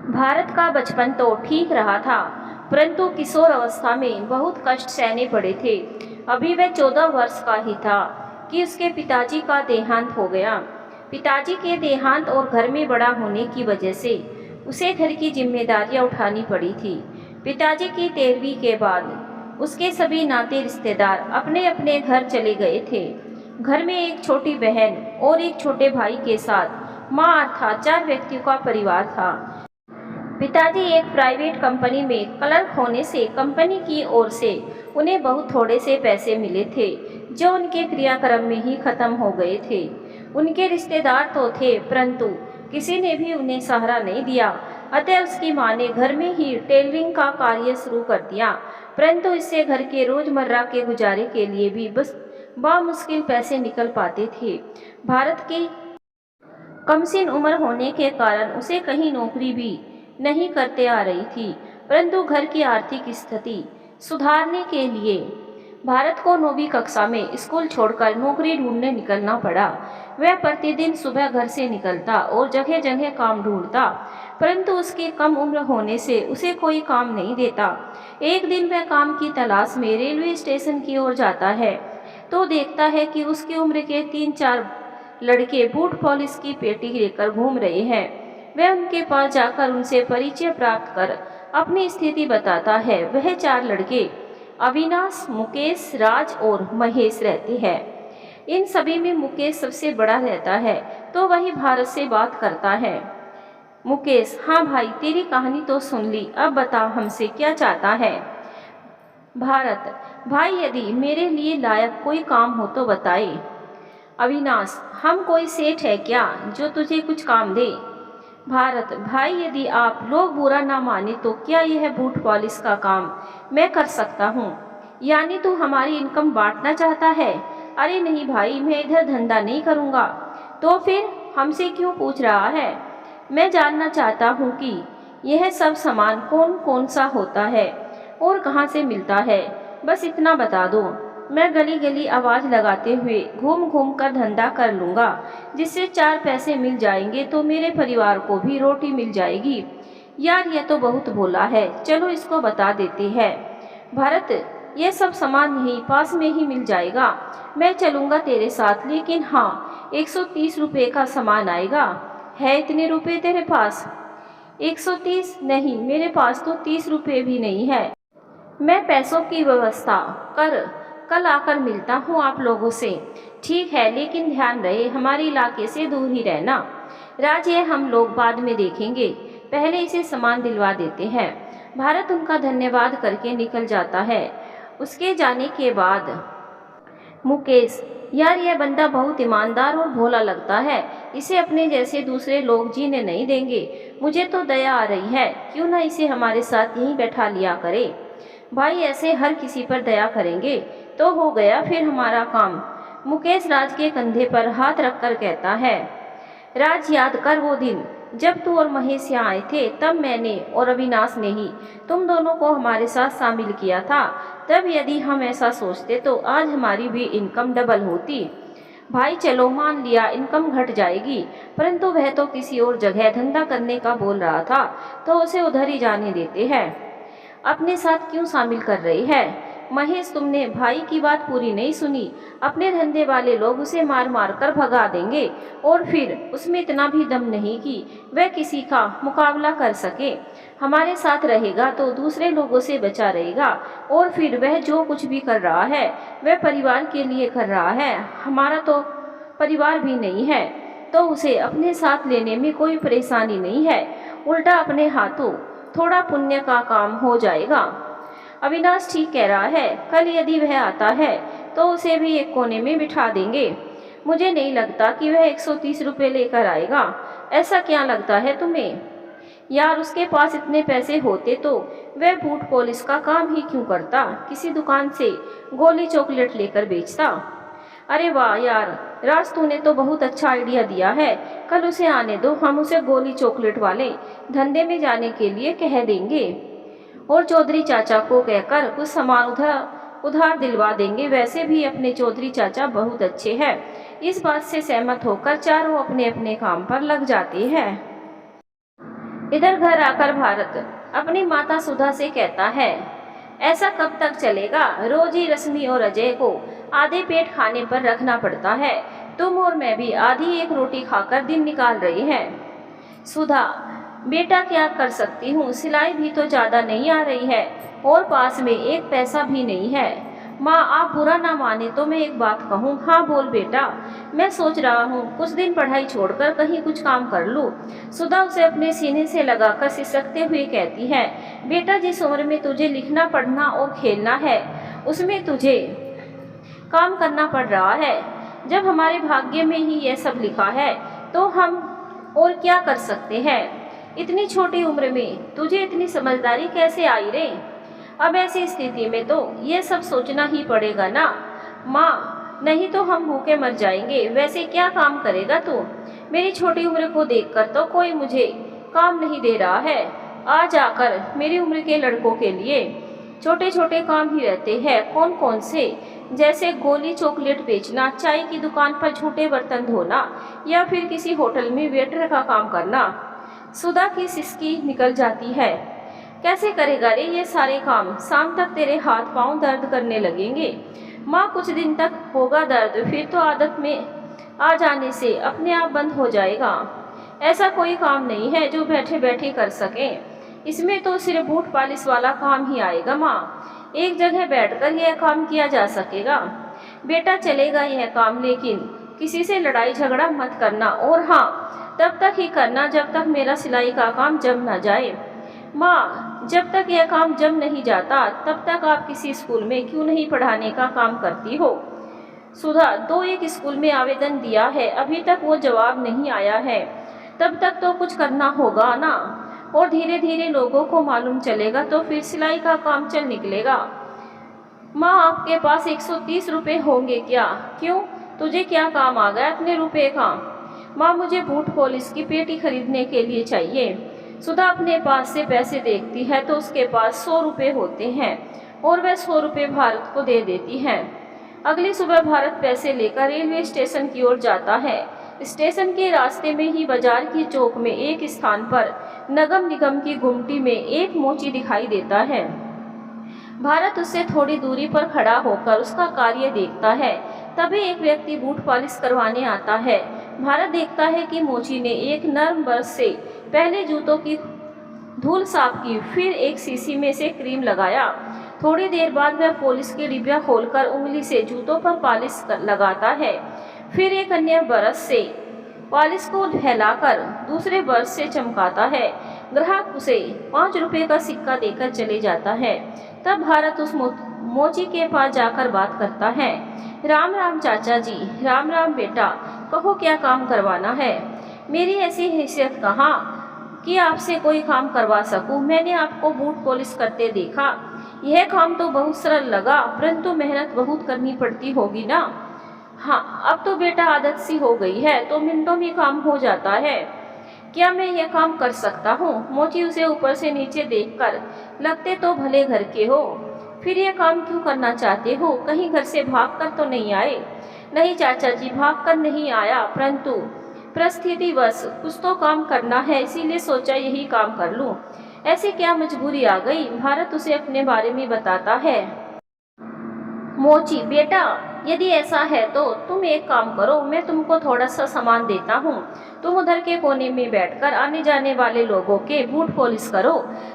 भारत का बचपन तो ठीक रहा था, परंतु किशोर अवस्था में बहुत कष्ट सहने पड़े थे। अभी वह 14 वर्ष का ही था कि उसके पिताजी का देहांत हो गया। पिताजी के देहांत और घर में बड़ा होने की वजह से उसे घर की जिम्मेदारियां उठानी पड़ी थी। पिताजी की 13वीं के बाद उसके सभी नाते रिश्तेदार अपने अपने घर चले गए थे। घर में एक छोटी बहन और एक छोटे भाई के साथ माँ अर्थात 4 व्यक्तियों का परिवार था। पिताजी एक प्राइवेट कंपनी में क्लर्क होने से कंपनी की ओर से उन्हें बहुत थोड़े से पैसे मिले थे, जो उनके क्रियाक्रम में ही खत्म हो गए थे। उनके रिश्तेदार तो थे, परंतु किसी ने भी उन्हें सहारा नहीं दिया। अतः उसकी मां ने घर में ही टेलरिंग का कार्य शुरू कर दिया, परंतु इससे घर के रोजमर्रा के गुजारे के लिए भी बस बामुश्किल पैसे निकल पाते थे। भारत की कमसिन उम्र होने के कारण उसे कहीं नौकरी भी नहीं करते आ रही थी, परंतु घर की आर्थिक स्थिति सुधारने के लिए भारत को 9वीं कक्षा में स्कूल छोड़कर नौकरी ढूंढने निकलना पड़ा। वह प्रतिदिन सुबह घर से निकलता और जगह जगह काम ढूंढता, परंतु उसकी कम उम्र होने से उसे कोई काम नहीं देता। एक दिन वह काम की तलाश में रेलवे स्टेशन की ओर जाता है तो देखता है कि उसकी उम्र के 3-4 लड़के बूट पॉलिश की पेटी लेकर घूम रहे हैं। वह उनके पास जाकर उनसे परिचय प्राप्त कर अपनी स्थिति बताता है। वह 4 लड़के अविनाश, मुकेश, राज और महेश रहते हैं। इन सभी में मुकेश सबसे बड़ा रहता है, तो वही भारत से बात करता है। मुकेश: हाँ भाई, तेरी कहानी तो सुन ली, अब बता हमसे क्या चाहता है। भारत: भाई, यदि मेरे लिए लायक कोई काम हो तो बताए। अविनाश: हम कोई सेठ है क्या जो तुझे कुछ काम दे। भारत: भाई, यदि आप लोग बुरा ना माने तो क्या यह बूट पॉलिश का काम मैं कर सकता हूँ? यानी तू हमारी इनकम बांटना चाहता है? अरे नहीं भाई, मैं इधर धंधा नहीं करूँगा। तो फिर हमसे क्यों पूछ रहा है? मैं जानना चाहता हूँ कि यह सब सामान कौन कौन सा होता है और कहाँ से मिलता है, बस इतना बता दो। मैं गली गली आवाज़ लगाते हुए घूम घूम कर धंधा कर लूँगा, जिससे 4 पैसे मिल जाएंगे तो मेरे परिवार को भी रोटी मिल जाएगी। यार, यह तो बहुत भोला है, चलो इसको बता देते हैं। भरत: यह सब सामान यहीं पास में ही मिल जाएगा, मैं चलूँगा तेरे साथ, लेकिन हाँ, 130 रुपये का सामान आएगा। है इतने रुपये तेरे पास? 130 नहीं, मेरे पास तो 30 रुपये भी नहीं है। मैं पैसों की व्यवस्था कर कल आकर मिलता हूँ आप लोगों से। ठीक है, लेकिन ध्यान रहे हमारे इलाके से दूर ही रहना। राज: ये हम लोग बाद में देखेंगे, पहले इसे सामान दिलवा देते हैं। भारत उनका धन्यवाद करके निकल जाता है। उसके जाने के बाद मुकेश: यार, यह बंदा बहुत ईमानदार और भोला लगता है, इसे अपने जैसे दूसरे लोग जीने नहीं देंगे। मुझे तो दया आ रही है, क्यों ना इसे हमारे साथ यहीं बैठा लिया करे। भाई, ऐसे हर किसी पर दया करेंगे तो हो गया फिर हमारा काम। मुकेश राज के कंधे पर हाथ रखकर कहता है। राज: याद कर वो दिन जब तू और महेश यहाँ आए थे, तब मैंने और अविनाश ने ही तुम दोनों को हमारे साथ शामिल किया था। तब यदि हम ऐसा सोचते तो आज हमारी भी इनकम डबल होती। भाई चलो, मान लिया इनकम घट जाएगी, परंतु वह तो किसी और जगह धंधा करने का बोल रहा था, तो उसे उधर ही जाने देते हैं। अपने साथ क्यों शामिल कर रही है? महेश, तुमने भाई की बात पूरी नहीं सुनी। अपने धंधे वाले लोग उसे मार मार कर भगा देंगे, और फिर उसमें इतना भी दम नहीं कि वह किसी का मुकाबला कर सके। हमारे साथ रहेगा तो दूसरे लोगों से बचा रहेगा, और फिर वह जो कुछ भी कर रहा है वह परिवार के लिए कर रहा है। हमारा तो परिवार भी नहीं है, तो उसे अपने साथ लेने में कोई परेशानी नहीं है। उल्टा अपने हाथों थोड़ा पुण्य का काम हो जाएगा। अविनाश ठीक कह रहा है, कल यदि वह आता है तो उसे भी एक कोने में बिठा देंगे। मुझे नहीं लगता कि वह 130 रुपये लेकर आएगा। ऐसा क्या लगता है तुम्हें? यार, उसके पास इतने पैसे होते तो वह बूट पॉलिश का काम ही क्यों करता, किसी दुकान से गोली चॉकलेट लेकर बेचता। अरे वाह यार राज, तूने तो बहुत अच्छा आइडिया दिया है। कल उसे आने दो, हम उसे गोली चॉकलेट वाले धंधे में जाने के लिए कह देंगे और चौधरी चाचा को कहकर कुछ सामान उधार दिलवा देंगे। वैसे भी अपने चौधरी चाचा बहुत अच्छे हैं। इस बात से सहमत होकर चारों अपने अपने काम पर लग जाते हैं। इधर घर आकर भारत अपनी माता सुधा से कहता है, ऐसा कब तक चलेगा? रोज ही रश्मि और अजय को आधे पेट खाने पर रखना पड़ता है। तुम और मैं भी आधी एक रोटी खाकर दिन निकाल रहे हैं। सुधा, बेटा क्या कर सकती हूँ, सिलाई भी तो ज़्यादा नहीं आ रही है और पास में एक पैसा भी नहीं है। माँ, आप बुरा ना माने तो मैं एक बात कहूँ? हाँ बोल बेटा। मैं सोच रहा हूँ कुछ दिन पढ़ाई छोड़कर कहीं कुछ काम कर लूँ। सुधा उसे अपने सीने से लगाकर सिसकते हुए कहती है, बेटा जिस उम्र में तुझे लिखना पढ़ना और खेलना है उसमें तुझे काम करना पड़ रहा है। जब हमारे भाग्य में ही यह सब लिखा है तो हम और क्या कर सकते हैं? इतनी छोटी उम्र में तुझे इतनी समझदारी कैसे आई रे? अब ऐसी स्थिति में तो ये सब सोचना ही पड़ेगा ना माँ, नहीं तो हम भूखे मर जाएंगे। वैसे क्या काम करेगा तू? मेरी छोटी उम्र को देखकर तो कोई मुझे काम नहीं दे रहा है। आज आकर मेरी उम्र के लड़कों के लिए छोटे छोटे काम ही रहते हैं। कौन कौन से? जैसे गोली चॉकलेट बेचना, चाय की दुकान पर झूठे बर्तन धोना या फिर किसी होटल में वेटर का काम करना। सुधा की सिसकी निकल जाती है। कैसे करेगा रे ये सारे काम? शाम तक तेरे हाथ पांव दर्द करने लगेंगे। माँ, कुछ दिन तक होगा दर्द, फिर तो आदत में आ जाने से अपने आप बंद हो जाएगा। ऐसा कोई काम नहीं है जो बैठे बैठे कर सके। इसमें तो सिर्फ बूट पालिश वाला काम ही आएगा माँ। एक जगह बैठकर यह काम किया जा सकेगा। बेटा चलेगा यह काम, लेकिन किसी से लड़ाई झगड़ा मत करना, और हाँ तब तक ही करना जब तक मेरा सिलाई का काम जम न जाए। माँ, जब तक यह काम जम नहीं जाता तब तक आप किसी स्कूल में क्यों नहीं पढ़ाने का काम करती हो? सुधा, 2-1 स्कूल में आवेदन दिया है, अभी तक वो जवाब नहीं आया है। तब तक तो कुछ करना होगा ना, और धीरे धीरे लोगों को मालूम चलेगा तो फिर सिलाई का काम चल निकलेगा। माँ, आपके पास 130 रुपये होंगे क्या? क्यों, तुझे क्या काम आ गया इतने रुपए का? माँ, मुझे बूट पॉलिश की पेटी खरीदने के लिए चाहिए। सुधा अपने पास से पैसे देखती है तो उसके पास 100 रुपये होते हैं और वह 100 रुपये भारत को दे देती है। अगली सुबह भारत पैसे लेकर रेलवे स्टेशन की ओर जाता है। स्टेशन के रास्ते में ही बाजार की चौक में एक स्थान पर नगर निगम की गुमटी में एक मोची दिखाई देता है। भारत उससे थोड़ी दूरी पर खड़ा होकर उसका कार्य देखता है। तभी एक व्यक्ति बूट पॉलिश करवाने आता है। भारत देखता है कि मोची ने एक नर्म ब्रश से पहले जूतों की धूल साफ की, फिर एक शीशी में से क्रीम लगाया। थोड़ी देर बाद वह पॉलिश की डिब्बियां खोलकर उंगली से जूतों पर पॉलिश लगाता है, फिर एक अन्य ब्रश से पॉलिश को फैलाकर दूसरे ब्रश से चमकाता है। ग्राहक उसे 5 रुपये का सिक्का देकर चले जाता है। तब भारत उस मोची के पास जाकर बात करता है। राम राम चाचा जी। राम राम बेटा, कहो क्या काम करवाना है? मेरी ऐसी हैसियत कहाँ कि आपसे कोई काम करवा सकूं। मैंने आपको बूट पॉलिश करते देखा। यह काम तो बहुत सरल लगा, परंतु मेहनत बहुत करनी पड़ती होगी ना? हाँ, अब तो बेटा आदत सी हो गई है तो मिनटों में काम हो जाता है। क्या मैं यह काम कर सकता हूँ? मोची उसे ऊपर से नीचे देखकर, लगते तो भले घर के हो, फिर यह काम क्यों करना चाहते हो? कहीं घर से भागकर तो नहीं आए? नहीं चाचा जी, भागकर नहीं आया, परंतु परिस्थितिवश कुछ तो काम करना है, इसीलिए सोचा यही काम कर लूं। ऐसे क्या मजबूरी आ गई? भारत उसे अपने बारे में बताता है। मोची, बेटा यदि ऐसा है तो तुम एक काम करो, मैं तुमको थोड़ा सा सामान देता हूँ। तुम उधर के कोने में बैठकर आने जाने वाले लोगों के बूट पॉलिश करो।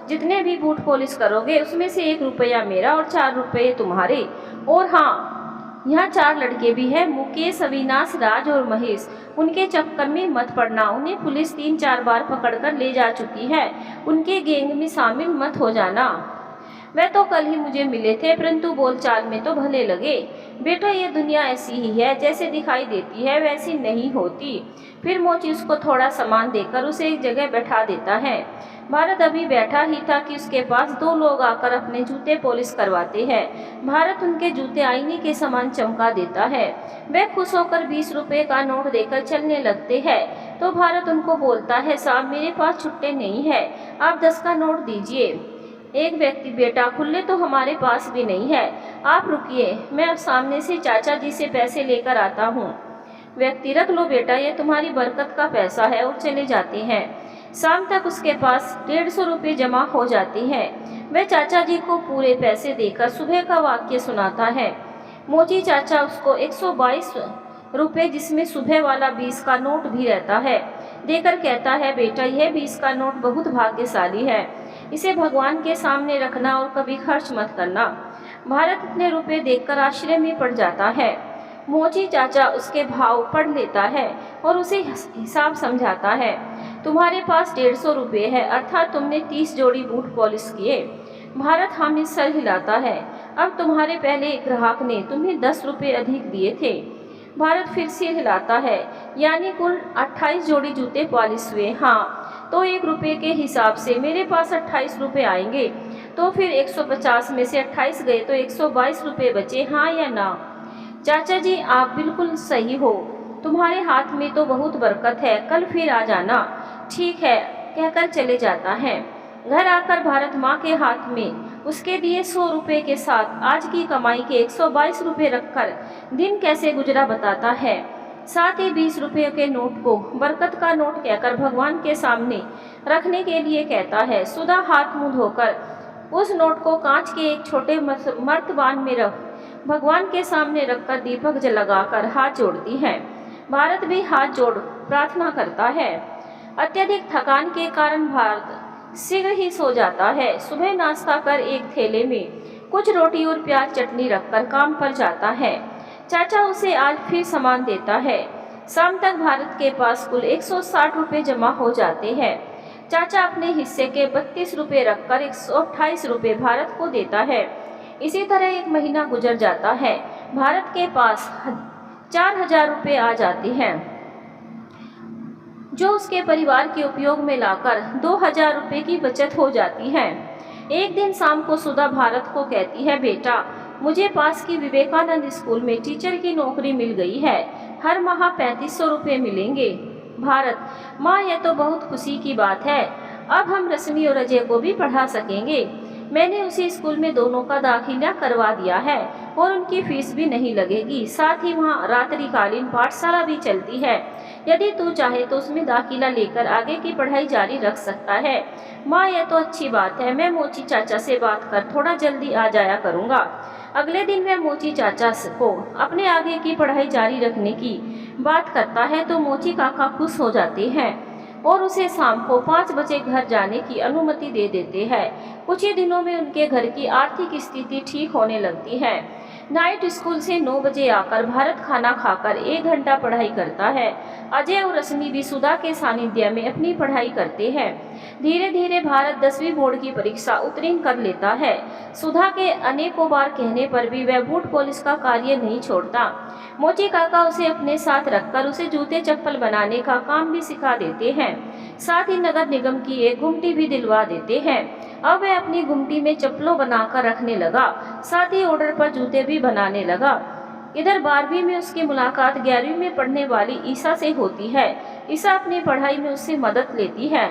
जितने भी बूट पॉलिश करोगे उसमें से 1 रुपया मेरा और 4 रुपये तुम्हारे। और हाँ, यहाँ 4 लड़के भी हैं, मुकेश, अविनाश, राज और महेश। उनके चक्कर में मत पड़ना, उन्हें पुलिस 3-4 बार पकड़कर ले जा चुकी है। उनके गैंग में शामिल मत हो जाना। वह तो कल ही मुझे मिले थे, परंतु बोलचाल में तो भले लगे। बेटा ये दुनिया ऐसी ही है, जैसे दिखाई देती है वैसी नहीं होती। फिर मोची उसको थोड़ा सामान देकर उसे एक जगह बैठा देता है। भारत अभी बैठा ही था कि उसके पास 2 लोग आकर अपने जूते पॉलिश करवाते हैं। भारत उनके जूते आईने के समान चमका देता है। वे खुश होकर 20 रुपये का नोट देकर चलने लगते हैं तो भारत उनको बोलता है, साहब मेरे पास छुट्टे नहीं है, आप 10 का नोट दीजिए। एक व्यक्ति, बेटा खुले तो हमारे पास भी नहीं है, आप रुकिए, मैं अब सामने से चाचा जी से पैसे लेकर आता हूँ। व्यक्ति, रख लो बेटा, ये तुम्हारी बरकत का पैसा है, और चले जाते हैं। शाम तक उसके पास 150 रुपये जमा हो जाती है। वह चाचा जी को पूरे पैसे देकर सुबह का वाक्य सुनाता है। मोची चाचा उसको 122 रुपये, जिसमें सुबह वाला 20 का नोट भी रहता है, देकर कहता है, बेटा यह 20 का नोट बहुत भाग्यशाली है, इसे भगवान के सामने रखना और कभी खर्च मत करना। भारत इतने रुपए देखकर आश्चर्य में पड़ जाता है। मोची चाचा उसके भाव पढ़ लेता है और उसे हिसाब समझाता है। तुम्हारे पास 150 रुपये है, अर्थात तुमने 30 जोड़ी बूट पॉलिश किए। भारत हामिद सर हिलाता है। अब तुम्हारे पहले एक ग्राहक ने तुम्हें 10 रुपये अधिक दिए थे। भारत फिर सिर हिलाता है। यानी कुल 28 जोड़ी जूते पॉलिश हुए। हाँ, तो 1 रुपये के हिसाब से मेरे पास 28 रुपये आएंगे। तो फिर 150 में से 28 गए तो 122 रुपये बचे, हाँ या ना? चाचा जी आप बिल्कुल सही हो, तुम्हारे हाथ में तो बहुत बरकत है, कल फिर आ जाना। ठीक है, कहकर चले जाता है। घर आकर भारत माँ के हाथ में उसके दिए 100 रुपये के साथ आज की कमाई के 122 रुपये रखकर दिन कैसे गुजरा बताता है। साथ ही 20 रुपये के नोट को बरकत का नोट कहकर भगवान के सामने रखने के लिए कहता है। सुधा हाथ मुंह धोकर उस नोट को कांच के एक छोटे मर्तबान में रख भगवान के सामने रखकर दीपक जलाकर हाथ जोड़ती है। भारत भी हाथ जोड़ प्रार्थना करता है। अत्यधिक थकान के कारण भारत शीघ्र ही सो जाता है। सुबह नाश्ता कर एक थैले में कुछ रोटी और प्याज चटनी रखकर काम पर जाता है। चाचा उसे आज फिर सामान देता है। शाम तक भारत के पास कुल 160 रुपये जमा हो जाते हैं। चाचा अपने हिस्से के 32 रुपये रखकर 128 रुपये भारत को देता है। इसी तरह एक महीना गुजर जाता है। भारत के पास 4000 रुपये आ जाते हैं, जो उसके परिवार के उपयोग में लाकर 2000 रुपये की बचत हो जाती है। एक दिन शाम को सुधा भारत को कहती है, बेटा मुझे पास की विवेकानंद स्कूल में टीचर की नौकरी मिल गई है, हर माह 3500 रुपये मिलेंगे। भारत, माँ यह तो बहुत खुशी की बात है, अब हम रश्मि और अजय को भी पढ़ा सकेंगे। मैंने उसी स्कूल में दोनों का दाखिला करवा दिया है और उनकी फीस भी नहीं लगेगी। साथ ही वहाँ रात्रिकालीन पाठशाला भी चलती है। यदि तू चाहे तो उसमें दाखिला लेकर आगे की पढ़ाई जारी रख सकता है। माँ यह तो अच्छी बात है, मैं मोची चाचा से बात कर थोड़ा जल्दी आ जाया करूँगा। अगले दिन वह मोची चाचा को अपने आगे की पढ़ाई जारी रखने की बात करता है तो मोची काका खुश हो जाते हैं और उसे शाम को 5 बजे घर जाने की अनुमति दे देते हैं। कुछ ही दिनों में उनके घर की आर्थिक स्थिति ठीक होने लगती है। नाइट स्कूल से 9 बजे आकर भारत खाना खाकर 1 घंटा पढ़ाई करता है। अजय और रश्मि भी सुधा के सानिध्य में अपनी पढ़ाई करते हैं। धीरे धीरे भारत 10वीं बोर्ड की परीक्षा उत्तीर्ण कर लेता है। सुधा के अनेकों बार कहने पर भी वह बूट पॉलिश का कार्य नहीं छोड़ता। मोची काका उसे अपने साथ रखकर उसे जूते चप्पल बनाने का काम भी सिखा देते हैं। साथ ही नगर निगम की एक गुमटी भी दिलवा देते हैं। अब वह अपनी गुमटी में चप्पलों बनाकर रखने लगा, साथ ही ऑर्डर पर जूते भी बनाने लगा। इधर 12वीं में उसकी मुलाकात 11वीं में पढ़ने वाली ईसा से होती है। ईसा अपनी पढ़ाई में उससे मदद लेती है।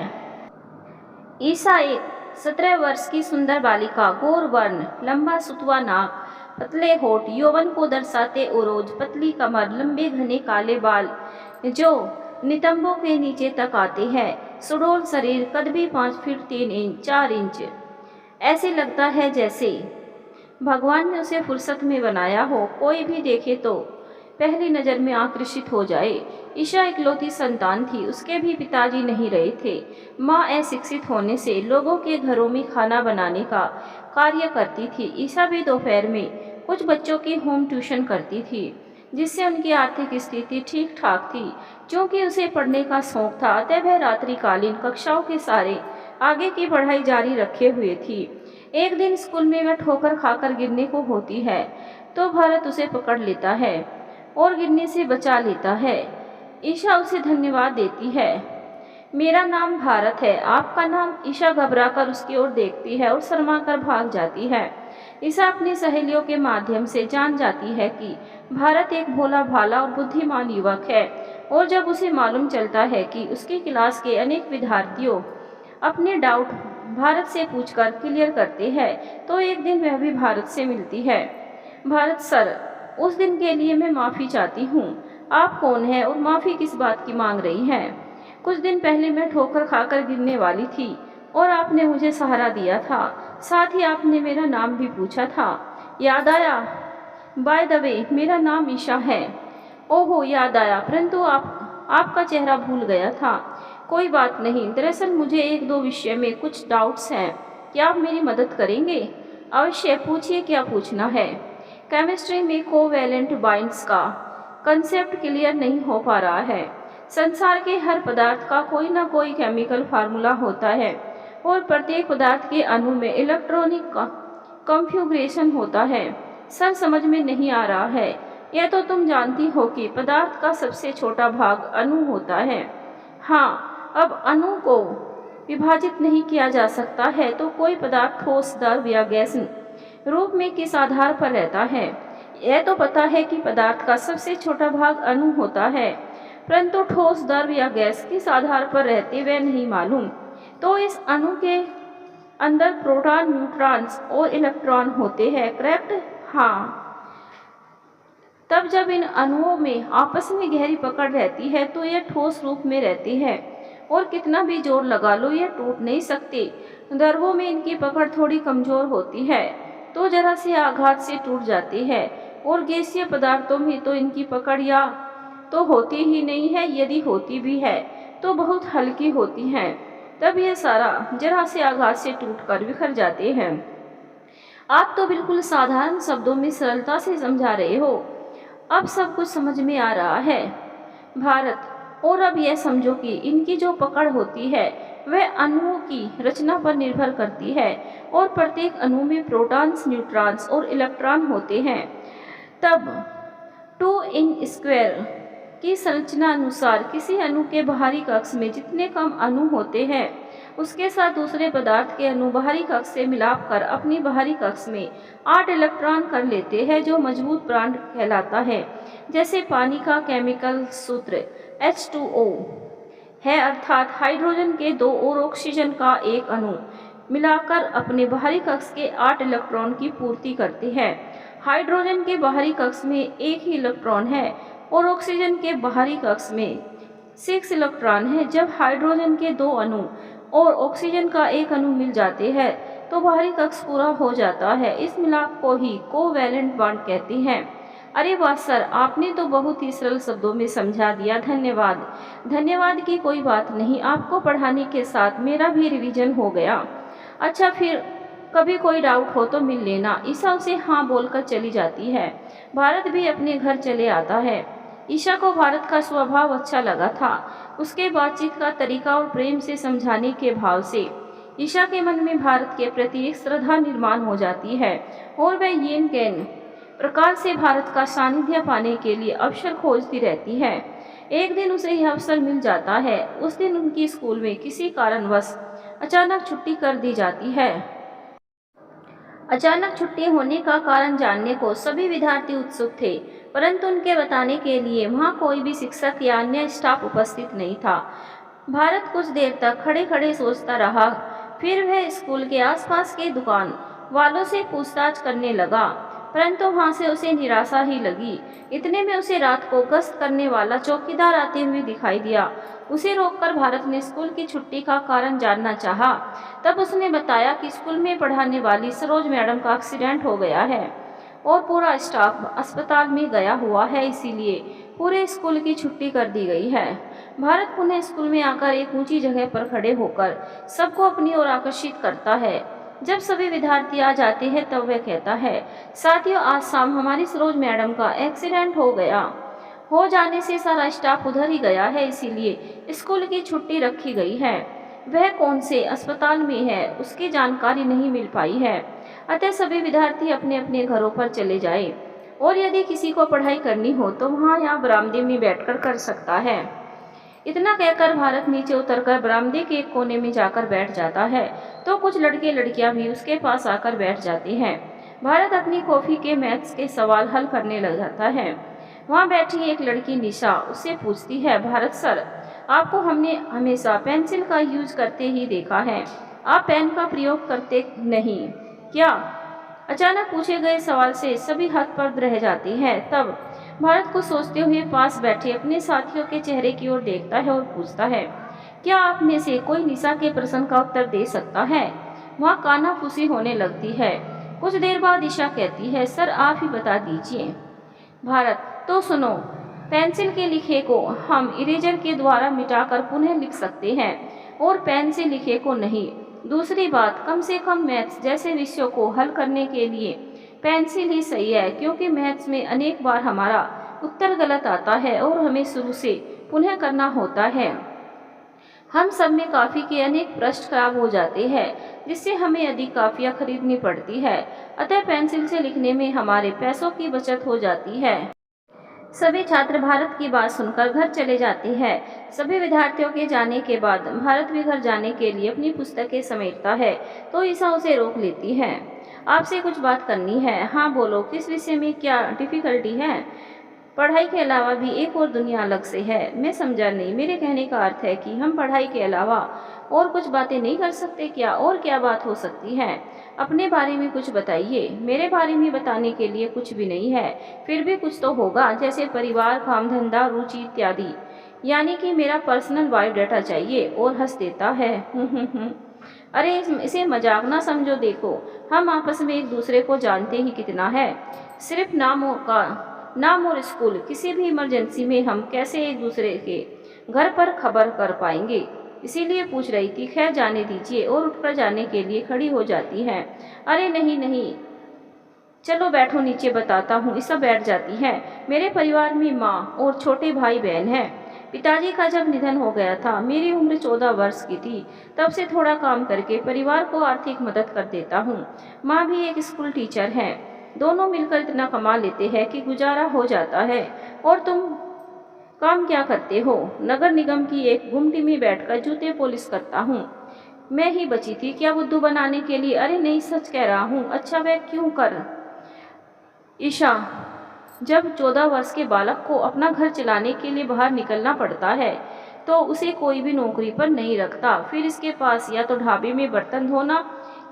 ईसा एक 17 वर्ष की सुंदर बालिका, गौर वर्ण, लंबा सुतवा नाक, पतले होठ यौवन को दर्शाते ओरोज, पतली कमर, लंबे घने काले बाल जो नितंबों के नीचे तक आते हैं, सुडौल शरीर, कद भी 5 फीट 4 इंच। ऐसे लगता है जैसे भगवान ने उसे फुर्सत में बनाया हो, कोई भी देखे तो पहली नज़र में आकर्षित हो जाए। ईशा इकलौती संतान थी, उसके भी पिताजी नहीं रहे थे। माँ अशिक्षित होने से लोगों के घरों में खाना बनाने का कार्य करती थी। ईशा भी दोपहर में कुछ बच्चों की होम ट्यूशन करती थी, जिससे उनकी आर्थिक स्थिति ठीक ठाक थी। क्योंकि उसे पढ़ने का शौक था, अतः वह रात्रिकालीन कक्षाओं के सारे आगे की पढ़ाई जारी रखे हुए थी। एक दिन स्कूल में वह ठोकर खाकर गिरने को होती है तो भारत उसे पकड़ लेता है और गिरने से बचा लेता है। ईशा उसे धन्यवाद देती है। मेरा नाम भारत है, आपका नाम? ईशा घबराकर उसकी ओर देखती है और शर्मा कर भाग जाती है। ईशा अपनी सहेलियों के माध्यम से जान जाती है कि भारत एक भोला भाला और बुद्धिमान युवक है, और जब उसे मालूम चलता है कि उसकी क्लास के अनेक विद्यार्थियों अपने डाउट भारत से पूछकर क्लियर करते हैं तो एक दिन वह भी भारत से मिलती है। भारत सर, उस दिन के लिए मैं माफ़ी चाहती हूँ। आप कौन हैं और माफ़ी किस बात की मांग रही हैं? कुछ दिन पहले मैं ठोकर खाकर गिरने वाली थी और आपने मुझे सहारा दिया था। साथ ही आपने मेरा नाम भी पूछा था। याद आया? बाय द वे, मेरा नाम ईशा है। ओहो, याद आया, परंतु आपका चेहरा भूल गया था। कोई बात नहीं, दरअसल मुझे एक दो विषय में कुछ डाउट्स हैं। क्या आप मेरी मदद करेंगे? अवश्य, पूछिए, क्या पूछना है? केमिस्ट्री में कोवैलेंट बाइंड्स का कंसेप्ट क्लियर नहीं हो पा रहा है। संसार के हर पदार्थ का कोई ना कोई केमिकल फार्मूला होता है और प्रत्येक पदार्थ के अणु में इलेक्ट्रॉनिक कॉन्फ़िगरेशन होता है। सर, समझ में नहीं आ रहा है। यह तो तुम जानती हो कि पदार्थ का सबसे छोटा भाग अणु होता है। हाँ, अब अणु को विभाजित नहीं किया जा सकता है तो कोई पदार्थ ठोस, द्रव या गैस रूप में किस आधार पर रहता है? यह तो पता है कि पदार्थ का सबसे छोटा भाग अणु होता है, परंतु ठोस, द्रव या गैस किस आधार पर रहते वह नहीं मालूम। तो इस अणु के अंदर प्रोटॉन, न्यूट्रॉन्स और इलेक्ट्रॉन होते हैं, करेक्ट? हाँ। तब जब इन अणुओं में आपस में गहरी पकड़ रहती है तो यह ठोस रूप में रहती है और कितना भी जोर लगा लो यह टूट नहीं सकती। द्रवों में इनकी पकड़ थोड़ी कमजोर होती है तो जरा से आघात से टूट जाती है और गैसीय पदार्थों में तो इनकी पकड़ या तो होती ही नहीं है, यदि होती भी है तो बहुत हल्की होती है। तब यह सारा जरा से आघात से टूटकर बिखर जाते हैं। आप तो बिल्कुल साधारण शब्दों में सरलता से समझा रहे हो। अब सब कुछ समझ में आ रहा है भारत। और अब यह समझो कि इनकी जो पकड़ होती है वह अणुओं की रचना पर निर्भर करती है और प्रत्येक अणु में प्रोटॉन्स, न्यूट्रॉन्स और इलेक्ट्रॉन होते हैं। तब 2n² की संरचना अनुसार किसी अणु के बाहरी कक्ष में जितने कम अणु होते हैं उसके साथ दूसरे पदार्थ के अणु बाहरी कक्ष से मिलाप कर अपनी बाहरी कक्ष में 8 इलेक्ट्रॉन कर लेते हैं, जो मजबूत बॉन्ड कहलाता है। जैसे पानी का केमिकल सूत्र H2O है, अर्थात हाइड्रोजन के 2 और ऑक्सीजन का एक अणु मिलाकर अपने बाहरी कक्ष के 8 इलेक्ट्रॉन की पूर्ति करते हैं। हाइड्रोजन के बाहरी कक्ष में एक ही इलेक्ट्रॉन है और ऑक्सीजन के बाहरी कक्ष में 6 इलेक्ट्रॉन है। जब हाइड्रोजन के 2 अणु और ऑक्सीजन का एक अणु मिल जाते हैं तो बाहरी कक्ष पूरा हो जाता है। इस मिलाप को ही कोवैलेंट बॉन्ड कहते हैं। अरे वाह सर, आपने तो बहुत ही सरल शब्दों में समझा दिया। धन्यवाद। धन्यवाद की कोई बात नहीं, आपको पढ़ाने के साथ मेरा भी रिवीजन हो गया। अच्छा, फिर कभी कोई डाउट हो तो मिल लेना। ईशा उसे हाँ बोलकर चली जाती है। भारत भी अपने घर चले आता है। ईशा को भारत का स्वभाव अच्छा लगा था। उसके बातचीत का तरीका और प्रेम से समझाने के भाव से ईशा के मन में भारत के प्रति एक श्रद्धा निर्माण हो जाती है और वह येन केन प्रकार से भारत का सानिध्य पाने के लिए अवसर खोजती रहती है। एक दिन उसे यह अवसर मिल जाता है। उस दिन उनकी स्कूल में किसी कारणवश अचानक छुट्टी कर दी जाती है। अचानक छुट्टी होने का कारण जानने को सभी विद्यार्थी उत्सुक थे, परंतु उनके बताने के लिए वहां कोई भी शिक्षक या अन्य स्टाफ उपस्थित नहीं था। भारत कुछ देर तक खड़े खड़े सोचता रहा। फिर वह स्कूल के आसपास के दुकान वालों से पूछताछ करने लगा, परंतु वहां से उसे निराशा ही लगी। इतने में उसे रात को गश्त करने वाला चौकीदार आते हुए दिखाई दिया। उसे रोककर भारत ने स्कूल की छुट्टी का कारण जानना चाहा। तब उसने बताया कि स्कूल में पढ़ाने वाली सरोज मैडम का एक्सीडेंट हो गया है और पूरा स्टाफ अस्पताल में गया हुआ है, इसीलिए पूरे स्कूल की छुट्टी कर दी गई है। भारत पुनः स्कूल में आकर एक ऊंची जगह पर खड़े होकर सबको अपनी ओर आकर्षित करता है। जब सभी विद्यार्थी आ जाते हैं तब वह कहता है, साथियों, आज शाम हमारी सरोज मैडम का एक्सीडेंट हो गया। हो जाने से सारा स्टाफ उधर ही गया है, इसीलिए स्कूल की छुट्टी रखी गई है। वह कौन से अस्पताल में है उसकी जानकारी नहीं मिल पाई है, अतः सभी विद्यार्थी अपने अपने घरों पर चले जाए और यदि किसी को पढ़ाई करनी हो तो वहाँ या बरामदे में बैठकर कर सकता है। इतना कहकर भारत नीचे उतरकर बरामदे के एक कोने में जाकर बैठ जाता है तो कुछ लड़के लड़कियां भी उसके पास आकर बैठ जाते हैं। भारत अपनी कॉफी के मैथ्स के सवाल हल करने लग जाता है। वहाँ बैठी एक लड़की निशा उससे पूछती है, भारत सर, आपको हमने हमेशा पेंसिल का यूज करते ही देखा है, आप पेन का प्रयोग करते नहीं क्या? अचानक पूछे गए सवाल से सभी हतप्रभ रह जाते हैं। तब भारत को सोचते हुए पास बैठे अपने साथियों के चेहरे की ओर देखता है और पूछता है, क्या आप में से कोई निशा के प्रश्न का उत्तर दे सकता है? वहाँ कानाफूसी होने लगती है। कुछ देर बाद ईशा कहती है, सर आप ही बता दीजिए। भारत, तो सुनो, पेंसिल के लिखे को हम इरेजर के द्वारा मिटाकर पुनः लिख सकते हैं और पेन से लिखे को नहीं। दूसरी बात, कम से कम मैथ्स जैसे विषयों को हल करने के लिए पेंसिल ही सही है, क्योंकि मैथ्स में अनेक बार हमारा उत्तर गलत आता है और हमें शुरू से पुनः करना होता है। हम सब में काफ़ी के अनेक पृष्ठ खराब हो जाते हैं, जिससे हमें अधिक काफियाँ खरीदनी पड़ती है। अतः पेंसिल से लिखने में हमारे पैसों की बचत हो जाती है। सभी छात्र भारत की बात सुनकर घर चले जाते हैं। सभी विद्यार्थियों के जाने के बाद भारत भी घर जाने के लिए अपनी पुस्तकें समेटता है, तो ईशा उसे रोक लेती है। आपसे कुछ बात करनी है। हाँ बोलो, किस विषय में क्या डिफ़िकल्टी है? पढ़ाई के अलावा भी एक और दुनिया अलग से है। मैं समझा नहीं। मेरे कहने का अर्थ है कि हम पढ़ाई के अलावा और कुछ बातें नहीं कर सकते क्या? और क्या बात हो सकती है? अपने बारे में कुछ बताइए। मेरे बारे में बताने के लिए कुछ भी नहीं है, फिर भी कुछ तो होगा, जैसे परिवार, काम धंधा, रुचि इत्यादि। यानी कि मेरा पर्सनल बायोडाटा चाहिए। और हंस देता है। अरे इसे मजाक ना समझो। देखो, हम आपस में एक दूसरे को जानते ही कितना है। सिर्फ नाम और स्कूल। किसी भी इमरजेंसी में हम कैसे एक दूसरे के घर पर खबर कर पाएंगे? इसीलिए पूछ रही थी। खैर जाने दीजिए। और उठकर जाने के लिए खड़ी हो जाती है। अरे नहीं नहीं, चलो बैठो, नीचे बताता हूँ। ईशा बैठ जाती है। मेरे परिवार में माँ और छोटे भाई बहन हैं। पिताजी का जब निधन हो गया था, मेरी उम्र 14 वर्ष की थी। तब से थोड़ा काम करके परिवार को आर्थिक मदद कर देता हूँ। माँ भी एक स्कूल टीचर हैं। दोनों मिलकर इतना कमा लेते हैं कि गुजारा हो जाता है। और तुम काम क्या करते हो? नगर निगम की एक गुमटी में बैठकर जूते पॉलिश करता हूँ। मैं ही बची थी क्या बुद्धू बनाने के लिए? अरे नहीं, सच कह रहा हूँ। अच्छा वह क्यों कर? ईशा, जब 14 वर्ष के बालक को अपना घर चलाने के लिए बाहर निकलना पड़ता है, तो उसे कोई भी नौकरी पर नहीं रखता। फिर इसके पास या तो ढाबे में बर्तन धोना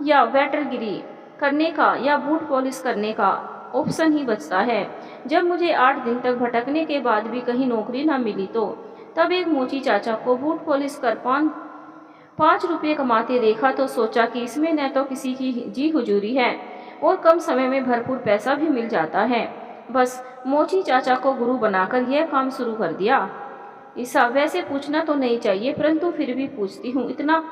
या वेटरगिरी करने का या बूट पॉलिश करने का ऑप्शन ही बचता है। जब मुझे 8 दिन तक भटकने के बाद भी कहीं नौकरी न मिली, तो तब एक मोची चाचा को बूट पॉलिश कर 5 रुपये कमाते देखा, तो सोचा कि इसमें न तो किसी की जी हुजूरी है और कम समय में भरपूर पैसा भी मिल जाता है। बस मोची चाचा को गुरु बनाकर यह काम शुरू कर दिया। ईशा, वैसे पूछना तो नहीं चाहिए, परंतु फिर भी पूछती हूँ। इतना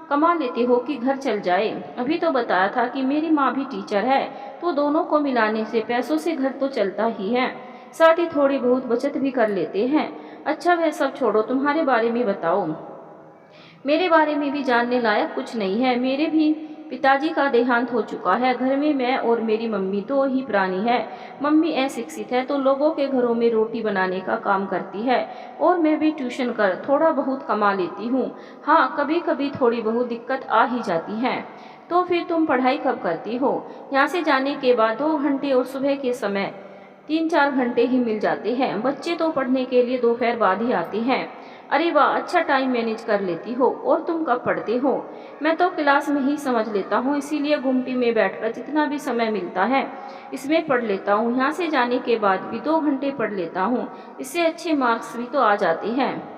कमा लेते हो कि घर चल जाए? अभी तो बताया था कि मेरी माँ भी टीचर है, तो दोनों को मिलाने से पैसों से घर तो चलता ही है, साथ ही थोड़ी बहुत बचत भी कर लेते हैं। अच्छा वह सब छोड़ो, तुम्हारे बारे में बताओ। मेरे बारे में भी जानने लायक कुछ नहीं है। मेरे भी पिताजी का देहांत हो चुका है। घर में मैं और मेरी मम्मी दो ही प्राणी है। मम्मी अशिक्षित है, तो लोगों के घरों में रोटी बनाने का काम करती है और मैं भी ट्यूशन कर थोड़ा बहुत कमा लेती हूँ। हाँ, कभी कभी थोड़ी बहुत दिक्कत आ ही जाती है। तो फिर तुम पढ़ाई कब करती हो? यहाँ से जाने के बाद 2 घंटे और सुबह के समय 3-4 घंटे ही मिल जाते हैं। बच्चे तो पढ़ने के लिए दोपहर बाद ही आते हैं। अरे वाह, अच्छा टाइम मैनेज कर लेती हो। और तुम कब पढ़ते हो? मैं तो क्लास में ही समझ लेता हूँ, इसीलिए गुमटी में बैठकर जितना भी समय मिलता है इसमें पढ़ लेता हूँ। यहाँ से जाने के बाद भी 2 घंटे पढ़ लेता हूँ। इससे अच्छे मार्क्स भी तो आ जाते हैं।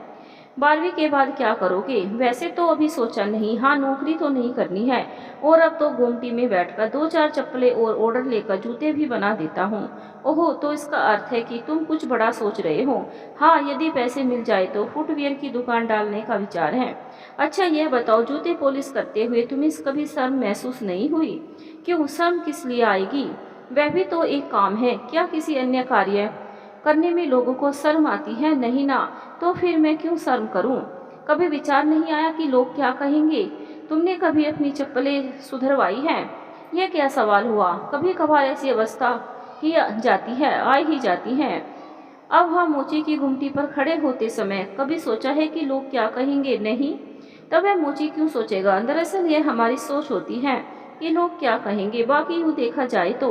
12वीं के बाद क्या करोगे? वैसे तो अभी सोचा नहीं। हाँ, नौकरी तो नहीं करनी है। और अब तो गुमटी में बैठकर 2-4 चप्पलें और ऑर्डर लेकर जूते भी बना देता हूँ। ओहो, तो इसका अर्थ है कि तुम कुछ बड़ा सोच रहे हो। हाँ, यदि पैसे मिल जाए तो फुटवियर की दुकान डालने का विचार है। अच्छा यह बताओ, जूते पॉलिश करते हुए तुम्हें कभी शर्म महसूस नहीं हुई? क्यों, शर्म किस लिए आएगी? वह भी तो एक काम है। क्या किसी अन्य कार्य करने में लोगों को शर्म आती है? नहीं ना। तो फिर मैं क्यों शर्म करूं? कभी विचार नहीं आया कि लोग क्या कहेंगे? तुमने कभी अपनी चप्पलें सुधरवाई हैं? यह क्या सवाल हुआ? कभी कभार ऐसी अवस्था ही जाती है, आ ही जाती है। अब हम मोची की गुमटी पर खड़े होते समय कभी सोचा है कि लोग क्या कहेंगे? नहीं। तब वह मोची क्यों सोचेगा? दरअसल यह हमारी सोच होती है कि लोग क्या कहेंगे। बाकी यूँ देखा जाए तो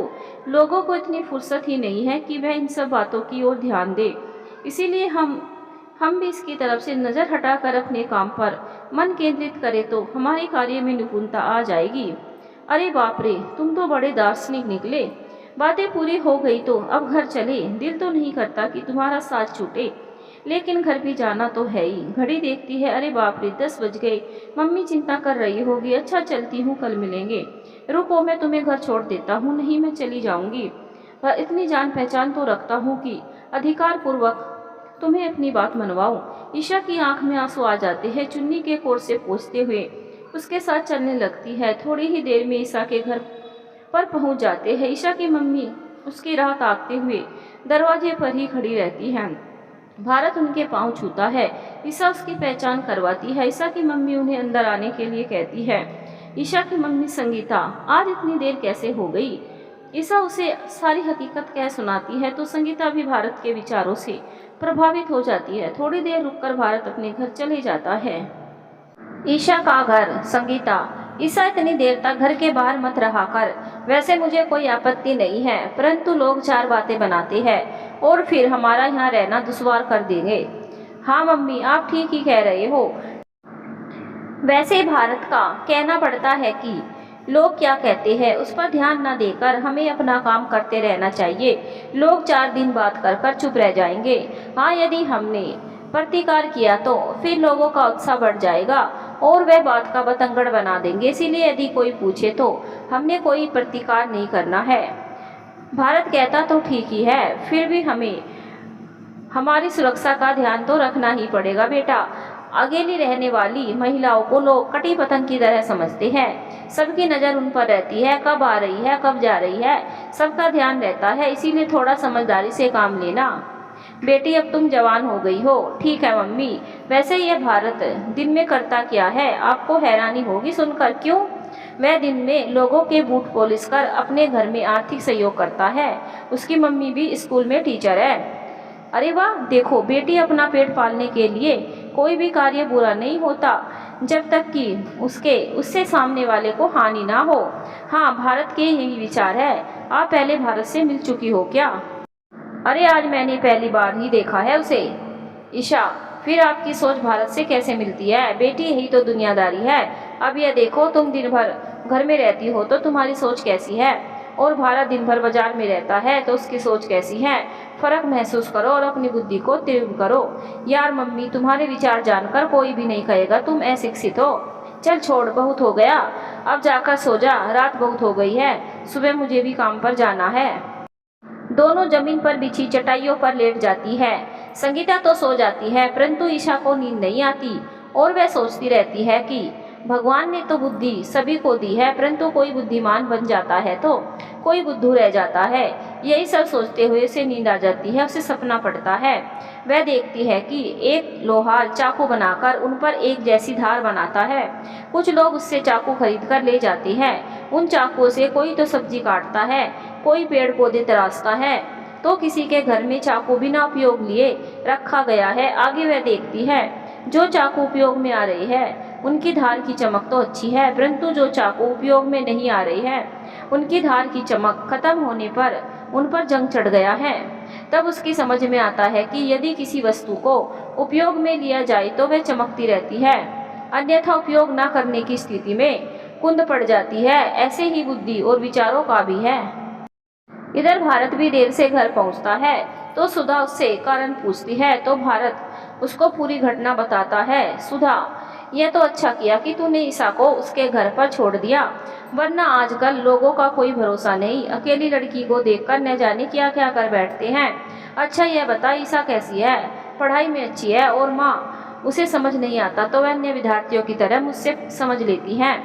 लोगों को इतनी फुर्सत ही नहीं है कि वह इन सब बातों की ओर ध्यान दे। इसीलिए हम भी इसकी तरफ से नज़र हटाकर अपने काम पर मन केंद्रित करें तो हमारे कार्य में निपुणता आ जाएगी। अरे बाप रे, तुम तो बड़े दार्शनिक निकले। बातें पूरी हो गई तो अब घर चले। दिल तो नहीं करता कि तुम्हारा साथ छूटे। लेकिन घर भी जाना तो है ही। घड़ी देखती है, अरे बाप रे 10 बज गए। मम्मी चिंता कर रही होगी। अच्छा चलती हूँ, कल मिलेंगे। रुको, मैं तुम्हें घर छोड़ देता हूँ। नहीं, मैं चली जाऊंगी, पर इतनी जान पहचान तो रखता हूँ कि अधिकार पूर्वक तुम्हें अपनी बात मनवाऊं। ईशा की आंख में आंसू आ जाते हैं। चुन्नी के कोर से पोंछते हुए उसके साथ चलने लगती है। थोड़ी ही देर में ईशा के घर पर पहुंच जाते हैं। ईशा की मम्मी उसकी राह ताकते हुए दरवाजे पर ही खड़ी रहती है। भारत उनके पांव छूता है। ईशा उसकी पहचान करवाती है। ईशा की मम्मी उन्हें अंदर आने के लिए कहती है। ईशा की मम्मी, संगीता आज इतनी देर कैसे हो गई? ईशा उसे सारी हकीकत कह सुनाती है तो संगीता भी भारत के विचारों से प्रभावित हो जाती है। थोड़ी देर रुककर भारत अपने घर चले जाता है। ईशा का घर। संगीता, ईशा इतनी देर तक घर के बाहर मत रहा कर। वैसे मुझे कोई आपत्ति नहीं है, परंतु लोग 4 बातें बनाते हैं और फिर हमारा यहाँ रहना दुश्वार कर देंगे। हाँ मम्मी, आप ठीक ही कह रहे हो। वैसे भारत का कहना पड़ता है कि लोग क्या कहते हैं उस पर ध्यान न देकर हमें अपना काम करते रहना चाहिए। लोग 4 दिन बात कर कर चुप रह जाएंगे। हाँ, यदि हमने प्रतिकार किया तो फिर लोगों का उत्साह बढ़ जाएगा और वह बात का बतंगड़ बना देंगे। इसीलिए यदि कोई पूछे तो हमने कोई प्रतिकार नहीं करना है। भारत कहता तो ठीक ही है, फिर भी हमें हमारी सुरक्षा का ध्यान तो रखना ही पड़ेगा बेटा। अकेली रहने वाली महिलाओं को लोग कटी पतंग की तरह समझते हैं। सबकी नज़र उन पर रहती है, कब आ रही है कब जा रही है, सबका ध्यान रहता है। इसीलिए थोड़ा समझदारी से काम लेना। बेटी, अब तुम जवान हो गई हो। ठीक है मम्मी। वैसे यह भारत दिन में करता क्या है? आपको हैरानी होगी सुनकर। क्यों? वह दिन में लोगों के बूट पॉलिश कर अपने घर में आर्थिक सहयोग करता है। उसकी मम्मी भी स्कूल में टीचर है। अरे वाह, देखो बेटी, अपना पेट पालने के लिए कोई भी कार्य बुरा नहीं होता जब तक कि उससे सामने वाले को हानि ना हो। हाँ, भारत के यही विचार है। आप पहले भारत से मिल चुकी हो क्या? अरे आज मैंने पहली बार ही देखा है उसे। ईशा, फिर आपकी सोच भारत से कैसे मिलती है? बेटी, यही तो दुनियादारी है। अब यह देखो, तुम दिन भर घर में रहती हो तो तुम्हारी सोच कैसी है, और भारत दिन भर बाजार में रहता है तो उसकी सोच कैसी है। फर्क महसूस करो और अपनी बुद्धि को तीव्र करो। यार मम्मी, तुम्हारे विचार जानकर कोई भी नहीं कहेगा तुम अशिक्षित हो। चल छोड़, बहुत हो गया, अब जाकर सो जा, रात बहुत हो गई है, सुबह मुझे भी काम पर जाना है। दोनों जमीन पर बिछी चटाइयों पर लेट जाती है। संगीता तो सो जाती है, परंतु ईशा को नींद नहीं आती और वह सोचती रहती है कि भगवान ने तो बुद्धि सभी को दी है, परंतु कोई बुद्धिमान बन जाता है तो कोई बुद्धू रह जाता है। यही सब सोचते हुए उसे नींद आ जाती है। उसे सपना पड़ता है। वह देखती है कि एक लोहार चाकू बनाकर उन पर एक जैसी धार बनाता है। कुछ लोग उससे चाकू खरीद कर ले जाते हैं। उन चाकुओं से कोई तो सब्जी काटता है, कोई पेड़ पौधे तराशता है, तो किसी के घर में चाकू बिना उपयोग लिए रखा गया है। आगे वह देखती है, जो चाकू उपयोग में आ रही है उनकी धार की चमक तो अच्छी है, परंतु जो चाकू उपयोग में नहीं आ रही है उनकी धार की चमक खत्म होने पर उन पर जंग चढ़ गया है। तब उसकी समझ में आता है कि यदि किसी वस्तु को उपयोग में लिया जाए तो वह चमकती रहती है, अन्यथा उपयोग न करने की स्थिति में कुंद पड़ जाती है। ऐसे ही बुद्धि और विचारों का भी है। इधर भारत भी देर से घर पहुंचता है तो सुधा उससे कारण पूछती है तो भारत उसको पूरी घटना बताता है। सुधा, यह तो अच्छा किया कि तूने ईशा को उसके घर पर छोड़ दिया, वरना आजकल लोगों का कोई भरोसा नहीं। अकेली लड़की को देखकर न जाने क्या क्या कर बैठते हैं। अच्छा यह बता, ईशा कैसी है? पढ़ाई में अच्छी है? और माँ, उसे समझ नहीं आता तो वह अन्य विद्यार्थियों की तरह मुझसे समझ लेती हैं।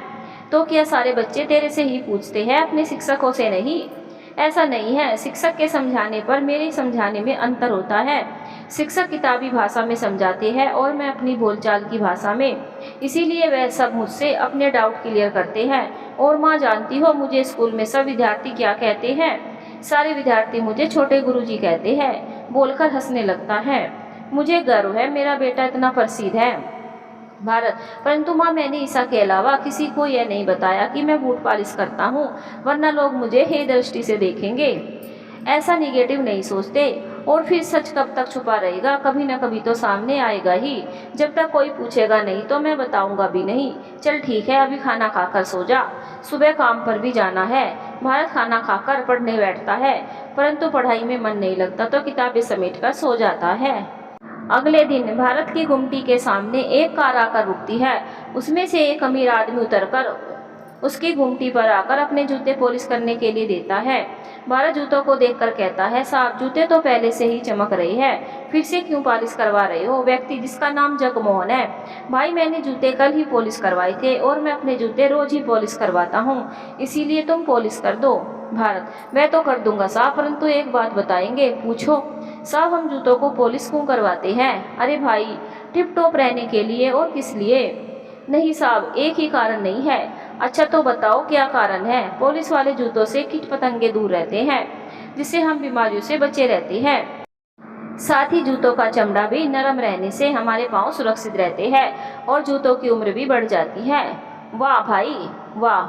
तो क्या सारे बच्चे तेरे से ही पूछते हैं, अपने शिक्षकों से नहीं? ऐसा नहीं है, शिक्षक के समझाने पर मेरे समझाने में अंतर होता है। शिक्षक किताबी भाषा में समझाते हैं और मैं अपनी बोलचाल की भाषा में, इसीलिए वह सब मुझसे अपने डाउट क्लियर करते हैं। और माँ, जानती हो मुझे स्कूल में सब विद्यार्थी क्या कहते हैं? सारे विद्यार्थी मुझे छोटे गुरुजी कहते हैं। बोलकर हंसने लगता है। मुझे गर्व है, मेरा बेटा इतना प्रसिद्ध है। भारत, परंतु माँ, मैंने ईशा के अलावा किसी को यह नहीं बताया कि मैं बूट पालिश करता हूँ, वरना लोग मुझे हे दृष्टि से देखेंगे। ऐसा निगेटिव नहीं सोचते। और फिर सच कब तक छुपा रहेगा? कभी न कभी तो सामने आएगा ही। जब तक कोई पूछेगा नहीं तो मैं बताऊंगा भी नहीं। चल ठीक है, अभी खाना खाकर सो जा, सुबह काम पर भी जाना है। भारत खाना खाकर पढ़ने बैठता है, परंतु पढ़ाई में मन नहीं लगता तो किताबें समेट कर सो जाता है। अगले दिन भारत की गुमटी के सामने एक कार आकर रुकती है। उसमें से एक अमीर आदमी उतरकर उसकी गुमटी पर आकर अपने जूते पॉलिश करने के लिए देता है। भारत जूतों को देखकर कहता है, साहब जूते तो पहले से ही चमक रहे हैं, फिर से क्यों पॉलिश करवा रहे हो? व्यक्ति, जिसका नाम जगमोहन है, भाई मैंने जूते कल ही पॉलिश करवाए थे और मैं अपने जूते रोज ही पॉलिश करवाता हूँ, इसीलिए तुम पॉलिश कर दो। भारत, मैं तो कर दूंगा साहब, परंतु एक बात बताएंगे? पूछो। साहब हम जूतों को पॉलिश क्यों करवाते हैं? अरे भाई, टिप टॉप रहने के लिए, और किस लिए? नहीं साहब, एक ही कारण नहीं है। अच्छा तो बताओ क्या कारण है? पॉलिश वाले जूतों से कीट पतंगे दूर रहते हैं, जिससे हम बीमारियों से बचे रहते हैं। साथ ही जूतों का चमड़ा भी नरम रहने से हमारे पाँव सुरक्षित रहते हैं और जूतों की उम्र भी बढ़ जाती है। वाह भाई वाह,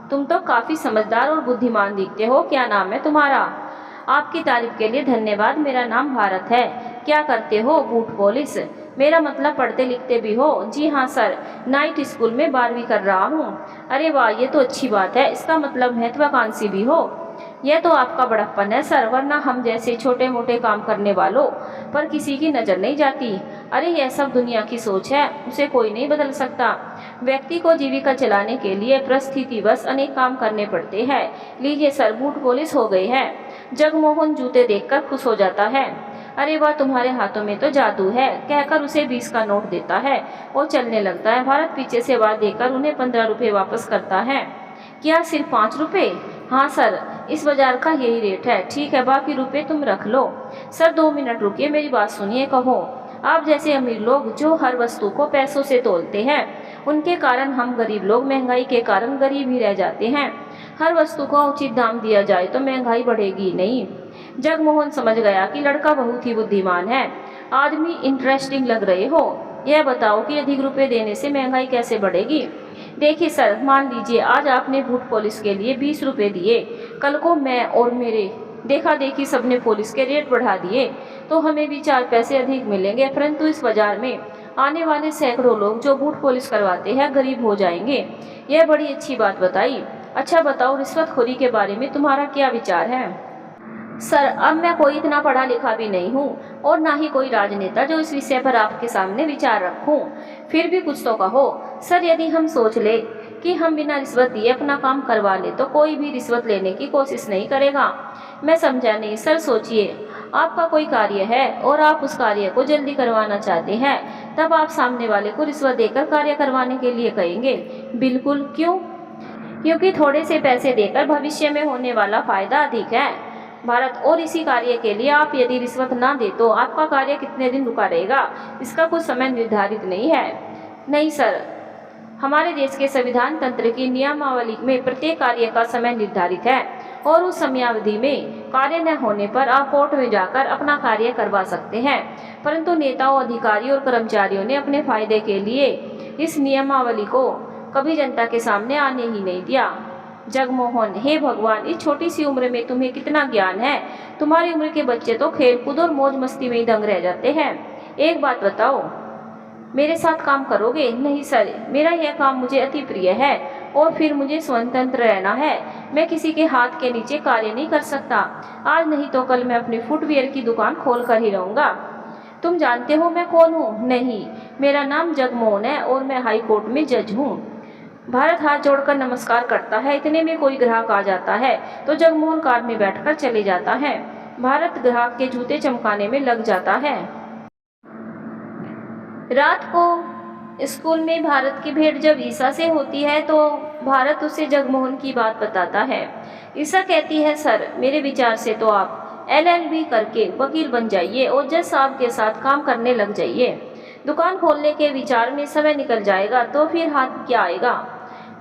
तुम तो काफ़ी समझदार और बुद्धिमान दिखते हो। क्या नाम है तुम्हारा? आपकी तारीफ के लिए धन्यवाद, मेरा नाम भारत है। क्या करते हो? Boot polish. मेरा मतलब पढ़ते लिखते भी हो? जी हाँ सर, नाइट स्कूल में 12वीं कर रहा हूँ। अरे वाह, ये तो अच्छी बात है, इसका मतलब महत्वाकांक्षी भी हो। यह तो आपका बड़प्पन है सर, वरना हम जैसे छोटे मोटे काम करने वालों पर किसी की नज़र नहीं जाती। अरे यह सब दुनिया की सोच है, उसे कोई नहीं बदल सकता। व्यक्ति को जीविका चलाने के लिए परिस्थितिवश अनेक काम करने पड़ते हैं। लीजिए सर, बूट पॉलिश हो गई है। जगमोहन जूते देखकर खुश हो जाता है। अरे वाह, तुम्हारे हाथों में तो जादू है, कहकर उसे 20 का नोट देता है और चलने लगता है। भारत पीछे से आवाज देकर उन्हें 15 रुपये वापस करता है। क्या सिर्फ 5 रुपये? हाँ सर, इस बाजार का यही रेट है। ठीक है, बाकी रुपए तुम रख लो। सर 2 मिनट रुकिए, मेरी बात सुनिए। कहो। आप जैसे अमीर लोग जो हर वस्तु को पैसों से तोलते हैं, उनके कारण हम गरीब लोग महंगाई के कारण गरीब ही रह जाते हैं। हर वस्तु को उचित दाम दिया जाए तो महंगाई बढ़ेगी नहीं। जगमोहन समझ गया कि लड़का बहुत ही बुद्धिमान है। आदमी इंटरेस्टिंग लग रहे हो। यह बताओ कि अधिक रुपए देने से महंगाई कैसे बढ़ेगी? देखिए सर, मान लीजिए आज आपने बूट पॉलिश के लिए 20 रुपये दिए, कल को मैं और मेरे देखा देखी सबने पॉलिश के रेट बढ़ा दिए तो हमें भी 4 पैसे अधिक मिलेंगे, परंतु इस बाजार में आने वाले सैकड़ों लोग जो बूट पॉलिश करवाते हैं गरीब हो जाएंगे। यह बड़ी अच्छी बात बताई। अच्छा बताओ, रिश्वतखोरी के बारे में तुम्हारा क्या विचार है? सर अब मैं कोई इतना पढ़ा लिखा भी नहीं हूँ और ना ही कोई राजनेता जो इस विषय पर आपके सामने विचार रखूँ। फिर भी कुछ तो कहो। सर यदि हम सोच ले कि हम बिना रिश्वत दिए अपना काम करवा ले तो कोई भी रिश्वत लेने की कोशिश नहीं करेगा। मैं समझा नहीं। सर सोचिए, आपका कोई कार्य है और आप उस कार्य को जल्दी करवाना चाहते हैं, तब आप सामने वाले को रिश्वत देकर कार्य करवाने के लिए कहेंगे? बिल्कुल। क्यों? क्योंकि थोड़े से पैसे देकर भविष्य में होने वाला फायदा अधिक है। भारत, और इसी कार्य के लिए आप यदि रिश्वत ना दे तो आपका कार्य कितने दिन रुका रहेगा? इसका कुछ समय निर्धारित नहीं है। नहीं सर, हमारे देश के संविधान तंत्र की नियमावली में प्रत्येक कार्य का समय निर्धारित है और उस समयावधि में कार्य न होने पर आप कोर्ट में जाकर अपना कार्य करवा सकते हैं। परंतु नेताओं, अधिकारियों और कर्मचारियों ने अपने फायदे के लिए इस नियमावली को कभी जनता के सामने आने ही नहीं दिया। जगमोहन, हे भगवान, इस छोटी सी उम्र में तुम्हें कितना ज्ञान है। तुम्हारी उम्र के बच्चे तो खेल कूद और मौज मस्ती में ही दंग रह जाते हैं। एक बात बताओ, मेरे साथ काम करोगे? नहीं सर, मेरा यह काम मुझे अति प्रिय है और फिर मुझे स्वतंत्र रहना है। मैं किसी के हाथ के नीचे कार्य नहीं कर सकता। आज नहीं तो कल मैं अपनी फुटवियर की दुकान खोल कर ही रहूँगा। तुम जानते हो मैं कौन हूँ? नहीं, मेरा नाम जगमोहन है और मैं हाई कोर्ट में जज हूँ। भारत हाथ जोड़कर नमस्कार करता है। इतने में कोई ग्राहक आ जाता है तो जगमोहन कार में बैठकर चले जाता है। भारत ग्राहक के जूते चमकाने में लग जाता है। रात को स्कूल में भारत की भेंट जब ईसा से होती है तो भारत उसे जगमोहन की बात बताता है। ईसा कहती है, सर मेरे विचार से तो आप LLB करके वकील बन जाइए और जज साहब के साथ काम करने लग जाइए। दुकान खोलने के विचार में समय निकल जाएगा तो फिर हाथ क्या आएगा?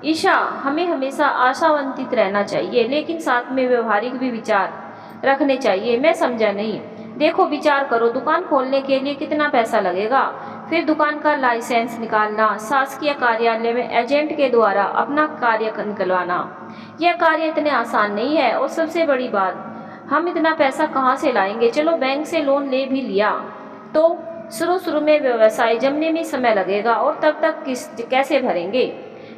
ईशा, हमें हमेशा आशावंतित रहना चाहिए, लेकिन साथ में व्यवहारिक भी विचार रखने चाहिए। मैं समझा नहीं। देखो, विचार करो, दुकान खोलने के लिए कितना पैसा लगेगा, फिर दुकान का लाइसेंस निकालना, शासकीय कार्यालय में एजेंट के द्वारा अपना कार्य निकलवाना। यह कार्य इतने आसान नहीं है और सबसे बड़ी बात, हम इतना पैसा कहाँ से लाएंगे? चलो बैंक से लोन ले भी लिया तो शुरू में व्यवसाय जमने में समय लगेगा और तब तक किस्त कैसे भरेंगे?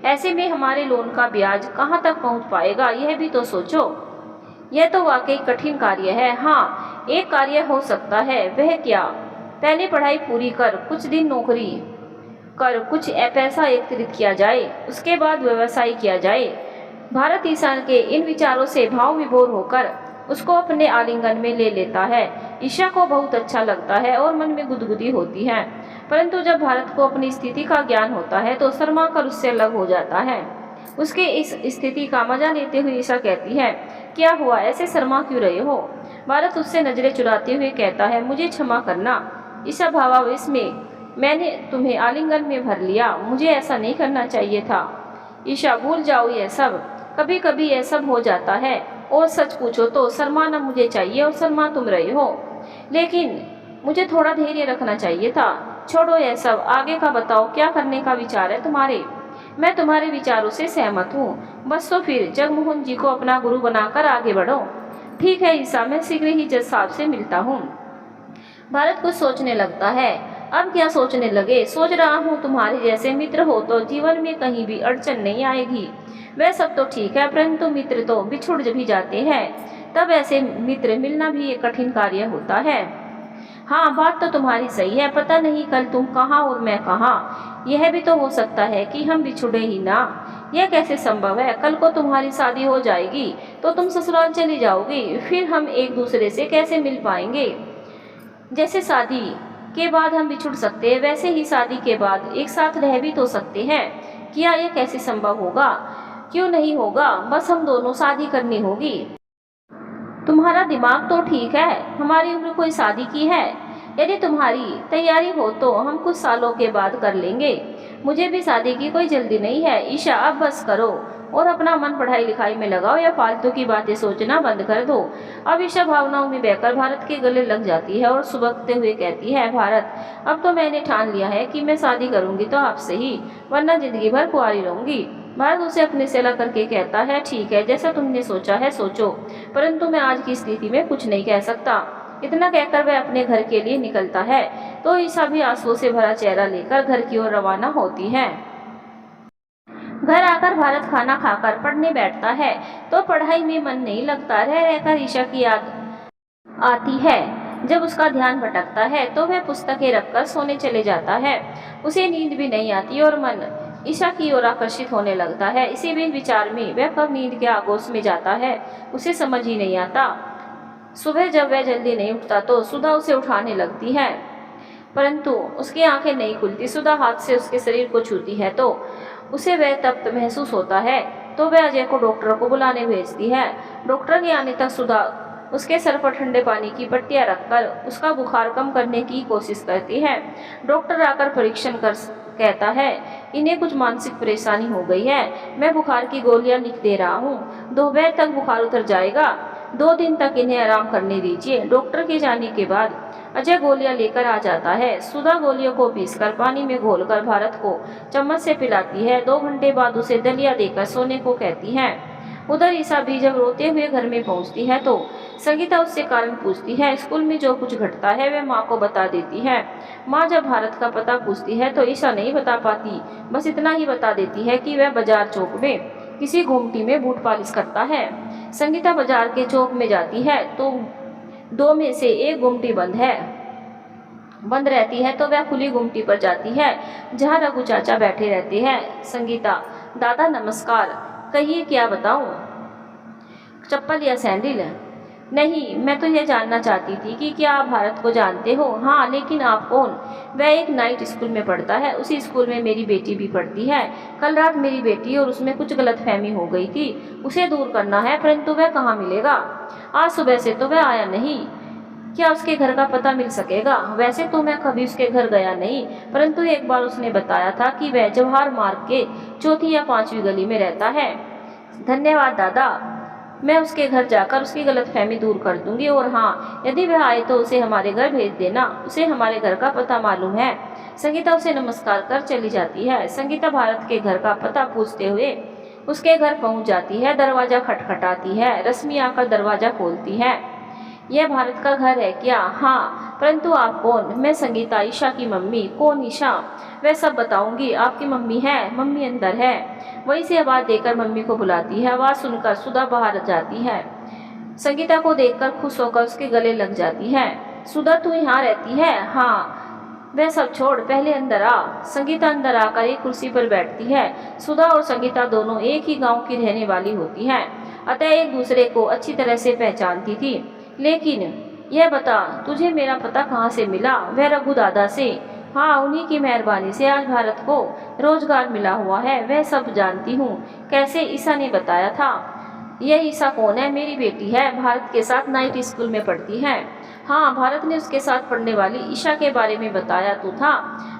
ऐसे में हमारे लोन का ब्याज कहाँ तक पहुँच पाएगा, यह भी तो सोचो। यह तो वाकई कठिन कार्य है। हाँ, एक कार्य हो सकता है। वह क्या? पहले पढ़ाई पूरी कर कुछ दिन नौकरी कर कुछ पैसा एकत्रित किया जाए, उसके बाद व्यवसाय किया जाए। भारत ईशा के इन विचारों से भाव विभोर होकर उसको अपने आलिंगन में ले लेता है। ईशा को बहुत अच्छा लगता है और मन में गुदगुदी होती है, परंतु जब भारत को अपनी स्थिति का ज्ञान होता है तो शर्मा कर उससे अलग हो जाता है। उसके इस स्थिति का मजा लेते हुए ईशा कहती है, क्या हुआ, ऐसे शर्मा क्यों रहे हो? भारत उससे नजरें चुराते हुए कहता है, मुझे क्षमा करना। ईशा भावावेश में, मैंने तुम्हें आलिंगन में भर लिया, मुझे ऐसा नहीं करना चाहिए था। ईशा, भूल जाओ ये सब, कभी कभी ये सब हो जाता है, और सच पूछो तो शर्माना मुझे चाहिए और शर्मा तुम रहे हो, लेकिन मुझे थोड़ा धैर्य रखना चाहिए था। छोड़ो ये सब, आगे का बताओ, क्या करने का विचार है तुम्हारे? मैं तुम्हारे विचारों से सहमत हूँ, बस तो फिर जगमोहन जी को अपना गुरु बनाकर आगे बढ़ो। ठीक है ईशा, मैं शीघ्र ही जज साहब से मिलता हूँ। भारत कुछ सोचने लगता है। अब क्या सोचने लगे? सोच रहा हूँ तुम्हारे जैसे मित्र हो तो जीवन में कहीं भी अड़चन नहीं आएगी। वह सब तो ठीक है, परंतु मित्र तो बिछुड़ भी जाते हैं, तब ऐसे मित्र मिलना भी एक कठिन कार्य होता है। हाँ, बात तो तुम्हारी सही है, पता नहीं कल तुम कहाँ और मैं कहाँ। यह भी तो हो सकता है कि हम बिछुड़े ही ना। यह कैसे संभव है? कल को तुम्हारी शादी हो जाएगी तो तुम ससुराल चली जाओगी, फिर हम एक दूसरे से कैसे मिल पाएंगे? जैसे शादी के बाद हम बिछुड़ सकते हैं, वैसे ही शादी के बाद एक साथ रह भी तो सकते हैं। क्या यह कैसे संभव होगा? क्यों नहीं होगा, बस हम दोनों शादी करनी होगी। तुम्हारा दिमाग तो ठीक है, हमारी उम्र कोई शादी की है? यदि तुम्हारी तैयारी हो तो हम कुछ सालों के बाद कर लेंगे। मुझे भी शादी की कोई जल्दी नहीं है। ईशा, अब बस करो और अपना मन पढ़ाई लिखाई में लगाओ या फालतू की बातें सोचना बंद कर दो। अब ईशा भावनाओं में बहकर भारत के गले लग जाती है और सुबकते हुए कहती है, भारत, अब तो मैंने ठान लिया है कि मैं शादी करूंगी तो आपसे ही, वरना जिंदगी भर कुंवारी रहूंगी। भारत उसे अपने से अलग करके कहता है, ठीक है, जैसा तुमने सोचा है सोचो, परंतु मैं आज की स्थिति में कुछ नहीं कह सकता। इतना कहकर वह अपने घर के लिए निकलता है तो ईशा भी आंसुओं से भरा चेहरा लेकर घर की ओर रवाना होती है। घर आकर भारत खाना खाकर पढ़ने बैठता है तो पढ़ाई में मन नहीं लगता। रह रहकर ईशा की याद आती है। जब उसका ध्यान भटकता है तो वह पुस्तकें रखकर सोने चले जाता है। उसे नींद भी नहीं आती और मन ईशा की ओर आकर्षित होने लगता है। इसी बीच विचार में वह कब नींद के आगोश में जाता है उसे समझ ही नहीं आता। सुबह जब वह जल्दी नहीं उठता तो सुधा उसे उठाने लगती है, परंतु उसकी आंखें नहीं खुलती। सुधा हाथ से उसके शरीर को छूती है तो उसे वह तप्त महसूस होता है, तो वह अजय को डॉक्टर को बुलाने भेजती है। डॉक्टर के आने तक सुधा उसके सर पर ठंडे पानी की पट्टियां रखकर उसका बुखार कम करने की कोशिश करती है। डॉक्टर आकर परीक्षण कर कहता है, इन्हें कुछ मानसिक परेशानी हो गई है, मैं बुखार की गोलियां लिख दे रहा हूँ, दोपहर तक बुखार उतर जाएगा, 2 दिन तक इन्हें आराम करने दीजिए। डॉक्टर के जाने के बाद अजय गोलियां लेकर आ जाता है। सुधा गोलियों को पीसकर पानी में घोलकर भारत को चम्मच से पिलाती है। 2 घंटे बाद उसे दलिया देकर सोने को कहती है। उधर ईशा भी जब रोते हुए घर में पहुंचती है तो संगीता उससे कारण पूछती है। स्कूल में जो कुछ घटता है वह माँ को बता देती है। माँ जब भारत का पता पूछती है तो ईशा नहीं बता पाती, बस इतना ही बता देती है कि वह बाजार चौक में किसी गुमटी में बूट पालिश करता है। संगीता बाजार के चौक में जाती है तो 2 में से एक गुमटी बंद रहती है, तो वह खुली गुमटी पर जाती है जहाँ रघु चाचा बैठे रहते हैं। संगीता, दादा नमस्कार, कहिए क्या बताऊं? चप्पल या सैंडल? नहीं, मैं तो यह जानना चाहती थी कि क्या आप भारत को जानते हो? हाँ, लेकिन आप कौन? वह एक नाइट स्कूल में पढ़ता है, उसी स्कूल में मेरी बेटी भी पढ़ती है। कल रात मेरी बेटी और उसमें कुछ गलतफहमी हो गई थी, उसे दूर करना है, परंतु वह कहाँ मिलेगा? आज सुबह से तो वह आया नहीं। क्या उसके घर का पता मिल सकेगा? वैसे तो मैं कभी उसके घर गया नहीं, परंतु एक बार उसने बताया था कि वह जवाहर मार्ग के 4थी या 5वीं गली में रहता है। धन्यवाद दादा, मैं उसके घर जाकर उसकी गलतफहमी दूर कर दूंगी। और हाँ, यदि वह आए तो उसे हमारे घर भेज देना, उसे हमारे घर का पता मालूम है। संगीता उसे नमस्कार कर चली जाती है। संगीता भारत के घर का पता पूछते हुए उसके घर पहुंच जाती है। दरवाजा खटखटाती है। रश्मि आकर दरवाजा खोलती है। यह भारत का घर है क्या? हाँ, परंतु आप कौन? मैं संगीता, ईशा की मम्मी। कौन ईशा? वह सब बताऊंगी। आपकी मम्मी है? मम्मी अंदर है। वहीं से आवाज देकर मम्मी को बुलाती है। आवाज सुनकर सुधा बाहर जाती है। संगीता को देखकर खुश होकर उसके गले लग जाती है। सुधा तू यहाँ रहती है? हाँ। वह सब छोड़ पहले अंदर आ। संगीता अंदर आकर एक कुर्सी पर बैठती है। सुधा और संगीता दोनों एक ही गांव की रहने वाली होती हैं, अतः एक दूसरे को अच्छी तरह से पहचानती थी। लेकिन यह बता, तुझे मेरा पता कहाँ से मिला? वह रघु दादा से। हाँ, उन्हीं की मेहरबानी से आज भारत को रोजगार मिला हुआ है, वह सब जानती हूँ। कैसे? ईसा ने बताया था। यह ईसा कौन है? मेरी बेटी है, भारत के साथ नाइट स्कूल में पढ़ती है। हाँ, भारत ने उसके साथ पढ़ने वाली ईशा के बारे में बताया तो था,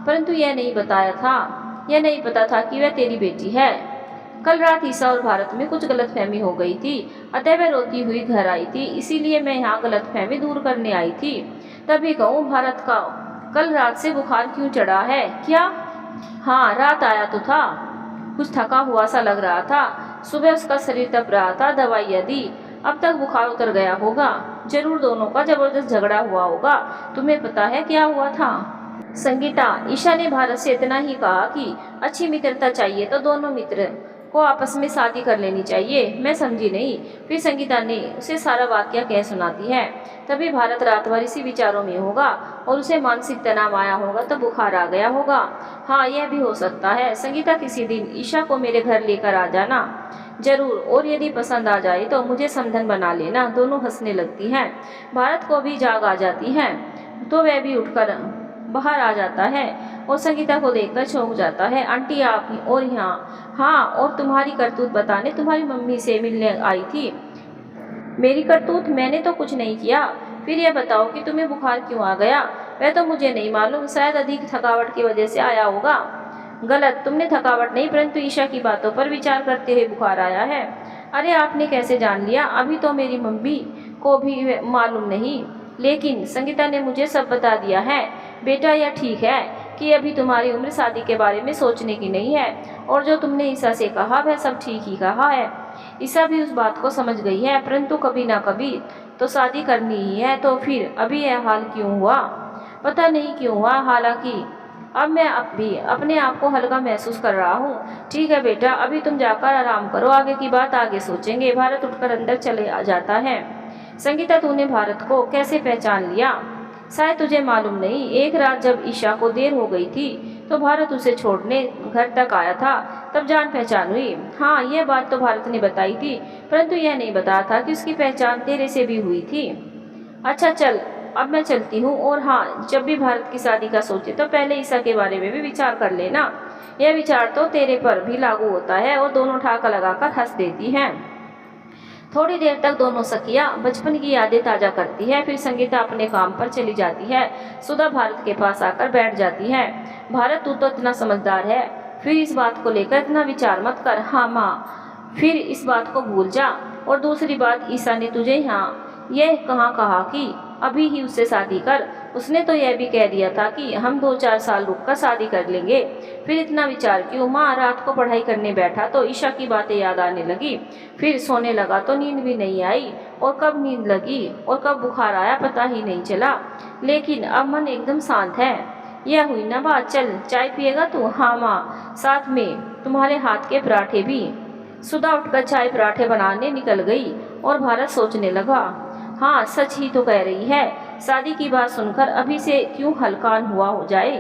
परंतु यह नहीं पता था कि वह तेरी बेटी है। कल रात ईसा और भारत में कुछ गलतफहमी हो गई थी, अतः वह रोती हुई घर आई थी, इसीलिए मैं यहाँ गलतफहमी दूर करने आई थी। तभी कहूँ, भारत का कल रात से बुखार क्यों चढ़ा है? क्या? हाँ, रात आया तो था, कुछ थका हुआ सा लग रहा था। सुबह उसका शरीर तप रहा था, दवाइयाँ दी, अब तक बुखार उतर गया होगा। जरूर दोनों का जबरदस्त झगड़ा हुआ होगा। तुम्हें पता है क्या हुआ था? संगीता, ईशा ने भारत से इतना ही कहा कि अच्छी मित्रता चाहिए तो दोनों मित्र को आपस में शादी कर लेनी चाहिए। मैं समझी नहीं। फिर संगीता ने उसे सारा वाकया कह सुनाती है। तभी भारत रात भर इसी विचारों में होगा और उसे मानसिक तनाव आया होगा तो बुखार आ गया होगा। हाँ, यह भी हो सकता है। संगीता, किसी दिन ईशा को मेरे घर लेकर आ जाना। जरूर, और यदि पसंद आ जाए तो मुझे समधन बना लेना। दोनों हंसने लगती हैं। भारत को भी जाग आ जाती है तो वह भी उठकर बाहर आ जाता है और संगीता को देखकर चौंक जाता है। आंटी, आप और यहाँ? हाँ, और तुम्हारी करतूत बताने तुम्हारी मम्मी से मिलने आई थी। मेरी करतूत? मैंने तो कुछ नहीं किया। फिर यह बताओ कि तुम्हें बुखार क्यों आ गया? वह तो मुझे नहीं मालूम, शायद अधिक थकावट की वजह से आया होगा। गलत, तुमने थकावट नहीं परंतु ईशा की बातों पर विचार करते हुए बुखार आया है। अरे, आपने कैसे जान लिया? अभी तो मेरी मम्मी को भी मालूम नहीं, लेकिन संगीता ने मुझे सब बता दिया है। बेटा, यह ठीक है कि अभी तुम्हारी उम्र शादी के बारे में सोचने की नहीं है, और जो तुमने ईशा से कहा वह सब ठीक ही कहा है। ईशा भी उस बात को समझ गई है, परंतु कभी ना कभी तो शादी करनी ही है। तो फिर अभी यह हाल क्यों हुआ? पता नहीं क्यों हुआ, हालांकि अब मैं भी अपने आप को हल्का महसूस कर रहा हूँ। ठीक है बेटा, अभी तुम जाकर आराम करो, आगे की बात आगे सोचेंगे। भारत उठकर अंदर चले आ जाता है। संगीता, तूने भारत को कैसे पहचान लिया? शायद तुझे मालूम नहीं, एक रात जब ईशा को देर हो गई थी तो भारत उसे छोड़ने घर तक आया था, तब जान पहचान हुई। हाँ, यह बात तो भारत ने बताई थी, परंतु यह नहीं बताया था कि उसकी पहचान तेरे से भी हुई थी। अच्छा चल, अब मैं चलती हूँ। और हाँ, जब भी भारत की शादी का सोचे तो पहले ईशा के बारे में भी विचार कर लेना। यह विचार तो तेरे पर भी लागू होता है। और दोनों ठाका लगाकर हंस देती हैं। थोड़ी देर तक दोनों सखियां बचपन की यादें ताजा करती है। फिर संगीता अपने काम पर चली जाती है। सुधा भारत के पास आकर बैठ जाती है। भारत, तू तो इतना समझदार है, फिर इस बात को लेकर इतना विचार मत कर। हाँ माँ, फिर इस बात को भूल जा। और दूसरी बात, ईशा ने तुझे यहाँ यह कहाँ कहा कि अभी ही उससे शादी कर? उसने तो यह भी कह दिया था कि हम 2-4 साल रुककर शादी कर लेंगे। फिर इतना विचार क्यों? माँ, रात को पढ़ाई करने बैठा तो ईशा की बातें याद आने लगी, फिर सोने लगा तो नींद भी नहीं आई, और कब नींद लगी और कब बुखार आया पता ही नहीं चला। लेकिन अब मन एकदम शांत है। यह हुई ना बात। चल, चाय पिएगा तू? हाँ माँ, साथ में तुम्हारे हाथ के पराठे भी। सुधा उठकर चाय पराठे बनाने निकल गई और भारत सोचने लगा, हाँ, सच ही तो कह रही है। शादी की बात सुनकर अभी से क्यों हलकान हुआ हो जाए?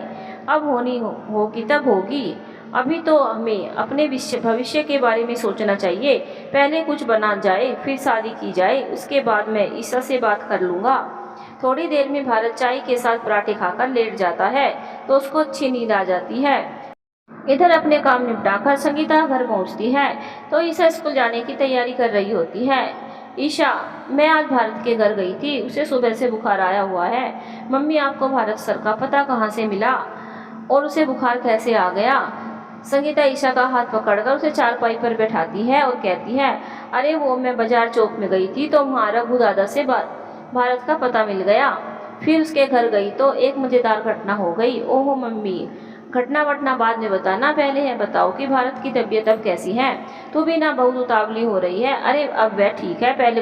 अब होनी होगी तब होगी। अभी तो हमें अपने भविष्य के बारे में सोचना चाहिए। पहले कुछ बना जाए, फिर शादी की जाए, उसके बाद मैं ईशा से बात कर लूँगा। थोड़ी देर में भारत चाय के साथ पराठे खाकर लेट जाता है तो उसको अच्छी नींद आ जाती है। इधर अपने काम निपटाकर संगीता घर पहुंचती है तो ईशा स्कूल जाने की तैयारी कर रही होती है। ईशा, मैं आज भारत के घर गई थी, उसे सुबह से बुखार आया हुआ है। मम्मी, आपको भारत सर का पता कहाँ से मिला और उसे बुखार कैसे आ गया? संगीता ईशा का हाथ पकड़कर उसे चारपाई पर बैठाती है और कहती है, अरे वो मैं बाजार चौक में गई थी तो वहाँ रघु दादा से भारत का पता मिल गया। फिर उसके घर गई तो एक मज़ेदार घटना हो गई। ओहो मम्मी, घटना वटना बाद में बताना, पहले यह बताओ कि भारत की तबीयत अब कैसी है? तू भी ना बहुत उतावली हो रही है। अरे अब वह ठीक है, पहले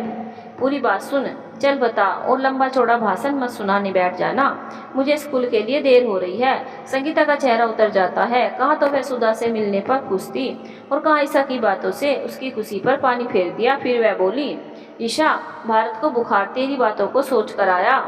पूरी बात सुन। चल बता, और लंबा चौड़ा भाषण मत सुनाने बैठ जाना, मुझे स्कूल के लिए देर हो रही है। संगीता का चेहरा उतर जाता है। कहाँ तो वह सुधा से मिलने पर खुश थी और कहाँ ईशा की बातों से उसकी खुशी पर पानी फेर दिया। फिर वह बोली, ईशा, भारत को बुखार तेरी बातों को सोच कर आया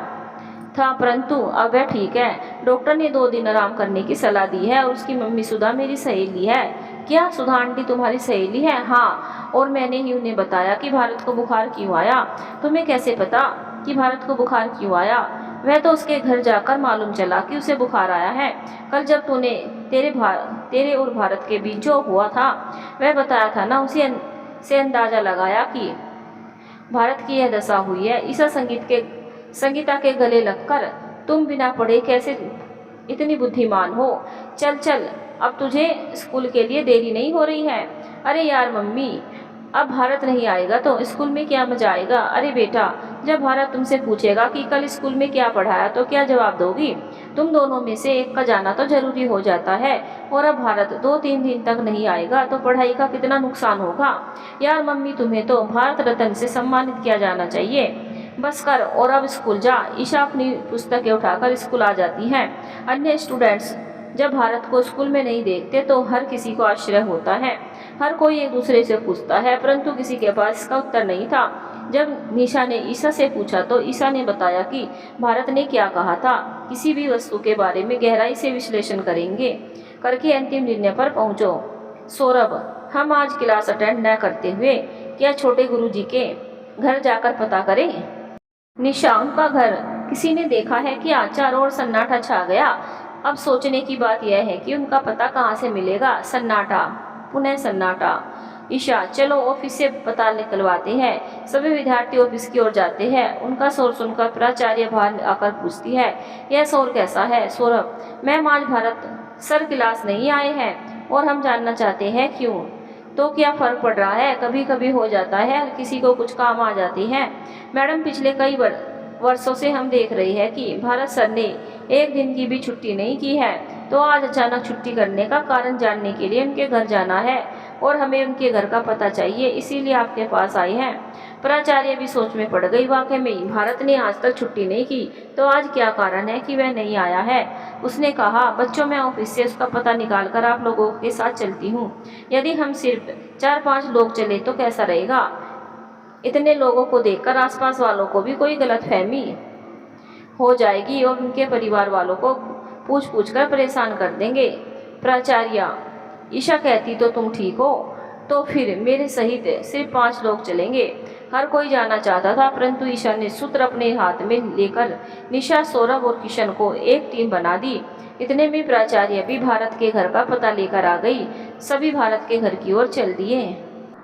था, परंतु अब वह ठीक है। डॉक्टर ने 2 दिन आराम करने की सलाह दी है और उसकी मम्मी सुधा मेरी सहेली है। क्या सुधा आंटी तुम्हारी सहेली है? हाँ, और मैंने ही उन्हें बताया कि भारत को बुखार क्यों आया। तुम्हें कैसे पता कि भारत को बुखार क्यों आया? वह तो उसके घर जाकर मालूम चला कि उसे बुखार आया है। कल जब तूने तेरे और भारत के बीच जो हुआ था वह बताया था ना, उसी से अंदाजा लगाया कि भारत की यह दशा हुई है। ईसा संगीता के गले लगकर तुम बिना पढ़े कैसे इतनी बुद्धिमान हो? चल चल, अब तुझे स्कूल के लिए देरी नहीं हो रही है। अरे यार मम्मी, अब भारत नहीं आएगा तो स्कूल में क्या मजा आएगा? अरे बेटा, जब भारत तुमसे पूछेगा कि कल स्कूल में क्या पढ़ाया तो क्या जवाब दोगी? तुम दोनों में से एक का जाना तो जरूरी हो जाता है, और अब भारत 2-3 दिन तक नहीं आएगा तो पढ़ाई का कितना नुकसान होगा। यार मम्मी, तुम्हें तो भारत रत्न से सम्मानित किया जाना चाहिए। बस कर और अब स्कूल जा। ईशा अपनी पुस्तकें उठाकर स्कूल आ जाती हैं। अन्य स्टूडेंट्स जब भारत को स्कूल में नहीं देखते तो हर किसी को आश्चर्य होता है। हर कोई एक दूसरे से पूछता है, परंतु किसी के पास इसका उत्तर नहीं था। जब निशा ने ईशा से पूछा तो ईशा ने बताया कि भारत ने क्या कहा था, किसी भी वस्तु के बारे में गहराई से विश्लेषण करके अंतिम निर्णय पर पहुंचो। सौरभ, हम आज क्लास अटेंड न करते हुए क्या छोटे गुरुजी के घर जाकर पता करें? निशा, उनका घर किसी ने देखा है कि चारों ओर सन्नाटा छा गया। अब सोचने की बात यह है कि उनका पता कहाँ से मिलेगा। सन्नाटा, पुनः सन्नाटा। ईशा, चलो ऑफिस से पता निकलवाते हैं। सभी विद्यार्थी ऑफिस की ओर जाते हैं। उनका शोर सुनकर प्राचार्य बाहर आकर पूछती है, यह शोर कैसा है? सौरभ, मैम आज भारत सर क्लास नहीं आए हैं और हम जानना चाहते हैं क्यों। तो क्या फर्क पड़ रहा है? कभी कभी हो जाता है, हर किसी को कुछ काम आ जाती है। मैडम, पिछले कई वर्षों से हम देख रहे हैं कि भारत सर ने एक दिन की भी छुट्टी नहीं की है, तो आज अचानक छुट्टी करने का कारण जानने के लिए उनके घर जाना है और हमें उनके घर का पता चाहिए, इसीलिए आपके पास आए हैं। प्राचार्य भी सोच में पड़ गई। वाकई में भारत ने आज तक छुट्टी नहीं की, तो आज क्या कारण है कि वह नहीं आया है? उसने कहा, बच्चों, मैं ऑफिस से उसका पता निकाल कर आप लोगों के साथ चलती हूँ। यदि हम सिर्फ 4-5 लोग चले तो कैसा रहेगा? इतने लोगों को देखकर आसपास वालों को भी कोई गलतफहमी हो जाएगी और उनके परिवार वालों को पूछ कर परेशान कर देंगे। प्राचार्य, ईशा कहती तो तुम ठीक हो, तो फिर मेरे सहित सिर्फ 5 लोग चलेंगे। हर कोई जाना चाहता था, परंतु ईशा ने सूत्र अपने हाथ में लेकर निशा, सौरभ और किशन को एक टीम बना दी। इतने में प्राचार्य भी भारत के घर का पता लेकर आ गई। सभी भारत के घर की ओर चल दिए।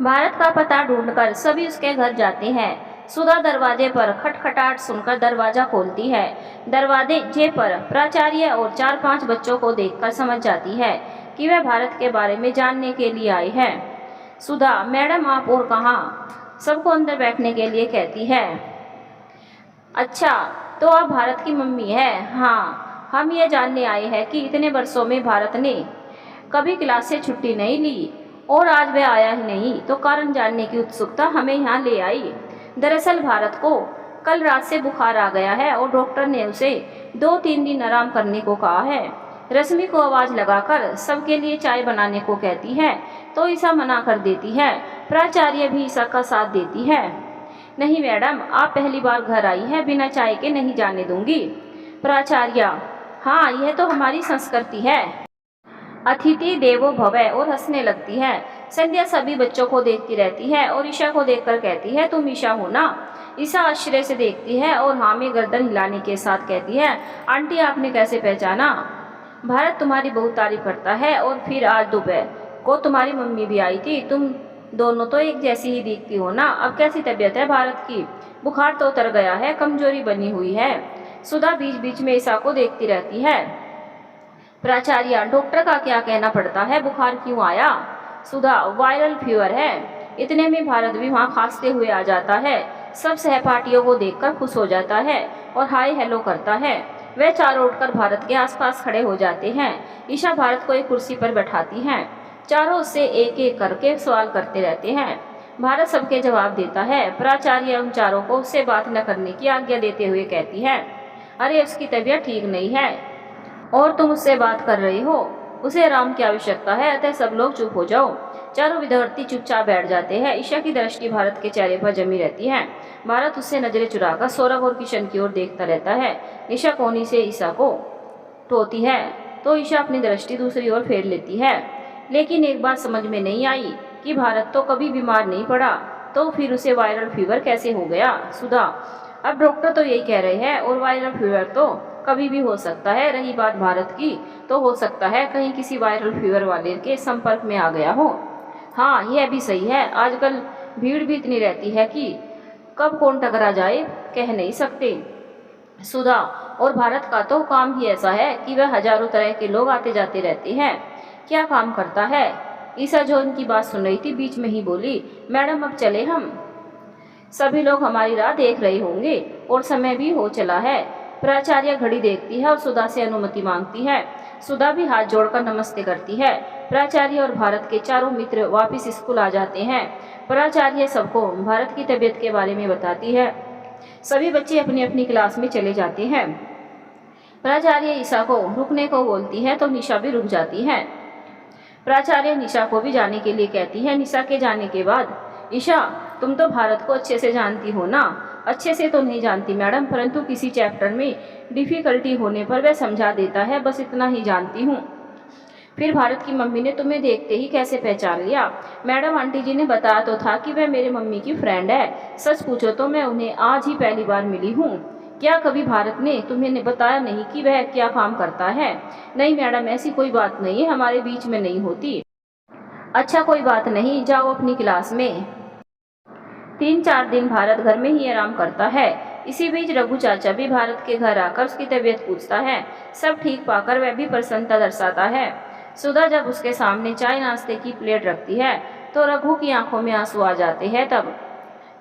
भारत का पता ढूंढकर सभी उसके घर जाते हैं। सुधा दरवाजे पर खटखटाहट सुनकर दरवाजा खोलती है। दरवाजे पर प्राचार्य और 4-5 बच्चों को देखकर समझ जाती है कि वह भारत के बारे में जानने के लिए आई है। सुधा, मैडम आप और कहाँ? सबको अंदर बैठने के लिए कहती है। अच्छा, तो आप भारत की मम्मी है? हाँ, हम ये जानने आए हैं कि इतने वर्षों में भारत ने कभी क्लास से छुट्टी नहीं ली और आज वह आया ही नहीं, तो कारण जानने की उत्सुकता हमें यहाँ ले आई। दरअसल भारत को कल रात से बुखार आ गया है और डॉक्टर ने उसे 2-3 दिन आराम करने को कहा है। रश्मि को आवाज़ लगाकर सबके लिए चाय बनाने को कहती है, तो ईशा मना कर देती है। प्राचार्य भी ईशा का साथ देती है। नहीं मैडम, आप पहली बार घर आई है, बिना चाय के नहीं जाने दूंगी। प्राचार्य, हाँ, यह तो हमारी संस्कृति है। अतिथि देवो भव, और हंसने लगती है। संध्या सभी बच्चों को देखती रहती है और ईशा को देखकर कहती है, तुम ईशा हो ना? ईशा आश्चर्य से देखती है और हाँ में गर्दन हिलाने के साथ कहती है, आंटी आपने कैसे पहचाना? भारत तुम्हारी बहुत तारीफ करता है और फिर आज दोपहर को तुम्हारी मम्मी भी आई थी। तुम दोनों तो एक जैसी ही दिखती हो ना। अब कैसी तबीयत है भारत की? बुखार तो उतर गया है, कमजोरी बनी हुई है। सुधा बीच बीच में ईशा को देखती रहती है। प्राचार्य, डॉक्टर का क्या कहना पड़ता है, बुखार क्यों आया? सुधा, वायरल फीवर है। इतने में भारत भी वहाँ खांसते हुए आ जाता है। सब सहपाठियों को देखकर खुश हो जाता है और हाय हेलो करता है। वे चारों उठकर भारत के आसपास खड़े हो जाते हैं। ईशा भारत को एक कुर्सी पर बैठाती हैं। चारों उससे एक एक करके सवाल करते रहते हैं। भारत सबके जवाब देता है। प्राचार्य उन चारों को उससे बात न करने की आज्ञा देते हुए कहती है, अरे उसकी तबीयत ठीक नहीं है और तुम उससे बात कर रही हो। उसे आराम की आवश्यकता है, अतः सब लोग चुप हो जाओ। चारों विद्यार्थी चुपचाप बैठ जाते हैं। ईशा की दृष्टि भारत के चेहरे पर जमी रहती है। भारत उससे नजरें चुराकर सौरभ और किशन की ओर देखता रहता है। ईशा कोहनी से ईशा को टोती है तो ईशा अपनी दृष्टि दूसरी ओर फेर लेती है। लेकिन एक बात समझ में नहीं आई कि भारत तो कभी बीमार नहीं पड़ा, तो फिर उसे वायरल फीवर कैसे हो गया। सुधा, अब डॉक्टर तो यही कह रहे हैं और वायरल फीवर तो कभी भी हो सकता है। रही बात भारत की, तो हो सकता है कहीं किसी वायरल फीवर वाले के संपर्क में आ गया हो। हाँ, यह भी सही है। आजकल भीड़ भी इतनी रहती है कि कब कौन टकरा जाए कह नहीं सकते। सुधा, और भारत का तो काम ही ऐसा है कि वह हजारों तरह के लोग आते जाते रहते हैं। क्या काम करता है? ईशा जो उनकी बात सुन रही थी बीच में ही बोली, मैडम अब चले हम। सभी लोग हमारी राह देख रहे होंगे और समय भी हो चला है। प्राचार्य घड़ी देखती है और सुधा से अनुमति मांगती है। सुधा भी हाथ जोड़कर नमस्ते करती है। प्राचार्य और भारत के चारों मित्र वापस स्कूल आ जाते हैं। प्राचार्य सबको भारत की तबीयत के बारे में बताती है। सभी बच्चे अपनी अपनी क्लास में चले जाते हैं। प्राचार्य ईशा को रुकने को बोलती है तो निशा भी रुक जाती है। प्राचार्य निशा को भी जाने के लिए कहती है। निशा के जाने के बाद, ईशा तुम तो भारत को अच्छे से जानती हो ना? अच्छे से तो नहीं जानती मैडम, परंतु किसी चैप्टर में डिफिकल्टी होने पर वह समझा देता है, बस इतना ही जानती हूँ। फिर भारत की मम्मी ने तुम्हें देखते ही कैसे पहचान लिया? मैडम, आंटी जी ने बताया तो था कि वह मेरे मम्मी की फ्रेंड है। सच पूछो तो मैं उन्हें आज ही पहली बार मिली हूँ। क्या कभी भारत ने तुम्हें बताया नहीं कि वह क्या काम करता है? नहीं मैडम, ऐसी कोई बात नहीं है, हमारे बीच में नहीं होती। अच्छा कोई बात नहीं, जाओ अपनी क्लास में। 3-4 दिन भारत घर में ही आराम करता है। इसी बीच रघु चाचा भी भारत के घर आकर उसकी तबीयत पूछता है। सब ठीक पाकर वह भी प्रसन्नता दर्शाता है। सुधा जब उसके सामने चाय नाश्ते की प्लेट रखती है तो रघु की आंखों में आंसू आ जाते हैं। तब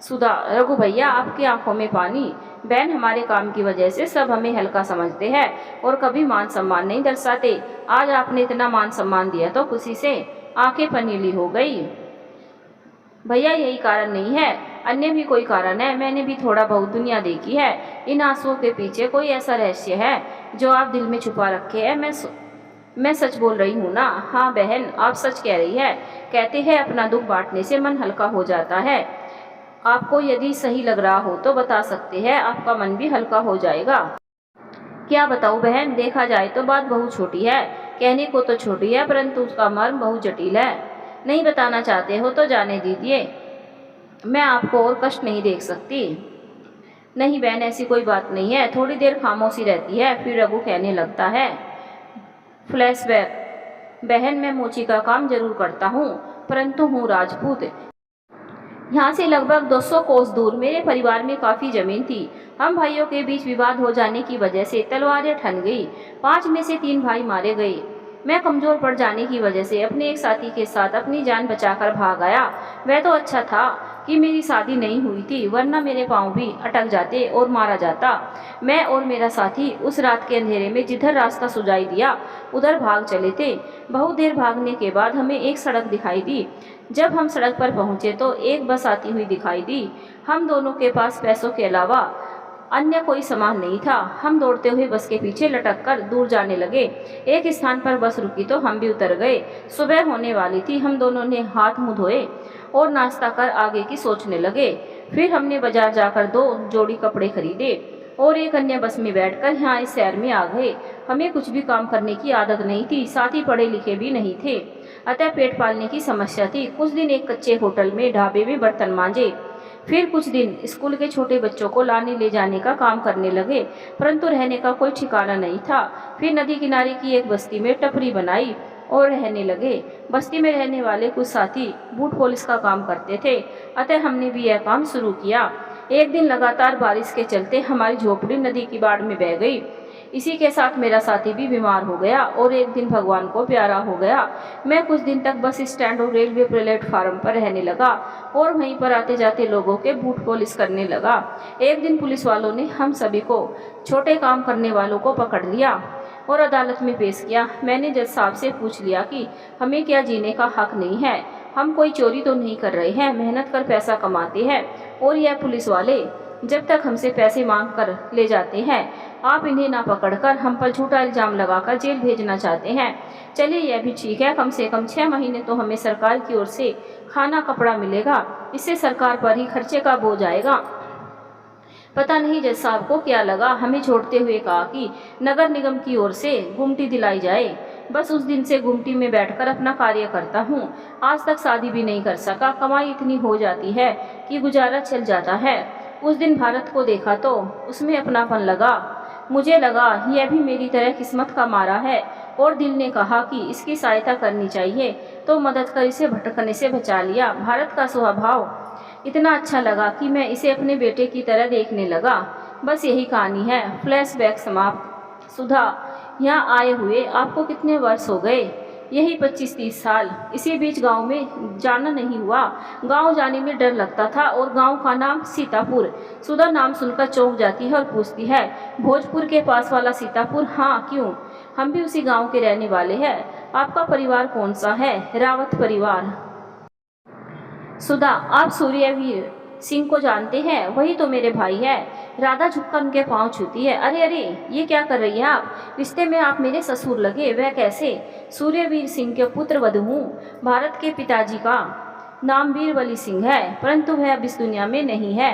सुधा, रघु भैया आपकी आंखों में पानी। बहन, हमारे काम की वजह से सब हमें हल्का समझते हैं और कभी मान सम्मान नहीं दर्शाते। आज आपने इतना मान सम्मान दिया तो खुशी से आंखें पनीली हो गई। भैया यही कारण नहीं है, अन्य भी कोई कारण है। मैंने भी थोड़ा बहुत दुनिया देखी है। इन आंसुओं के पीछे कोई ऐसा रहस्य है जो आप दिल में छुपा रखे हैं। मैं सच बोल रही हूँ ना? हाँ बहन, आप सच कह रही है। कहते हैं अपना दुख बांटने से मन हल्का हो जाता है। आपको यदि सही लग रहा हो तो बता सकते हैं, आपका मन भी हल्का हो जाएगा। क्या बताऊँ बहन, देखा जाए तो बात बहुत छोटी है। कहने को तो छोटी है परंतु उसका मर्म बहुत जटिल है। नहीं बताना चाहते हो तो जाने दीजिए, मैं आपको और कष्ट नहीं देख सकती। नहीं बहन, ऐसी कोई बात नहीं है। थोड़ी देर खामोशी रहती है, फिर रघु कहने लगता है। फ्लैशबैक, बहन मैं मोची का काम जरूर करता हूँ परंतु हूँ राजपूत। यहाँ से लगभग 200 कोस दूर मेरे परिवार में काफ़ी ज़मीन थी। हम भाइयों के बीच विवाद हो जाने की वजह से तलवारें ठन गई। 5 में से 3 भाई मारे गए। मैं कमज़ोर पड़ जाने की वजह से अपने एक साथी के साथ अपनी जान बचाकर भाग आया। वह तो अच्छा था कि मेरी शादी नहीं हुई थी, वरना मेरे पाँव भी अटक जाते और मारा जाता। मैं और मेरा साथी उस रात के अंधेरे में जिधर रास्ता सुझाई दिया उधर भाग चले थे। बहुत देर भागने के बाद हमें एक सड़क दिखाई दी। जब हम सड़क पर पहुँचे तो एक बस आती हुई दिखाई दी। हम दोनों के पास पैसों के अलावा अन्य कोई सामान नहीं था। हम दौड़ते हुए बस के पीछे लटक कर दूर जाने लगे। एक स्थान पर बस रुकी तो हम भी उतर गए। सुबह होने वाली थी। हम दोनों ने हाथ मुँह धोए और नाश्ता कर आगे की सोचने लगे। फिर हमने बाजार जाकर 2 जोड़ी कपड़े खरीदे और एक अन्य बस में बैठकर यहाँ इस शहर में आ गए। हमें कुछ भी काम करने की आदत नहीं थी, साथ ही पढ़े लिखे भी नहीं थे, अतः पेट पालने की समस्या थी। कुछ दिन एक कच्चे होटल में ढाबे में बर्तन मांजे। फिर कुछ दिन स्कूल के छोटे बच्चों को लाने ले जाने का काम करने लगे, परंतु रहने का कोई ठिकाना नहीं था। फिर नदी किनारे की एक बस्ती में टपरी बनाई और रहने लगे। बस्ती में रहने वाले कुछ साथी बूट पॉलिश का काम करते थे, अतः हमने भी यह काम शुरू किया। एक दिन लगातार बारिश के चलते हमारी झोपड़ी नदी की बाढ़ में बह गई। इसी के साथ मेरा साथी भी बीमार हो गया और एक दिन भगवान को प्यारा हो गया। मैं कुछ दिन तक बस स्टैंड और रेलवे प्लेटफार्म पर रहने लगा और वहीं पर आते जाते लोगों के बूट पॉलिश करने लगा। एक दिन पुलिस वालों ने हम सभी को, छोटे काम करने वालों को पकड़ लिया और अदालत में पेश किया। मैंने जज साहब से पूछ लिया कि हमें क्या जीने का हक नहीं है? हम कोई चोरी तो नहीं कर रहे हैं, मेहनत कर पैसा कमाते हैं और यह पुलिस वाले जब तक हमसे पैसे मांग कर ले जाते हैं। आप इन्हें ना पकड़कर हम पर झूठा इल्ज़ाम लगाकर जेल भेजना चाहते हैं। चलिए यह भी ठीक है, कम से कम 6 महीने तो हमें सरकार की ओर से खाना कपड़ा मिलेगा। इससे सरकार पर ही खर्चे का बोझ आएगा। पता नहीं जज साहब को क्या लगा, हमें छोड़ते हुए कहा कि नगर निगम की ओर से गुमटी दिलाई जाए। बस उस दिन से गुमटी में बैठकर अपना कार्य करता हूँ। आज तक शादी भी नहीं कर सका। कमाई इतनी हो जाती है कि गुजारा चल जाता है। उस दिन भारत को देखा तो उसमें अपनापन लगा। मुझे लगा यह भी मेरी तरह किस्मत का मारा है और दिल ने कहा कि इसकी सहायता करनी चाहिए, तो मदद कर इसे भटकने से बचा लिया। भारत का स्वभाव इतना अच्छा लगा कि मैं इसे अपने बेटे की तरह देखने लगा। बस यही कहानी है। फ्लैशबैक समाप्त। सुधा, यहाँ आए हुए आपको कितने वर्ष हो गए? यही 25-30 साल। इसी बीच गांव में जाना नहीं हुआ। गांव जाने में डर लगता था और गांव का नाम सीतापुर। सुधा नाम सुनकर चौंक जाती है और पूछती है, भोजपुर के पास वाला सीतापुर? हाँ, क्यों? हम भी उसी गांव के रहने वाले हैं। आपका परिवार कौन सा है? रावत परिवार। सुधा, आप सूर्यवीर सिंह को जानते हैं? वही तो मेरे भाई है। राधा झुककर उनके पांव छूती है। अरे अरे, ये क्या कर रही हैं आप? रिश्ते में आप मेरे ससुर लगे, वह कैसे? सूर्यवीर सिंह के पुत्र वधू हूँ। भारत के पिताजी का नाम वीरबली सिंह है, परंतु वह अब इस दुनिया में नहीं है।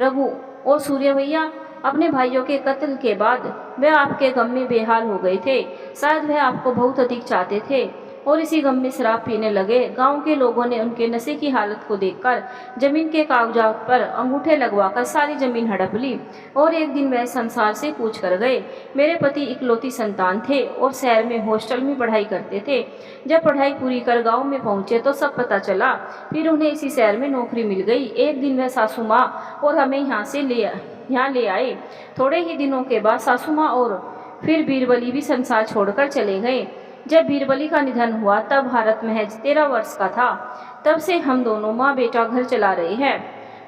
रघु और सूर्य भैया, अपने भाइयों के कत्ल के बाद वह आपके गम में बेहाल हो गए थे। शायद वह आपको बहुत अधिक चाहते थे और इसी गम में शराब पीने लगे। गांव के लोगों ने उनके नशे की हालत को देखकर जमीन के कागजात पर अंगूठे लगवाकर सारी जमीन हड़प ली और एक दिन वह संसार से कूच कर गए। मेरे पति इकलौती संतान थे और शहर में हॉस्टल में पढ़ाई करते थे। जब पढ़ाई पूरी कर गाँव में पहुंचे तो सब पता चला। फिर उन्हें इसी शहर में नौकरी मिल गई। एक दिन वह सासू माँ और हमें यहाँ ले आए। थोड़े ही दिनों के बाद सासू माँ और फिर बीरबली भी संसार छोड़कर चले गए। जब बीरबली का निधन हुआ तब भारत महज 13 वर्ष का था। तब से हम दोनों माँ बेटा घर चला रहे हैं।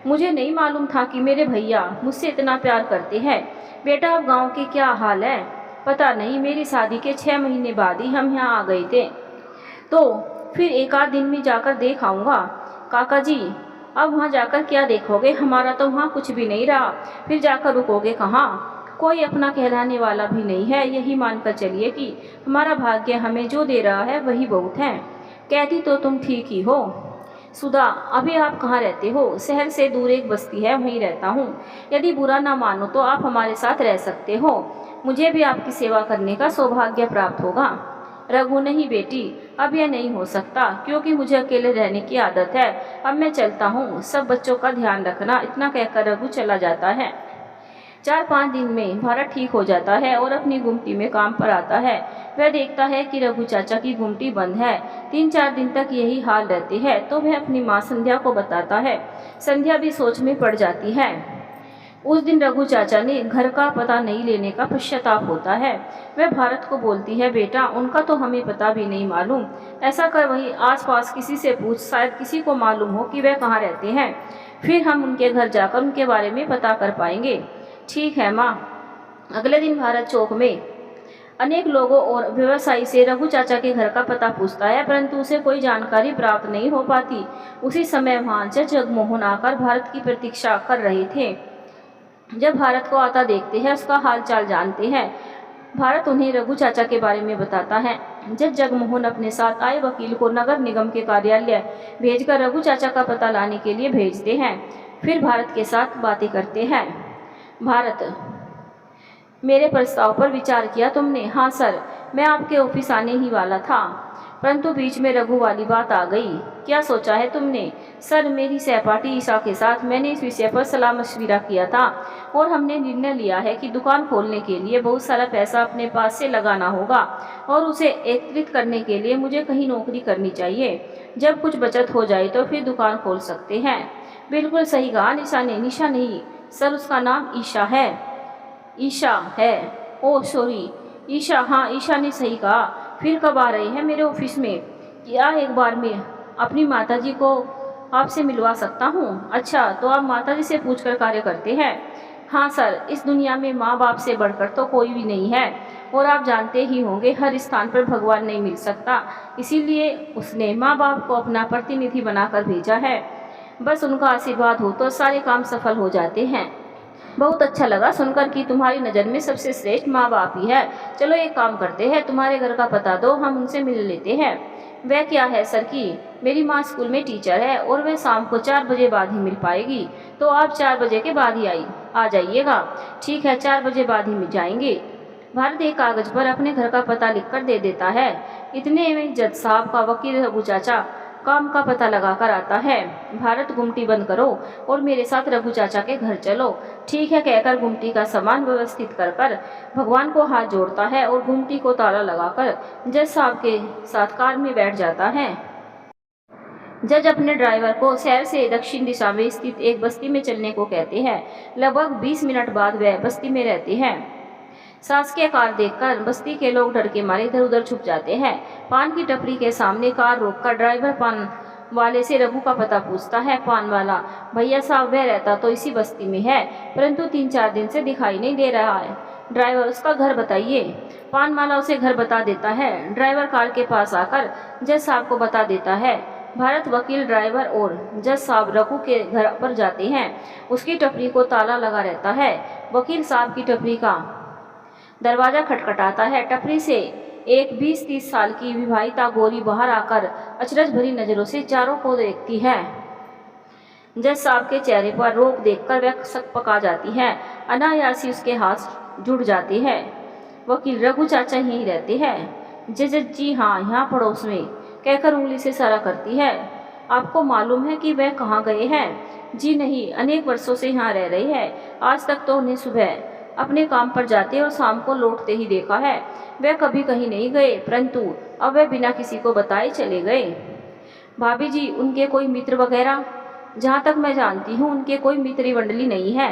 मुझे नहीं मालूम था कि मेरे भैया मुझसे इतना प्यार करते हैं। बेटा, अब गांव के क्या हाल है? पता नहीं, मेरी शादी के 6 महीने बाद ही हम यहाँ आ गए थे, तो फिर एक आध दिन में जाकर देख आऊँगा। काका जी, अब वहाँ जाकर क्या देखोगे? हमारा तो वहाँ कुछ भी नहीं रहा। फिर जाकर रुकोगे कहाँ? कोई अपना कहलाने वाला भी नहीं है। यही मानकर चलिए कि हमारा भाग्य हमें जो दे रहा है वही बहुत है। कहती तो तुम ठीक ही हो। सुधा, अभी आप कहाँ रहते हो? शहर से दूर एक बस्ती है, वहीं रहता हूँ। यदि बुरा ना मानो तो आप हमारे साथ रह सकते हो। मुझे भी आपकी सेवा करने का सौभाग्य प्राप्त होगा। रघु, नहीं बेटी, अब यह नहीं हो सकता, क्योंकि मुझे अकेले रहने की आदत है। अब मैं चलता हूँ, सब बच्चों का ध्यान रखना। इतना कहकर रघु चला जाता है। 4-5 दिन में भारत ठीक हो जाता है और अपनी गुमटी में काम पर आता है। वह देखता है कि रघु चाचा की गुमटी बंद है। 3-4 दिन तक यही हाल रहते हैं, तो वह अपनी माँ संध्या को बताता है। संध्या भी सोच में पड़ जाती है। उस दिन रघु चाचा ने घर का पता नहीं लेने का पश्चाताप होता है। वह भारत को बोलती है, बेटा, उनका तो हमें पता भी नहीं मालूम। ऐसा कर वहीं आसपास किसी से पूछ, शायद किसी को मालूम हो कि वह कहाँ रहते हैं। फिर हम उनके घर जाकर उनके बारे में पता कर पाएंगे। ठीक है माँ। अगले दिन भारत चौक में अनेक लोगों और व्यवसायी से रघु चाचा के घर का पता पूछता है, परंतु उसे कोई जानकारी प्राप्त नहीं हो पाती। उसी समय वहाँ जज जगमोहन आकर भारत की प्रतीक्षा कर रहे थे। जब भारत को आता देखते हैं, उसका हाल चाल जानते हैं। भारत उन्हें रघु चाचा के बारे में बताता है। जज जगमोहन अपने साथ आए वकील को नगर निगम के कार्यालय भेजकर रघु चाचा का पता लाने के लिए भेजते हैं। फिर भारत के साथ बातें करते हैं। भारत, मेरे प्रस्ताव पर विचार किया तुमने? हाँ सर, मैं आपके ऑफिस आने ही वाला था, परंतु बीच में रघु वाली बात आ गई। क्या सोचा है तुमने? सर, मेरी सहपाठी ईशा के साथ मैंने इस विषय पर सलाह मशविरा किया था और हमने निर्णय लिया है कि दुकान खोलने के लिए बहुत सारा पैसा अपने पास से लगाना होगा और उसे एकत्रित करने के लिए मुझे कहीं नौकरी करनी चाहिए। जब कुछ बचत हो जाए तो फिर दुकान खोल सकते हैं। बिल्कुल सही कहा निशा ने। निशा नहीं सर, उसका नाम ईशा है। ईशा है? Oh sorry, Isha. हाँ, ईशा ने सही कहा। फिर कब आ रहे हैं मेरे ऑफिस में? क्या एक बार में अपनी माताजी को आपसे मिलवा सकता हूँ? अच्छा, तो आप माताजी से पूछकर कार्य करते हैं? हाँ सर, इस दुनिया में माँ बाप से बढ़कर तो कोई भी नहीं है और आप जानते ही होंगे हर स्थान पर भगवान नहीं मिल सकता, इसीलिए उसने माँ बाप को अपना प्रतिनिधि बनाकर भेजा है। बस उनका आशीर्वाद हो तो सारे काम सफल हो जाते हैं। बहुत अच्छा लगा सुनकर कि तुम्हारी नज़र में सबसे श्रेष्ठ माँ बाप ही है। चलो एक काम करते हैं, तुम्हारे घर का पता दो, हम उनसे मिल लेते हैं। वह क्या है सर की, मेरी माँ स्कूल में टीचर है और वह शाम को 4 बजे बाद ही मिल पाएगी, तो आप 4 बजे के बाद ही आ जाइएगा। ठीक है, 4 बजे बाद ही मिल जाएंगे। भारत एक कागज़ पर अपने घर का पता लिखकर दे देता है। इतने में जज साहब का वकील रघु चाचा काम का पता लगाकर आता है। भारत, गुमटी बंद करो और मेरे साथ रघु चाचा के घर चलो। ठीक है कहकर गुमटी का सामान व्यवस्थित कर भगवान को हाथ जोड़ता है और गुमटी को ताला लगाकर जज साहब के साथ कार में बैठ जाता है। जज अपने ड्राइवर को शहर से दक्षिण दिशा में स्थित एक बस्ती में चलने को कहते हैं। लगभग 20 मिनट बाद वह बस्ती में रहते हैं। शासकीय कार देखकर बस्ती के लोग डर के मारे इधर उधर छुप जाते हैं। पान की टपरी के सामने कार रोककर ड्राइवर पान वाले से रघु का पता पूछता है। पान वाला, भैया साहब वह रहता तो इसी बस्ती में है, परंतु 3-4 दिन से दिखाई नहीं दे रहा है। ड्राइवर, उसका घर बताइए। पान वाला उसे घर बता देता है। ड्राइवर कार के पास आकर जज साहब को बता देता है। भारत, वकील, ड्राइवर और जज साहब रघु के घर पर जाते हैं। उसकी टपरी को ताला लगा रहता है। वकील साहब की टपरी का दरवाजा खटखटाता है। टपरी से एक 20-30 साल की विवाहिता गोरी बाहर आकर अचरज भरी नजरों से चारों को देखती है। जज साहब के चेहरे पर रोक देखकर वह सक पका जाती है। अनायास ही उसके हाथ जुड़ जाते हैं। वकील, रघु चाचा यहीं रहते हैं? जज जी हाँ, यहाँ पड़ोस में, कहकर उंगली से इशारा करती है। आपको मालूम है कि वह कहाँ गए हैं? जी नहीं, अनेक वर्षों से यहाँ रह रहे हैं। आज तक तो उन्हें सुबह अपने काम पर जाते और शाम को लौटते ही देखा है। वह कभी कहीं नहीं गए, परंतु अब वह बिना किसी को बताए चले गए। भाभी जी, उनके कोई मित्र वगैरह? जहाँ तक मैं जानती हूँ उनके कोई मित्री मंडली नहीं है।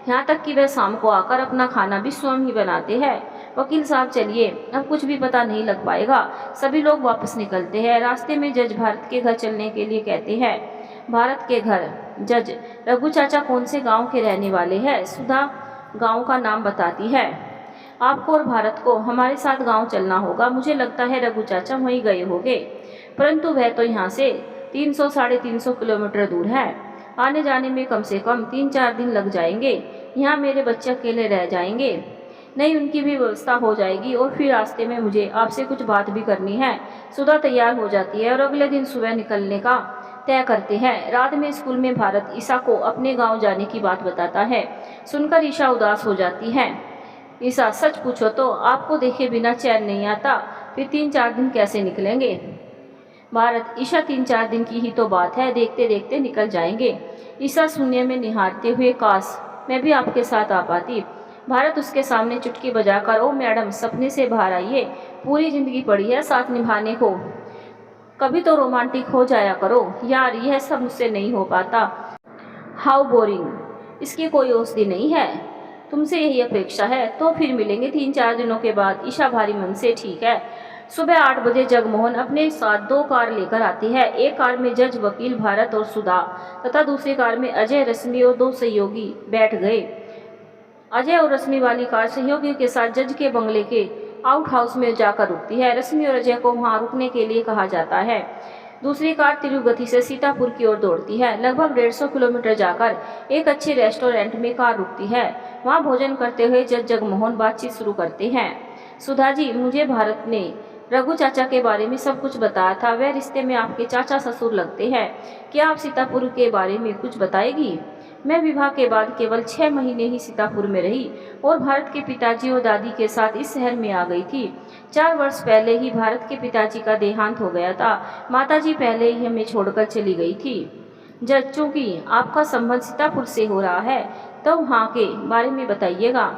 यहाँ तक कि वह शाम को आकर अपना खाना भी स्वयं ही बनाते हैं। वकील साहब चलिए, अब कुछ भी पता नहीं लग पाएगा। सभी लोग वापस निकलते हैं। रास्ते में जज भारत के घर चलने के लिए कहते हैं। भारत के घर? जज, रघु चाचा कौन से गाँव के रहने वाले हैं? सुधा गांव का नाम बताती है। आपको और भारत को हमारे साथ गांव चलना होगा। मुझे लगता है रघु चाचा वहीं गए होंगे, परंतु वह तो यहाँ से 300-350 किलोमीटर दूर है। आने जाने में कम से कम 3-4 दिन लग जाएंगे। यहाँ मेरे बच्चे अकेले रह जाएंगे। नहीं, उनकी भी व्यवस्था हो जाएगी और फिर रास्ते में मुझे आपसे कुछ बात भी करनी है। सुधा तैयार हो जाती है और अगले दिन सुबह निकलने का तय करते हैं। रात में स्कूल में भारत ईशा को अपने गांव जाने की बात बताता है। सुनकर ईशा उदास हो जाती है। ईशा, सच पूछो तो आपको देखे बिना चैन नहीं आता, फिर 3-4 दिन कैसे निकलेंगे? भारत, ईशा 3-4 दिन की ही तो बात है, देखते देखते निकल जाएंगे। ईशा शून्य में निहारते हुए, काश मैं भी आपके साथ आ पाती। भारत उसके सामने चुटकी बजाकर, ओ मैडम, सपने से बाहर आइए, पूरी जिंदगी पड़ी है साथ निभाने को, कभी तो रोमांटिक हो जाया करो। यार, यह सब मुझसे नहीं हो पाता। हाउ बोरिंग, इसकी कोई औषधि नहीं है। तुमसे यही अपेक्षा है, तो फिर मिलेंगे 3-4 दिनों के बाद। ईशा भारी मन से, ठीक है। सुबह 8 बजे जगमोहन अपने साथ 2 कार लेकर आती है। एक कार में जज, वकील, भारत और सुधा तथा दूसरी कार में अजय, रश्मि और 2 सहयोगी बैठ गए। अजय और रश्मि वाली कार सहयोगियों के साथ जज के बंगले के आउट हाउस में जाकर रुकती है। रश्मि और अजय को वहां रुकने के लिए कहा जाता है। दूसरी कार तिरुगति से सीतापुर की ओर दौड़ती है। लगभग 150 किलोमीटर जाकर एक अच्छे रेस्टोरेंट में कार रुकती है। वहां भोजन करते हुए जज जगमोहन बातचीत शुरू करते हैं। सुधा जी, मुझे भारत ने रघु चाचा के बारे में सब कुछ बताया था। वह रिश्ते में आपके चाचा ससुर लगते हैं। क्या आप सीतापुर के बारे में कुछ बताएगी? मैं विवाह के बाद केवल 6 महीने ही सीतापुर में रही और भारत के पिताजी और दादी के साथ इस शहर में आ गई थी। 4 वर्ष पहले ही भारत के पिताजी का देहांत हो गया था। माताजी पहले ही हमें छोड़कर चली गई थी। जज, चूंकि आपका संबंध सीतापुर से हो रहा है, तो वहाँ के बारे में बताइएगा।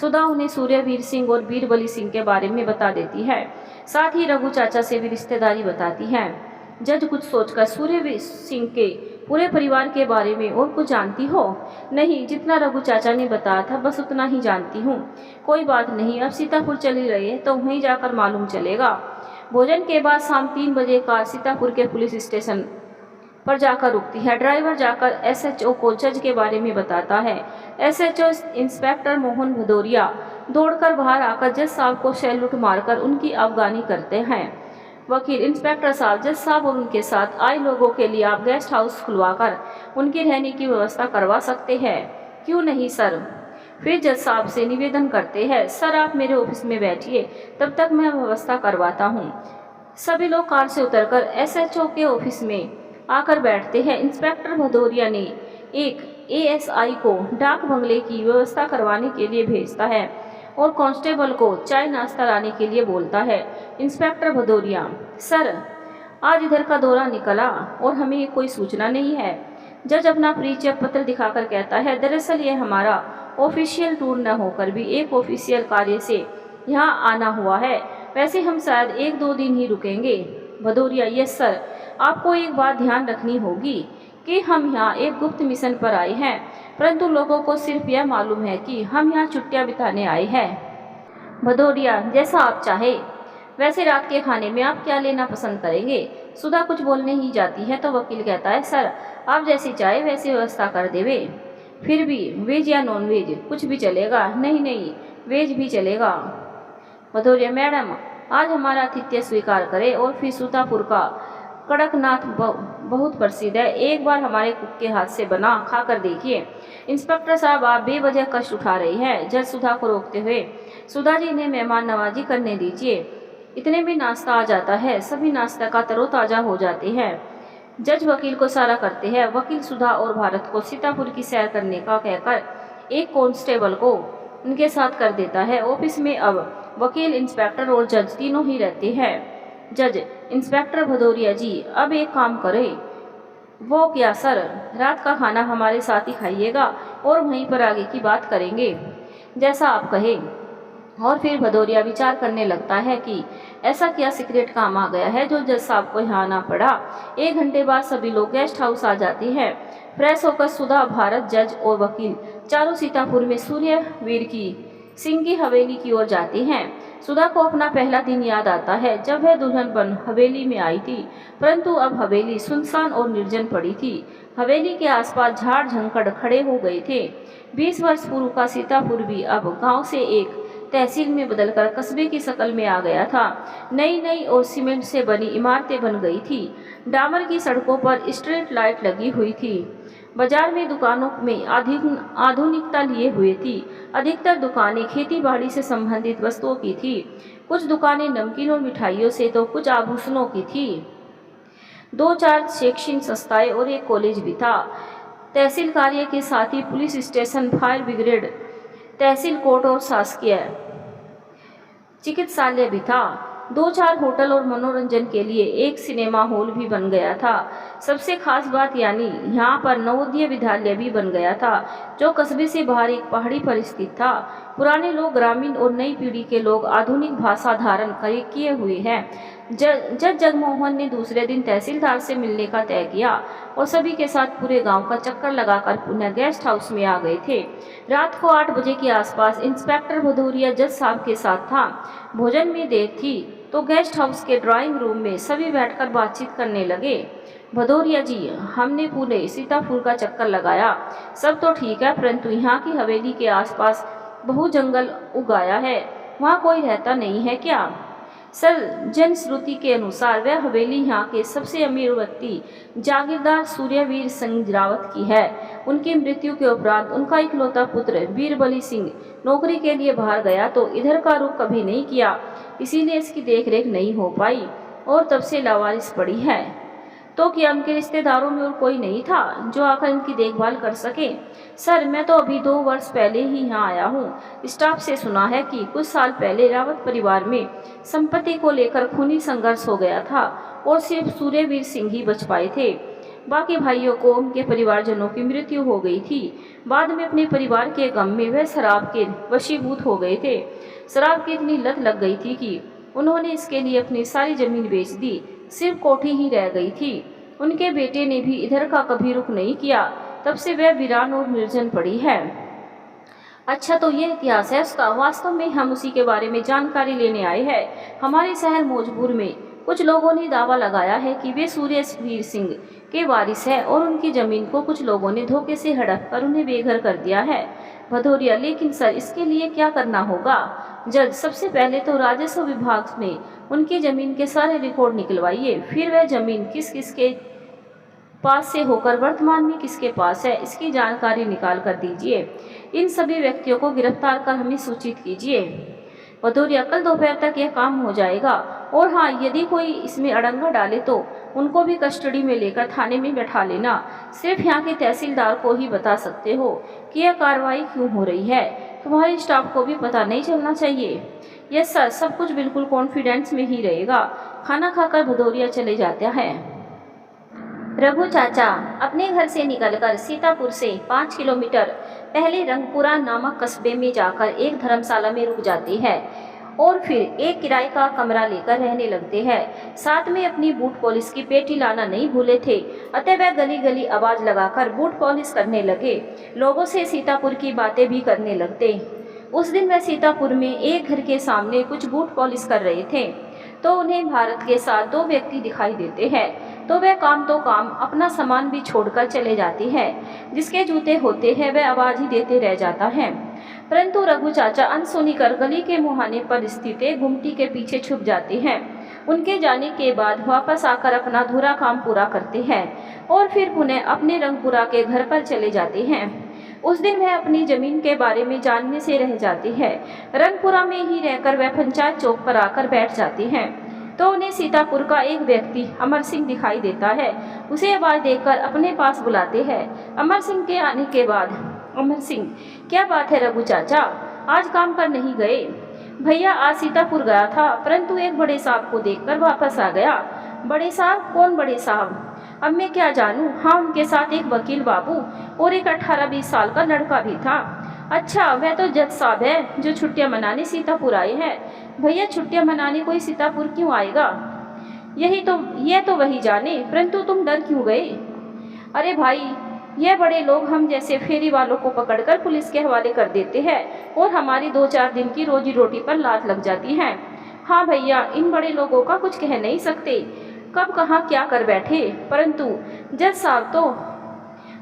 सुधा उन्हें सूर्यवीर सिंह और बीरबली सिंह के बारे में बता देती है। साथ ही रघु चाचा से भी रिश्तेदारी बताती है। जज कुछ सोचकर, सूर्यवीर सिंह के पूरे परिवार के बारे में और कुछ जानती हो? नहीं, जितना रघु चाचा ने बताया था बस उतना ही जानती हूँ। कोई बात नहीं, अब सीतापुर चली रही है तो वहीं जाकर मालूम चलेगा। भोजन के बाद शाम 3 बजे कार सीतापुर के पुलिस स्टेशन पर जाकर रुकती है। ड्राइवर जाकर एसएचओ को जज के बारे में बताता है। एसएचओ इंस्पेक्टर मोहन भदौरिया दौड़कर बाहर आकर जज साहब को सैल्यूट मारकर उनकी अवगानी करते हैं। वकील, इंस्पेक्टर साहब, जज साहब और उनके साथ आए लोगों के लिए आप गेस्ट हाउस खुलवाकर उनकी रहने की व्यवस्था करवा सकते हैं। क्यों नहीं सर, फिर जज साहब से निवेदन करते हैं, सर आप मेरे ऑफिस में बैठिए, तब तक मैं व्यवस्था करवाता हूँ। सभी लोग कार से उतरकर एसएचओ के ऑफिस में आकर बैठते हैं। इंस्पेक्टर भदौरिया ने एक एएसआई को डाक बंगले की व्यवस्था करवाने के लिए भेजता है और कांस्टेबल को चाय नाश्ता लाने के लिए बोलता है। इंस्पेक्टर भदौरिया, सर आज इधर का दौरा निकला और हमें कोई सूचना नहीं है। जज अपना परिचय पत्र दिखाकर कहता है, दरअसल ये हमारा ऑफिशियल टूर न होकर भी एक ऑफिशियल कार्य से यहाँ आना हुआ है। वैसे हम शायद 1-2 दिन ही रुकेंगे। भदौरिया, यस सर, आपको एक बात ध्यान रखनी होगी कि हम यहाँ एक गुप्त मिशन पर आए हैं, परंतु लोगों को सिर्फ यह मालूम है कि हम यहाँ छुट्टियाँ बिताने आए हैं। भदौरिया, जैसा आप चाहे। वैसे रात के खाने में आप क्या लेना पसंद करेंगे? सुधा कुछ बोलने ही जाती है तो वकील कहता है, सर आप जैसी चाहे वैसी व्यवस्था कर देवे। फिर भी वेज या नॉन वेज कुछ भी चलेगा? नहीं नहीं, वेज भी चलेगा। भदौरिया, मैडम आज हमारा आतिथ्य स्वीकार करें और फिर सुतापुर का कड़कनाथ बहुत प्रसिद्ध है, एक बार हमारे कुक के हाथ से बना खा कर देखिए। इंस्पेक्टर साहब आप बेवजह कष्ट उठा रही हैं। जज सुधा को रोकते हुए, सुधा जी ने मेहमान नवाजी करने दीजिए, इतने में नाश्ता आ जाता है, सभी नाश्ता का तरोताज़ा हो जाते हैं। जज वकील को इशारा करते हैं। वकील सुधा और भारत को सीतापुर की सैर करने का कहकर एक कांस्टेबल को उनके साथ कर देता है। ऑफिस में अब वकील, इंस्पेक्टर और जज तीनों ही रहते हैं। जज, इंस्पेक्टर भदौरिया जी अब एक काम करें। वो क्या सर? रात का खाना हमारे साथ ही खाइएगा और वहीं पर आगे की बात करेंगे, जैसा आप कहें। और फिर भदौरिया विचार करने लगता है कि ऐसा क्या सीक्रेट काम आ गया है जो जज साहब को यहाँ आना पड़ा। 1 घंटे बाद सभी लोग गेस्ट हाउस आ जाते हैं। फ्रेश होकर सुधा, भारत, जज और वकील चारों सीतापुर में सूर्यवीर की सिंह की हवेली की ओर जाते हैं। सुधा को अपना पहला दिन याद आता है जब वह दुल्हन बन हवेली में आई थी, परंतु अब हवेली सुनसान और निर्जन पड़ी थी। हवेली के आसपास झाड़ झंकड़ खड़े हो गए थे। 20 वर्ष पूर्व का सीतापुर भी अब गांव से एक तहसील में बदलकर कस्बे की शक्ल में आ गया था। नई नई और सीमेंट से बनी इमारतें बन गई थी। डामर की सड़कों पर स्ट्रीट लाइट लगी हुई थी। बाजार में दुकानों में आधुनिकता लिए हुए थी। अधिकतर दुकानें खेती बाड़ी से संबंधित वस्तुओं की थी। कुछ दुकानें नमकीन और मिठाइयों से तो कुछ आभूषणों की थी। 2-4 शैक्षणिक संस्थाएं और एक कॉलेज भी था। तहसील कार्य के साथ ही पुलिस स्टेशन, फायर ब्रिगेड, तहसील कोर्ट और शासकीय चिकित्सालय भी था। 2-4 होटल और मनोरंजन के लिए एक सिनेमा हॉल भी बन गया था। सबसे खास बात यानी यहाँ पर नवोदय विद्यालय भी बन गया था, जो कस्बे से बाहर एक पहाड़ी पर स्थित था। पुराने लोग, ग्रामीण और नई पीढ़ी के लोग आधुनिक भाषा धारण किए हुए हैं। जज जगमोहन ने दूसरे दिन तहसीलदार से मिलने का तय किया और सभी के साथ पूरे गांव का चक्कर लगाकर पुनः गेस्ट हाउस में आ गए थे। रात को 8 बजे के आसपास इंस्पेक्टर भदौरिया जज साहब के साथ था। भोजन में देर थी तो गेस्ट हाउस के ड्राइंग रूम में सभी बैठकर बातचीत करने लगे। भदौरिया जी, हमने पूरे सीतापुर का चक्कर लगाया, सब तो ठीक है, परंतु यहाँ की हवेली के आसपास बहु जंगल उगाया है, वहाँ कोई रहता नहीं है क्या? सर, जनश्रुति के अनुसार वह हवेली यहाँ के सबसे अमीर व्यक्ति जागीरदार सूर्यवीर सिंह रावत की है। उनकी मृत्यु के उपरांत उनका इकलौता पुत्र बीरबली सिंह नौकरी के लिए बाहर गया तो इधर का रुख कभी नहीं किया, इसीलिए इसकी देखरेख नहीं हो पाई और तब से लावारिस पड़ी है। तो क्या उनके रिश्तेदारों में और कोई नहीं था जो आकर इनकी देखभाल कर सके? सर, मैं तो अभी 2 वर्ष पहले ही यहाँ आया हूँ। स्टाफ से सुना है कि कुछ साल पहले रावत परिवार में संपत्ति को लेकर खूनी संघर्ष हो गया था और सिर्फ सूर्यवीर सिंह ही बच पाए थे। बाकी भाइयों को उनके परिवारजनों की मृत्यु हो गई थी। बाद में अपने परिवार के गम में वह शराब के वशीभूत हो गए थे। शराब की इतनी लत लग गई थी कि उन्होंने इसके लिए अपनी सारी जमीन बेच दी, सिर्फ कोठी ही रह गई थी। उनके बेटे ने भी इधर का कभी रुख नहीं किया, तब से वह वीरान और निर्जन पड़ी है। अच्छा, तो ये इतिहास है उसका। वास्तव में हम उसी के बारे में जानकारी लेने आए हैं। हमारे शहर मौजपुर में कुछ लोगों ने दावा लगाया है कि वे सूर्यवीर सिंह के वारिस है और उनकी जमीन को कुछ लोगों ने धोखे से हड़प कर उन्हें बेघर कर दिया है। भदौरिया, लेकिन सर इसके लिए क्या करना होगा? जज, सबसे पहले तो राजस्व विभाग में उनकी जमीन के सारे रिकॉर्ड निकलवाइए, फिर वह जमीन किस किस के पास से होकर वर्तमान में किसके पास है, इसकी जानकारी निकाल कर दीजिए। इन सभी व्यक्तियों को गिरफ्तार कर हमें सूचित कीजिए। भदौरिया, कल दोपहर तक यह काम हो जाएगा। और हाँ, यदि कोई इसमें अड़ंगा डाले तो उनको भी कस्टडी में लेकर थाने में बैठा लेना। सिर्फ यहाँ के तहसीलदार को ही बता सकते हो कि यह कार्रवाई क्यों हो रही है, तुम्हारे स्टाफ को भी पता नहीं चलना चाहिए। यस सर, सब कुछ बिल्कुल कॉन्फिडेंस में ही रहेगा। खाना खाकर भदौरिया चले जाता है। रघु चाचा अपने घर से निकलकर सीतापुर से 5 किलोमीटर पहले रंगपुरा नामक कस्बे में जाकर एक धर्मशाला में रुक जाते हैं और फिर एक किराए का कमरा लेकर रहने लगते हैं। साथ में अपनी बूट पॉलिश की पेटी लाना नहीं भूले थे, अतः वह गली गली आवाज लगाकर बूट पॉलिश करने लगे। लोगों से सीतापुर की बातें भी करने लगते। उस दिन वह सीतापुर में एक घर के सामने कुछ बूट पॉलिश कर रहे थे तो उन्हें भारत के साथ 2 व्यक्ति दिखाई देते हैं। तो वह काम तो काम, अपना सामान भी छोड़कर चले जाती है। जिसके जूते होते हैं वह आवाज ही देते रह जाता है। परंतु रघु चाचा अनसुनी कर गली के मुहाने पर स्थित एक गुमटी के पीछे छुप जाते हैं। उनके जाने के बाद वापस आकर अपना अधूरा काम पूरा करते हैं और फिर पुनः अपने रंगपुरा के घर पर चले जाते हैं। उस दिन वह अपनी जमीन के बारे में जानने से रह जाती है। रंगपुरा में ही रहकर वह पंचायत चौक पर आकर बैठ जाती हैं। तो उन्हें सीतापुर का एक व्यक्ति अमर सिंह दिखाई देता है। उसे आवाज देकर अपने पास बुलाते हैं। अमर सिंह के आने के बाद, अमर सिंह, क्या बात है रघु चाचा, आज काम पर नहीं गए? भैया, आज सीतापुर गया था, परंतु एक बड़े साहब को देखकर वापस आ गया। बड़े साहब? कौन बड़े साहब? अब मैं क्या जानूं। हाँ, उनके साथ एक वकील बाबू और एक 18-20 साल का लड़का भी था। अच्छा, वह तो जज साहब है जो छुट्टियां मनाने सीतापुर आए हैं। भैया, छुट्टियां मनाने कोई सीतापुर क्यों आएगा? यह तो वही जाने, परंतु तुम डर क्यों गए? अरे भाई, यह बड़े लोग हम जैसे फेरी वालों को पकड़कर पुलिस के हवाले कर देते हैं और हमारी 2-4 दिन की रोजी रोटी पर लात लग जाती है। हाँ भैया, इन बड़े लोगों का कुछ कह नहीं सकते, कब कहाँ क्या कर बैठे। परंतु जज साहब तो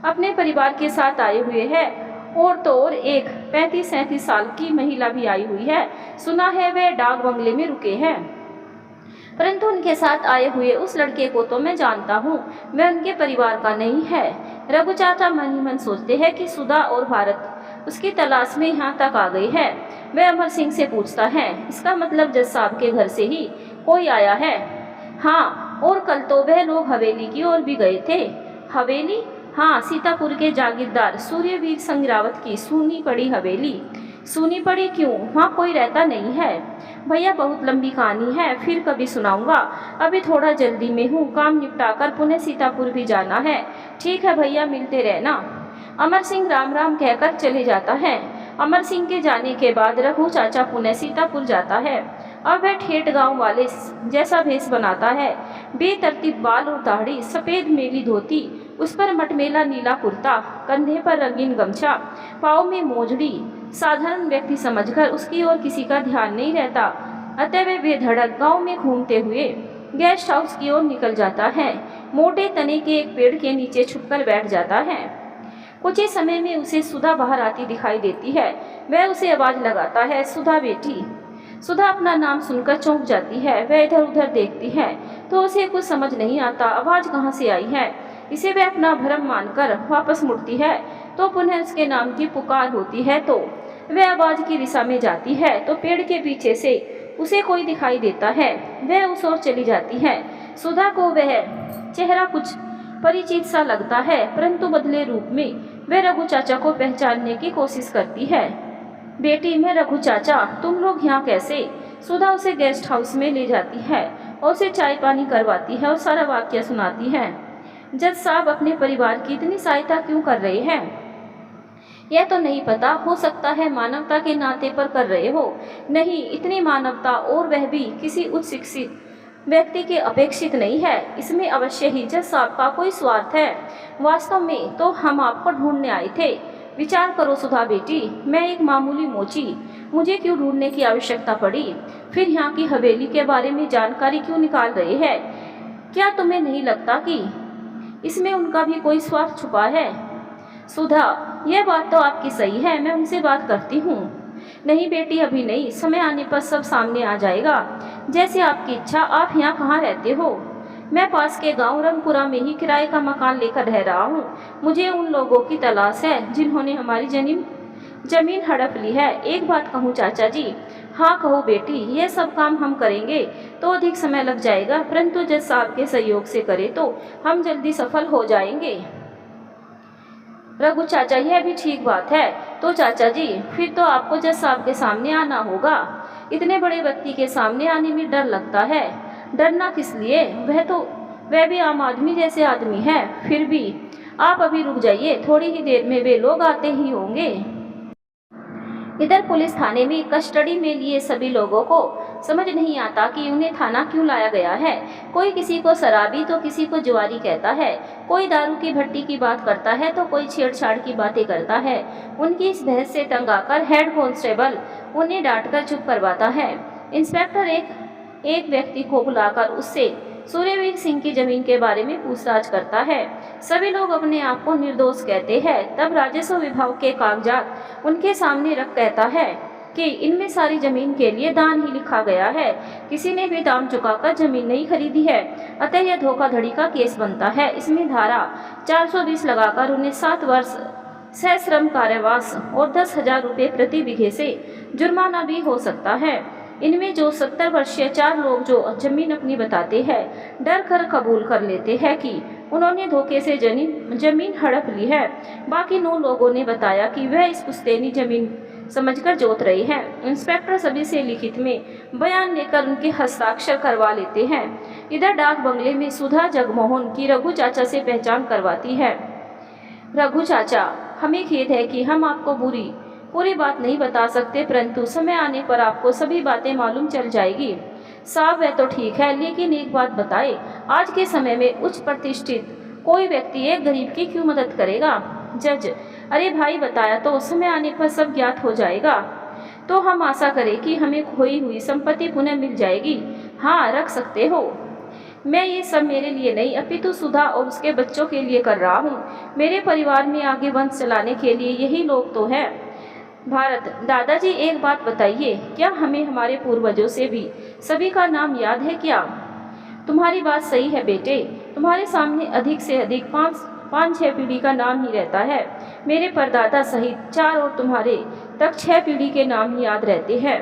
अपने परिवार के साथ आए हुए हैं और तो और एक 35-37 साल की महिला भी आई हुई है। सुना है वे डाक बंगले में रुके हैं। परंतु उनके साथ आए हुए उस लड़के को तो मैं जानता हूँ, वह उनके परिवार का नहीं है। रघु चाचा मन ही मन सोचते हैं कि सुधा और भारत उसकी तलाश में यहाँ तक आ गई है। वह अमर सिंह से पूछता है, इसका मतलब जज साहब के घर से ही कोई आया है? हाँ, और कल तो वह लोग हवेली की ओर भी गए थे। हवेली? हाँ, सीतापुर के जागीरदार सूर्यवीर संग्रावत की सूनी पड़ी हवेली। सूनी पड़ी क्यों? वहाँ कोई रहता नहीं है। भैया, बहुत लंबी कहानी है, फिर कभी सुनाऊंगा। अभी थोड़ा जल्दी में हूँ, काम निपटाकर पुनः सीतापुर भी जाना है। ठीक है भैया, मिलते रहना। अमर सिंह राम राम कहकर चले जाता है। अमर सिंह के जाने के बाद रघु चाचा पुनः सीतापुर जाता है। अब वह ठेठ गांव वाले जैसा भेष बनाता है। बेतरतीब बाल और दाढ़ी, सफ़ेद मेली धोती, उस पर मटमेला नीला कुर्ता, कंधे पर रंगीन गमछा, पाँव में मोजड़ी। साधारण व्यक्ति समझकर उसकी ओर किसी का ध्यान नहीं रहता, अतः वह बेधड़क गाँव में घूमते हुए गेस्ट हाउस की ओर निकल जाता है। मोटे तने के एक पेड़ के नीचे छुपकर बैठ जाता है। कुछ ही समय में उसे सुधा बाहर आती दिखाई देती है। वह उसे आवाज लगाता है, सुधा बेटी। सुधा अपना नाम सुनकर चौंक जाती है। वह इधर उधर देखती है तो उसे कुछ समझ नहीं आता, आवाज कहाँ से आई है। इसे वह अपना भ्रम मानकर वापस मुड़ती है तो पुनः उसके नाम की पुकार होती है। तो वह आवाज की दिशा में जाती है तो पेड़ के पीछे से उसे कोई दिखाई देता है। वह उस ओर चली जाती है। सुधा को वह चेहरा कुछ परिचित सा लगता है, परंतु बदले रूप में वह रघु चाचा को पहचानने की कोशिश करती है। बेटी, मैं रघु चाचा, तुम लोग यहाँ कैसे? सुधा उसे गेस्ट हाउस में ले जाती है और उसे चाय पानी करवाती है और सारा वाक्य सुनाती है। जज साहब अपने परिवार की इतनी सहायता क्यों कर रहे हैं? यह तो नहीं पता, हो सकता है मानवता के नाते पर कर रहे हो। नहीं, इतनी मानवता, और वह भी किसी उच्च शिक्षित व्यक्ति के अपेक्षित नहीं है। इसमें अवश्य ही जज साहब का कोई स्वार्थ है। वास्तव में तो हम आपको ढूंढने आए थे। विचार करो सुधा बेटी, मैं एक मामूली मोची, मुझे क्यों ढूंढने की आवश्यकता पड़ी? फिर यहाँ की हवेली के बारे में जानकारी क्यों निकाल रहे हैं? क्या तुम्हें नहीं लगता कि इसमें उनका भी कोई स्वार्थ छुपा है? सुधा, यह बात तो आपकी सही है, मैं उनसे बात करती हूँ। नहीं बेटी, अभी नहीं, समय आने पर सब सामने आ जाएगा। जैसे आपकी इच्छा। आप यहाँ कहाँ रहते हो? मैं पास के गांव रंगपुरा में ही किराए का मकान लेकर रह रहा हूँ। मुझे उन लोगों की तलाश है जिन्होंने हमारी जमीन हड़प ली है। एक बात कहूँ चाचा जी? हाँ कहो बेटी, यह सब काम हम करेंगे तो अधिक समय लग जाएगा, परंतु जज साहब के सहयोग से करें तो हम जल्दी सफल हो जाएंगे। रघु चाचा, यह भी ठीक बात है। तो चाचा जी, फिर तो आपको जज साहब के सामने आना होगा। इतने बड़े व्यक्ति के सामने आने में डर लगता है। डरना किस लिए, वह भी आम आदमी जैसे आदमी है। फिर भी आप अभी रुक जाइए, थोड़ी ही देर में वे लोग आते ही होंगे। इधर पुलिस थाने में कस्टडी में लिए सभी लोगों को समझ नहीं आता कि उन्हें थाना क्यों लाया गया है। कोई किसी को शराबी तो किसी को जुआरी कहता है, कोई दारू की भट्टी की बात करता है तो कोई छेड़छाड़ की बातें करता है। उनकी इस बहस से तंग आकर हेड कांस्टेबल उन्हें डांटकर चुप करवाता है। इंस्पेक्टर एक व्यक्ति को बुलाकर उससे सूर्यवीर सिंह की जमीन के बारे में पूछताछ करता है। सभी लोग अपने आप को निर्दोष कहते हैं। तब राजस्व विभाग के कागजात उनके सामने रख कहता है कि इनमें सारी जमीन के लिए दान ही लिखा गया है, किसी ने भी दाम चुकाकर जमीन नहीं खरीदी है, अतः यह धोखाधड़ी का केस बनता है। इसमें धारा 420 लगाकर उन्हें 7 वर्ष सश्रम कारावास और 10,000 रुपये प्रति बीघे से जुर्माना भी हो सकता है। इनमें जो 70 वर्षीय 4 लोग जो जमीन अपनी बताते हैं, डर कर कबूल कर लेते हैं कि उन्होंने धोखे से जमीन हड़प ली है। बाकी 9 लोगों ने बताया कि वह इस पुश्तैनी जमीन समझकर जोत रहे हैं। इंस्पेक्टर सभी से लिखित में बयान लेकर उनके हस्ताक्षर करवा लेते हैं। इधर डाक बंगले में सुधा जगमोहन की रघु चाचा से पहचान करवाती है। रघु चाचा, हमें खेद है कि हम आपको पूरी बात नहीं बता सकते, परंतु समय आने पर आपको सभी बातें मालूम चल जाएगी। साहब, वह तो ठीक है, लेकिन एक बात बताए, आज के समय में उच्च प्रतिष्ठित कोई व्यक्ति एक गरीब की क्यों मदद करेगा? जज, अरे भाई, बताया तो समय आने पर सब ज्ञात हो जाएगा। तो हम आशा करें कि हमें खोई हुई संपत्ति पुनः मिल जाएगी। हाँ, रख सकते हो। मैं ये सब मेरे लिए नहीं, अपितु सुधा और उसके बच्चों के लिए कर रहा हूँ। मेरे परिवार में आगे वंश चलाने के लिए यही लोग तो हैं। भारत, दादाजी एक बात बताइए, क्या हमें हमारे पूर्वजों से भी सभी का नाम याद है क्या? तुम्हारी बात सही है बेटे, तुम्हारे सामने अधिक से अधिक 5-6 पीढ़ी का नाम ही रहता है। मेरे परदादा सहित 4 और तुम्हारे तक 6 पीढ़ी के नाम ही याद रहते हैं।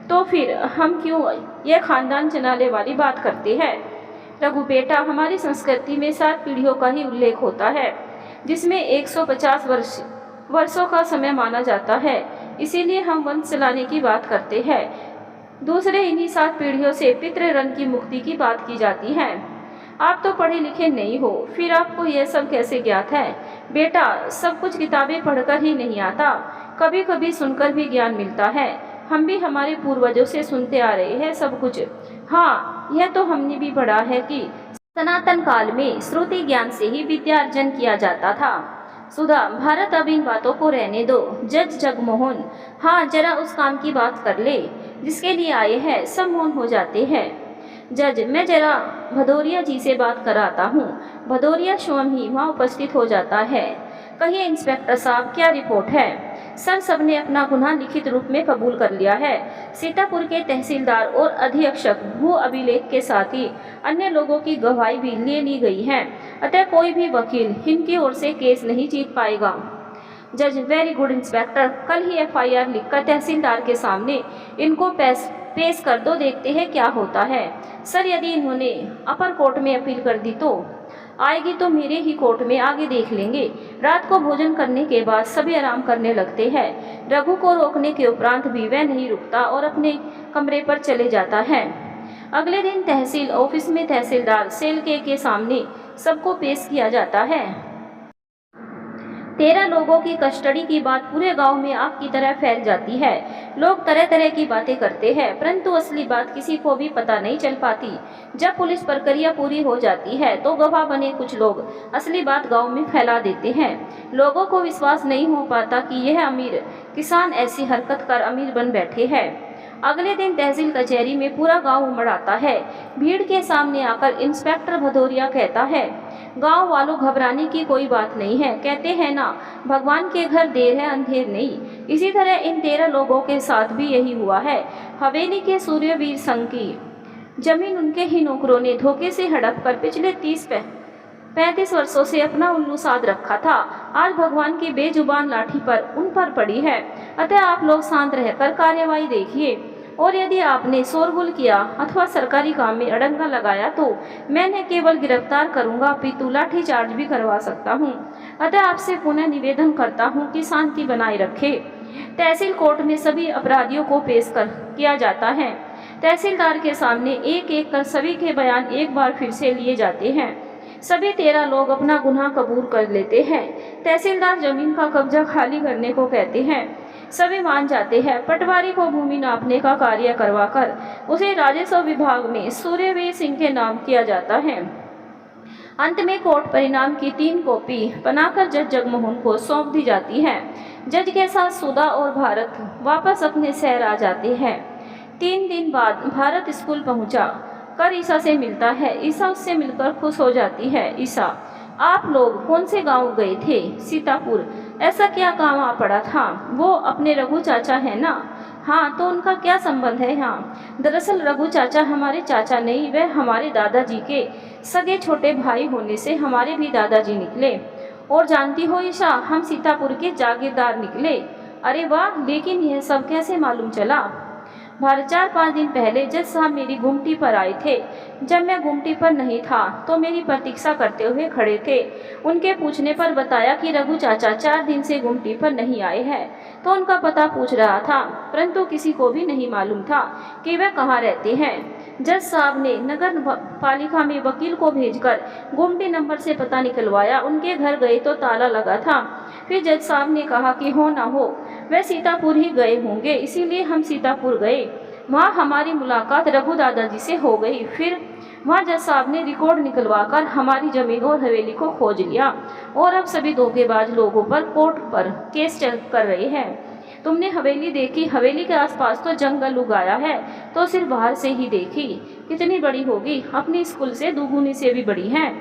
तो फिर हम क्यों यह खानदान चलाने वाली बात करते हैं? रघु बेटा, हमारी संस्कृति में 7 पीढ़ियों का ही उल्लेख होता है, जिसमें 150 वर्षों का समय माना जाता है। इसीलिए हम वंश चलाने की बात करते हैं। दूसरे इन्हीं 7 पीढ़ियों से पितृ ऋण की मुक्ति की बात की जाती है। आप तो पढ़े लिखे नहीं हो, फिर आपको यह सब कैसे ज्ञात है? बेटा, सब कुछ किताबें पढ़कर ही नहीं आता, कभी कभी सुनकर भी ज्ञान मिलता है। हम भी हमारे पूर्वजों से सुनते आ रहे हैं सब कुछ। हाँ, यह तो हमने भी पढ़ा है कि सनातन काल में श्रुति ज्ञान से ही विद्यार्जन किया जाता था। सुधा, भारत, अब इन बातों को रहने दो। जज जगमोहन, हाँ, जरा उस काम की बात कर ले जिसके लिए आए हैं। सब मौन हो जाते हैं। जज, मैं जरा भदौरिया जी से बात कराता हूँ। भदौरिया स्वयं ही वहाँ उपस्थित हो जाता है। कहिए इंस्पेक्टर साहब, क्या रिपोर्ट है? सर, सबने अपना गुनाह लिखित रूप में कबूल कर लिया है। सीतापुर के तहसीलदार और अधीक्षक भू अभिलेख के साथ ही अन्य लोगों की गवाही भी ले ली गई है, अतः कोई भी वकील इनकी ओर से केस नहीं जीत पाएगा। जज, वेरी गुड इंस्पेक्टर, कल ही FIR लिखकर तहसीलदार के सामने इनको पेश कर दो, देखते हैं क्या होता है। सर, यदि इन्होंने अपर कोर्ट में अपील कर दी तो आएगी तो मेरे ही कोर्ट में आगे देख लेंगे। रात को भोजन करने के बाद सभी आराम करने लगते हैं। रघु को रोकने के उपरांत भी वह नहीं रुकता और अपने कमरे पर चले जाता है। अगले दिन तहसील ऑफिस में तहसीलदार सेल के सामने सबको पेश किया जाता है। 13 लोगों की कस्टडी की बात पूरे गांव में आग की तरह फैल जाती है। लोग तरह तरह की बातें करते हैं, परंतु असली बात किसी को भी पता नहीं चल पाती। जब पुलिस प्रक्रिया पूरी हो जाती है तो गवाह बने कुछ लोग असली बात गांव में फैला देते हैं। लोगों को विश्वास नहीं हो पाता कि यह अमीर किसान ऐसी हरकत कर अमीर बन बैठे हैं। अगले दिन तहसील कचहरी में पूरा गांव उमड़ आता है। भीड़ के सामने आकर इंस्पेक्टर भदौरिया कहता है, गांव वालों, घबराने की कोई बात नहीं है। कहते हैं ना, भगवान के घर देर है अंधेर नहीं। इसी तरह इन 13 लोगों के साथ भी यही हुआ है। हवेली के सूर्यवीर संघ की जमीन उनके ही नौकरों ने धोखे से हड़प कर पिछले 30-35 वर्षों से अपना उल्लू साध रखा था। आज भगवान की बेजुबान लाठी पर उन पर पड़ी है। अतः आप लोग शांत रहकर कार्यवाही देखिए, और यदि आपने शोरगुल किया अथवा सरकारी काम में अड़ंगा लगाया तो मैं न केवल गिरफ्तार करूंगा अपितु लाठी चार्ज भी करवा सकता हूं। अतः आपसे पुनः निवेदन करता हूं कि शांति बनाए रखे। तहसील कोर्ट में सभी अपराधियों को पेश कर किया जाता है। तहसीलदार के सामने एक एक कर सभी के बयान एक बार फिर से लिए जाते हैं। सभी 13 लोग अपना गुनाह कबूल कर लेते हैं। तहसीलदार जमीन का कब्जा खाली करने को कहते हैं। सभी मान जाते हैं। पटवारी को भूमि नापने का कार्य करवाकर उसे राजस्व विभाग में सूर्यवीर सिंह के नाम किया जाता है। अंत में कोर्ट परिणाम की 3 कॉपी बनाकर जज जगमोहन को सौंप दी जाती है। जज के साथ सुधा और भारत वापस अपने शहर आ जाते हैं। 3 दिन बाद भारत स्कूल पहुंचा कर ईशा से मिलता है। ईशा उससे मिलकर खुश हो जाती है। ईशा, आप लोग कौन से गांव गए थे? सीतापुर। ऐसा क्या काम आ पड़ा था? वो अपने रघु चाचा है ना? हाँ, तो उनका क्या संबंध है यहाँ? दरअसल रघु चाचा हमारे चाचा नहीं, वह हमारे दादाजी के सगे छोटे भाई होने से हमारे भी दादाजी निकले। और जानती हो ईशा, हम सीतापुर के जागीरदार निकले। अरे वाह, लेकिन यह सब कैसे मालूम चला? भारत 4-5 दिन पहले जज साहब मेरी गुमटी पर आए थे। जब मैं गुमटी पर नहीं था तो मेरी प्रतीक्षा करते हुए खड़े थे। उनके पूछने पर बताया कि रघु चाचा 4 दिन से गुमटी पर नहीं आए हैं, तो उनका पता पूछ रहा था, परंतु किसी को भी नहीं मालूम था कि वह कहाँ रहते हैं। जज साहब ने नगर पालिका में वकील को भेजकर गुमटी नंबर से पता निकलवाया। उनके घर गए तो ताला लगा था। फिर जज साहब ने कहा कि हो ना हो वह सीतापुर ही गए होंगे, इसीलिए हम सीतापुर गए। वहाँ हमारी मुलाकात रघु दादाजी से हो गई। फिर वहाँ जज साहब ने रिकॉर्ड निकलवाकर हमारी जमीन और हवेली को खोज लिया, और अब सभी धोखेबाज लोगों पर कोर्ट पर केस चल कर रहे हैं। तुमने हवेली देखी? हवेली के आसपास तो जंगल उगाया है, तो सिर्फ बाहर से ही देखी। कितनी बड़ी होगी? अपनी स्कूल से दुगुनी से भी बड़ी है।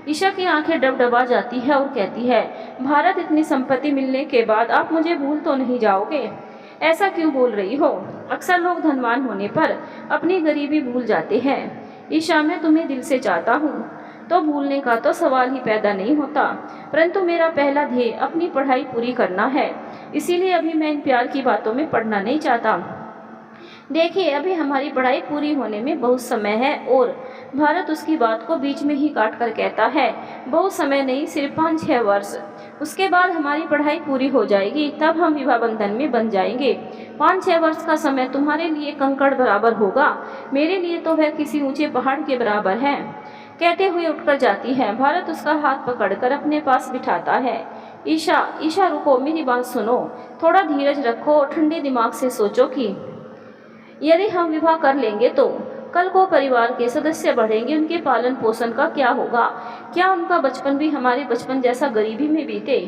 ईशा की आंखें डबडबा जाती है और कहती है, भारत, इतनी संपत्ति मिलने के बाद आप मुझे भूल तो नहीं जाओगे? ऐसा क्यों बोल रही हो? अक्सर लोग धनवान होने पर अपनी गरीबी भूल जाते हैं। ईशा, मैं तुम्हें दिल से चाहता हूँ, तो भूलने का तो सवाल ही पैदा नहीं होता। परंतु मेरा पहला ध्येय अपनी पढ़ाई पूरी करना है, इसीलिए अभी मैं इन प्यार की बातों में पड़ना नहीं चाहता। देखिए, अभी हमारी पढ़ाई पूरी होने में बहुत समय है। और भारत उसकी बात को बीच में ही काट कर कहता है, बहुत समय नहीं, सिर्फ 5-6 वर्ष। उसके बाद हमारी पढ़ाई पूरी हो जाएगी, तब हम विवाह बंधन में बंध जाएंगे। 5-6 वर्ष का समय तुम्हारे लिए कंकड़ बराबर होगा, मेरे लिए तो वह किसी ऊंचे पहाड़ के बराबर है। कहते हुए उठकर जाती है। भारत उसका हाथ पकड़कर अपने पास बिठाता है। ईशा, ईशा रुको, मेरी बात सुनो, थोड़ा धीरज रखो और ठंडे दिमाग से सोचो कि यदि हम विवाह कर लेंगे तो कल को परिवार के सदस्य बढ़ेंगे, उनके पालन पोषण का क्या होगा? क्या उनका बचपन भी हमारे बचपन जैसा गरीबी में बीते?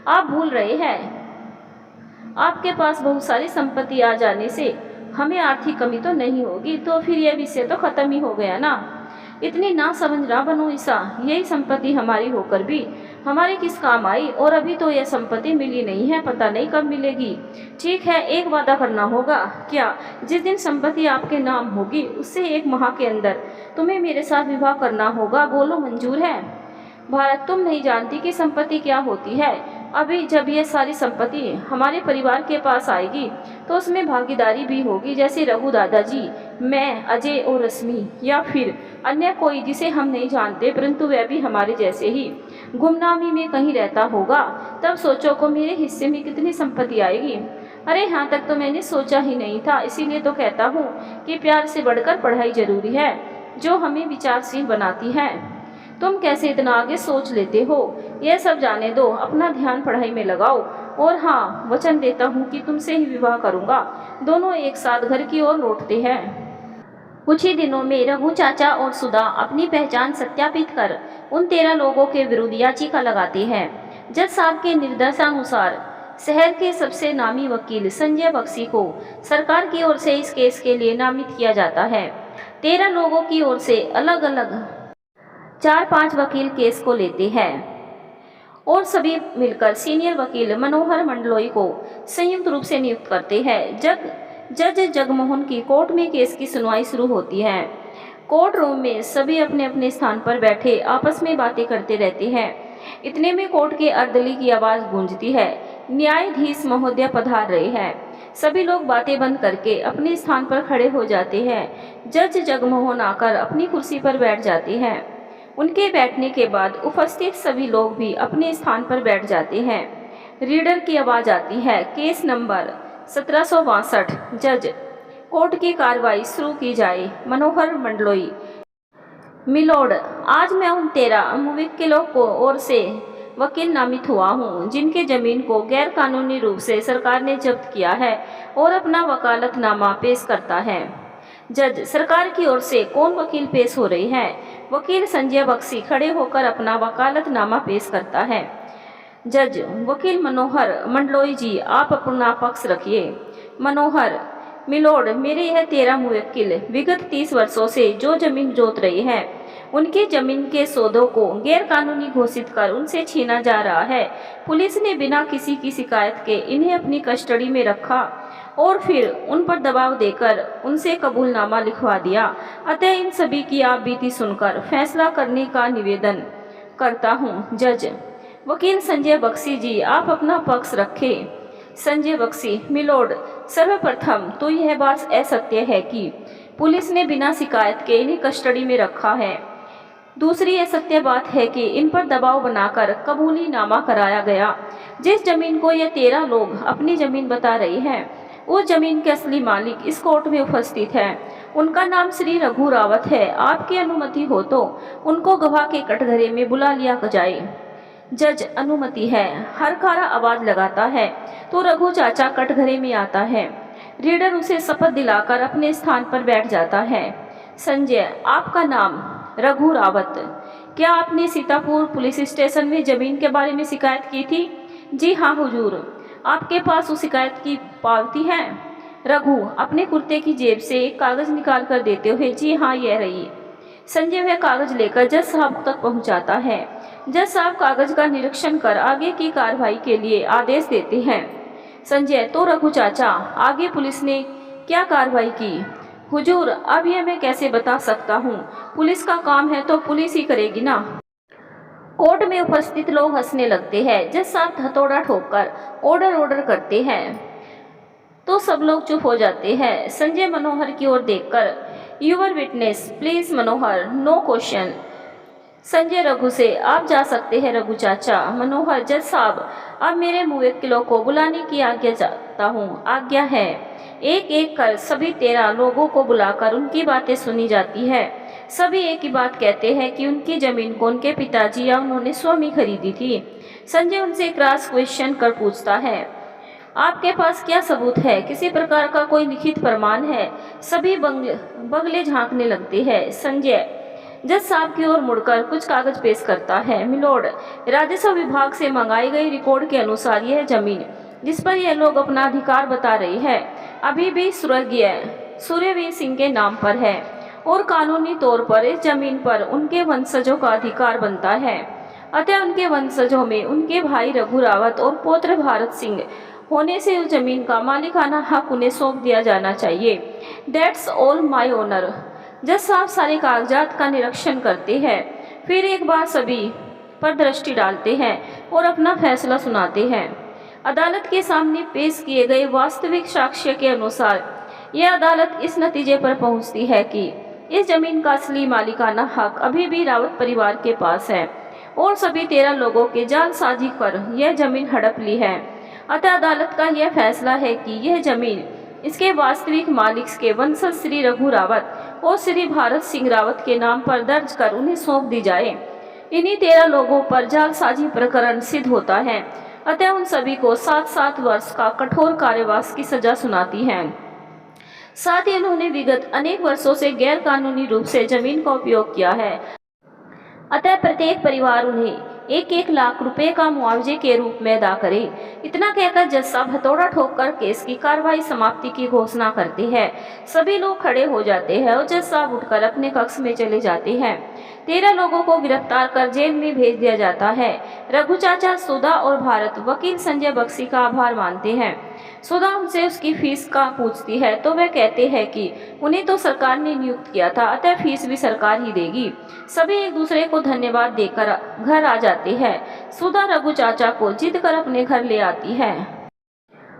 आप भूल रहे हैं, आपके पास बहुत सारी संपत्ति आ जाने से हमें आर्थिक कमी तो नहीं होगी, तो फिर यह विषय तो खत्म ही हो गया ना। इतनी ना समझ ना बनो ईशा, यही संपत्ति हमारी होकर भी हमारे किस काम आई? और अभी तो यह संपत्ति मिली नहीं है, पता नहीं कब मिलेगी। ठीक है, एक वादा करना होगा। क्या? जिस दिन संपत्ति आपके नाम होगी उससे 1 माह के अंदर तुम्हें मेरे साथ विवाह करना होगा। बोलो, मंजूर है? भारत, तुम नहीं जानती कि संपत्ति क्या होती है। अभी जब यह सारी संपत्ति हमारे परिवार के पास आएगी तो उसमें भागीदारी भी होगी, जैसे रघु दादाजी, मैं, अजय और रश्मि, या फिर अन्य कोई जिसे हम नहीं जानते, परंतु वह भी हमारे जैसे ही गुमनामी में कहीं रहता होगा। तब सोचो को मेरे हिस्से में कितनी संपत्ति आएगी। अरे यहाँ तक तो मैंने सोचा ही नहीं था, इसीलिए तो कहता हूँ कि प्यार से बढ़कर पढ़ाई जरूरी है, जो हमें विचारशील बनाती है। तुम कैसे इतना आगे सोच लेते हो? यह सब जाने दो, अपना ध्यान पढ़ाई में लगाओ। और हाँ, वचन देता हूँ कि तुमसे ही विवाह करूँगा। दोनों एक साथ घर की ओर लौटते हैं। कुछ ही दिनों में रघु चाचा और सुधा अपनी पहचान सत्यापित कर उन 13 लोगों के विरुद्ध याचिका लगाते हैं। जज साहब के निर्देशानुसार शहर के सबसे नामी वकील संजय बख्शी को सरकार की ओर से इस केस के लिए नामित किया जाता है। 13 लोगों की ओर से अलग अलग 4-5 वकील केस को लेते हैं और सभी मिलकर सीनियर वकील मनोहर मंडलोई को संयुक्त रूप से नियुक्त करते हैं। जज जगमोहन की कोर्ट में केस की सुनवाई शुरू होती है। कोर्ट रूम में सभी अपने अपने स्थान पर बैठे आपस में बातें करते रहते हैं। इतने में कोर्ट के अर्दली की आवाज़ गूंजती है, न्यायाधीश महोदय पधार रहे हैं। सभी लोग बातें बंद करके अपने स्थान पर खड़े हो जाते हैं। जज जगमोहन आकर अपनी कुर्सी पर बैठ जाते हैं। उनके बैठने के बाद उपस्थित सभी लोग भी अपने स्थान पर बैठ जाते हैं। रीडर की आवाज़ आती है, केस नंबर 1762। जज, कोर्ट की कार्रवाई शुरू की जाए। मनोहर मंडलोई। मिलोड, आज मैं उन 13 मुवक्किलों को ओर से वकील नामित हुआ हूँ जिनके जमीन को गैर कानूनी रूप से सरकार ने जब्त किया है और अपना वकालतनामा पेश करता है। जज, सरकार की ओर से कौन वकील पेश हो रही है? वकील संजय बख्शी खड़े होकर अपना वकालतनामा पेश करता है। जज, वकील मनोहर मंडलोई जी, आप अपना पक्ष रखिए। मनोहर, मिलोड, मेरे यह 13 मुवक्किल विगत 30 वर्षों से जो जमीन जोत रहे हैं, उनकी जमीन के सौदों को गैर कानूनी घोषित कर उनसे छीना जा रहा है। पुलिस ने बिना किसी की शिकायत के इन्हें अपनी कस्टडी में रखा और फिर उन पर दबाव देकर उनसे कबूलनामा लिखवा दिया। अतः इन सभी की आप बीती सुनकर फैसला करने का निवेदन करता हूँ। जज, वकील संजय बख्शी जी, आप अपना पक्ष रखें। संजय बख्शी, मिलोड, सर्वप्रथम तो यह बात असत्य है कि पुलिस ने बिना शिकायत के इन्हें कस्टडी में रखा है। दूसरी असत्य बात है कि इन पर दबाव बनाकर कबूली नामा कराया गया। जिस जमीन को यह 13 लोग अपनी जमीन बता रहे हैं, उस जमीन के असली मालिक इस कोर्ट में उपस्थित है। उनका नाम श्री रघु रावत है। आपकी अनुमति हो तो उनको गवाह के कटघरे में बुला लिया जाए। जज, अनुमति है। हर खारा आवाज लगाता है तो रघु चाचा कटघरे में आता है। रीडर उसे शपथ दिलाकर अपने स्थान पर बैठ जाता है। संजय, आपका नाम रघु रावत। क्या आपने सीतापुर पुलिस स्टेशन में जमीन के बारे में शिकायत की थी? जी हाँ हुजूर। आपके पास उस शिकायत की पावती है? रघु अपने कुर्ते की जेब से एक कागज निकाल कर देते हुए, जी हाँ यह रही। संजय वह कागज लेकर जज साहब तक पहुंचाता है। जज साहब कागज का निरीक्षण कर आगे की कार्रवाई के लिए आदेश देते हैं। संजय, तो रघु चाचा, आगे पुलिस ने क्या कार्रवाई की? हुजूर, अब यह मैं कैसे बता सकता हूँ, पुलिस का काम है तो पुलिस ही करेगी ना। कोर्ट में उपस्थित लोग हंसने लगते हैं। जज साहब हथौड़ा ठोककर ऑर्डर करते हैं तो सब लोग चुप हो जाते हैं। संजय मनोहर की ओर देखकर, your witness please Manohar, no question. Sanjay Raghu से, आप जा सकते हैं रघु चाचा। मनोहर, जज साहब, अब मेरे मुवक्किलों को बुलाने की आज्ञा चाहता हूँ। आज्ञा है। एक एक कर सभी 13 लोगों को बुलाकर उनकी बातें सुनी जाती है। सभी एक ही बात कहते हैं कि उनकी जमीन को उनके पिताजी या उन्होंने स्वयं खरीदी थी। संजय उनसे क्रॉस क्वेश्चन कर पूछता है, आपके पास क्या सबूत है? किसी प्रकार का कोई लिखित प्रमाण है? सभी बगले झांकने लगते हैं। संजय जज साहब की ओर मुड़कर कुछ कागज पेश करता है। मिलोड, राजस्व विभाग से मंगाई गई रिकॉर्ड के अनुसार यह जमीन जिस पर यह लोग अपना अधिकार बता रहे हैं, अभी भी स्वर्गीय सूर्यवीर सिंह के नाम पर है और कानूनी तौर पर इस जमीन पर उनके वंशजों का अधिकार बनता है। अतः उनके वंशजों में उनके भाई रघु रावत और पौत्र भारत सिंह होने से उस जमीन का मालिकाना हक उन्हें सौंप दिया जाना चाहिए। That's all my honour. जज साहब सारे कागजात का निरीक्षण करते हैं, फिर एक बार सभी पर दृष्टि डालते हैं और अपना फैसला सुनाते हैं। अदालत के सामने पेश किए गए वास्तविक साक्ष्य के अनुसार यह अदालत इस नतीजे पर पहुंचती है कि इस जमीन का असली मालिकाना हक अभी भी रावत परिवार के पास है और सभी 13 लोगों के जालसाजी पर यह जमीन हड़प ली है। अतः अदालत का यह फैसला है कि यह जमीन इसके वास्तविक मालिक के वंशज श्री रघु रावत और श्री भारत सिंह रावत के नाम पर दर्ज कर उन्हें सौंप दी जाए। इन्हीं 13 लोगों पर जालसाजी प्रकरण सिद्ध होता है। अतः उन सभी को 7-7 वर्ष का कठोर कारावास की सजा सुनाती है। साथ ही उन्होंने विगत अनेक वर्षों से गैर कानूनी रूप से जमीन का उपयोग किया है। अतः प्रत्येक परिवार उन्हें 1-1 लाख रुपए का मुआवजे के रूप में अदा करे। इतना कहकर जज साहब हथौड़ा ठोककर केस की कार्रवाई समाप्ति की घोषणा करते हैं। सभी लोग खड़े हो जाते हैं और जज साहब उठकर अपने कक्ष में चले जाते हैं। 13 लोगों को गिरफ्तार कर जेल में भेज दिया जाता है। रघु चाचा, सुधा और भारत वकील संजय बख्शी का आभार मानते हैं सुधा उनसे उसकी फीस का पूछती है तो वह कहते हैं कि उन्हें तो सरकार ने नियुक्त किया था, अतः फीस भी सरकार ही देगी। सभी एक दूसरे को धन्यवाद देकर घर आ जाते हैं। सुधा रघु चाचा को जीत कर अपने घर ले आती है।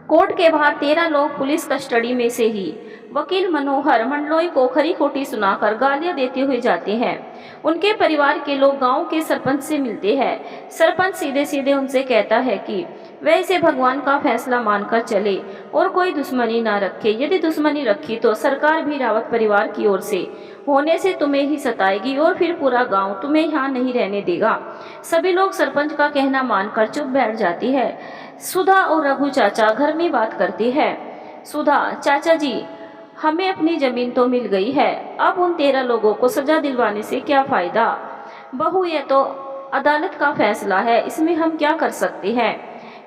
कोर्ट के बाहर 13 लोग पुलिस कस्टडी में से ही वकील मनोहर मंडलोई को खरी खोटी सुनाकर गालियां देते हुए जाते हैं। उनके परिवार के लोग गांव के सरपंच से मिलते हैं। सरपंच सीधे सीधे उनसे कहता है कि वह इसे भगवान का फैसला मानकर चले और कोई दुश्मनी ना रखे। यदि दुश्मनी रखी तो सरकार भी रावत परिवार की ओर से होने से तुम्हें ही सताएगी और फिर पूरा गांव तुम्हें यहाँ नहीं रहने देगा। सभी लोग सरपंच का कहना मानकर चुप बैठ जाती है। सुधा और रघु चाचा घर में बात करते हैं। सुधा, चाचा जी, हमें अपनी जमीन तो मिल गई है, अब उन 13 लोगों को सजा दिलवाने से क्या फायदा? बहू, यह तो अदालत का फैसला है, इसमें हम क्या कर सकते हैं?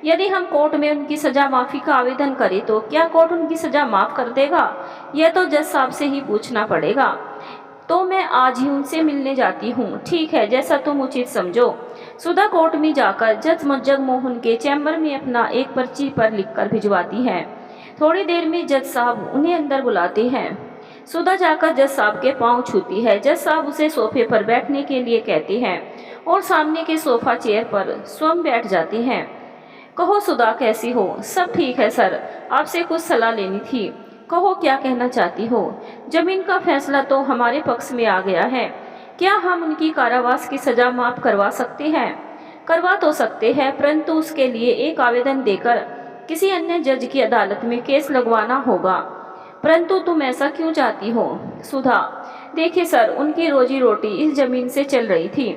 यदि हम कोर्ट में उनकी सजा माफी का आवेदन करें तो क्या कोर्ट उनकी सजा माफ कर देगा? यह तो जज साहब से ही पूछना पड़ेगा। तो मैं आज ही उनसे मिलने जाती हूँ। ठीक है, जैसा तुम उचित समझो। सुधा कोर्ट में जाकर जज जगमोहन के चैम्बर में अपना एक पर्ची पर लिखकर भिजवाती है। थोड़ी देर में जज साहब उन्हें अंदर बुलाते हैं। सुधा जाकर जज साहब के पांव छूती है। जज साहब उसे सोफे पर बैठने के लिए कहते हैं और सामने के सोफा चेयर पर स्वयं बैठ जाते हैं। कहो सुधा, कैसी हो? सब ठीक है सर, आपसे कुछ सलाह लेनी थी। कहो, क्या कहना चाहती हो? जमीन का फैसला तो हमारे पक्ष में आ गया है, क्या हम उनकी कारावास की सजा माफ करवा सकते हैं? करवा तो सकते हैं, परंतु उसके लिए एक आवेदन देकर किसी अन्य जज की अदालत में केस लगवाना होगा। परंतु तुम ऐसा क्यों चाहती हो? सुधा, देखिए सर, उनकी रोजी रोटी इस जमीन से चल रही थी।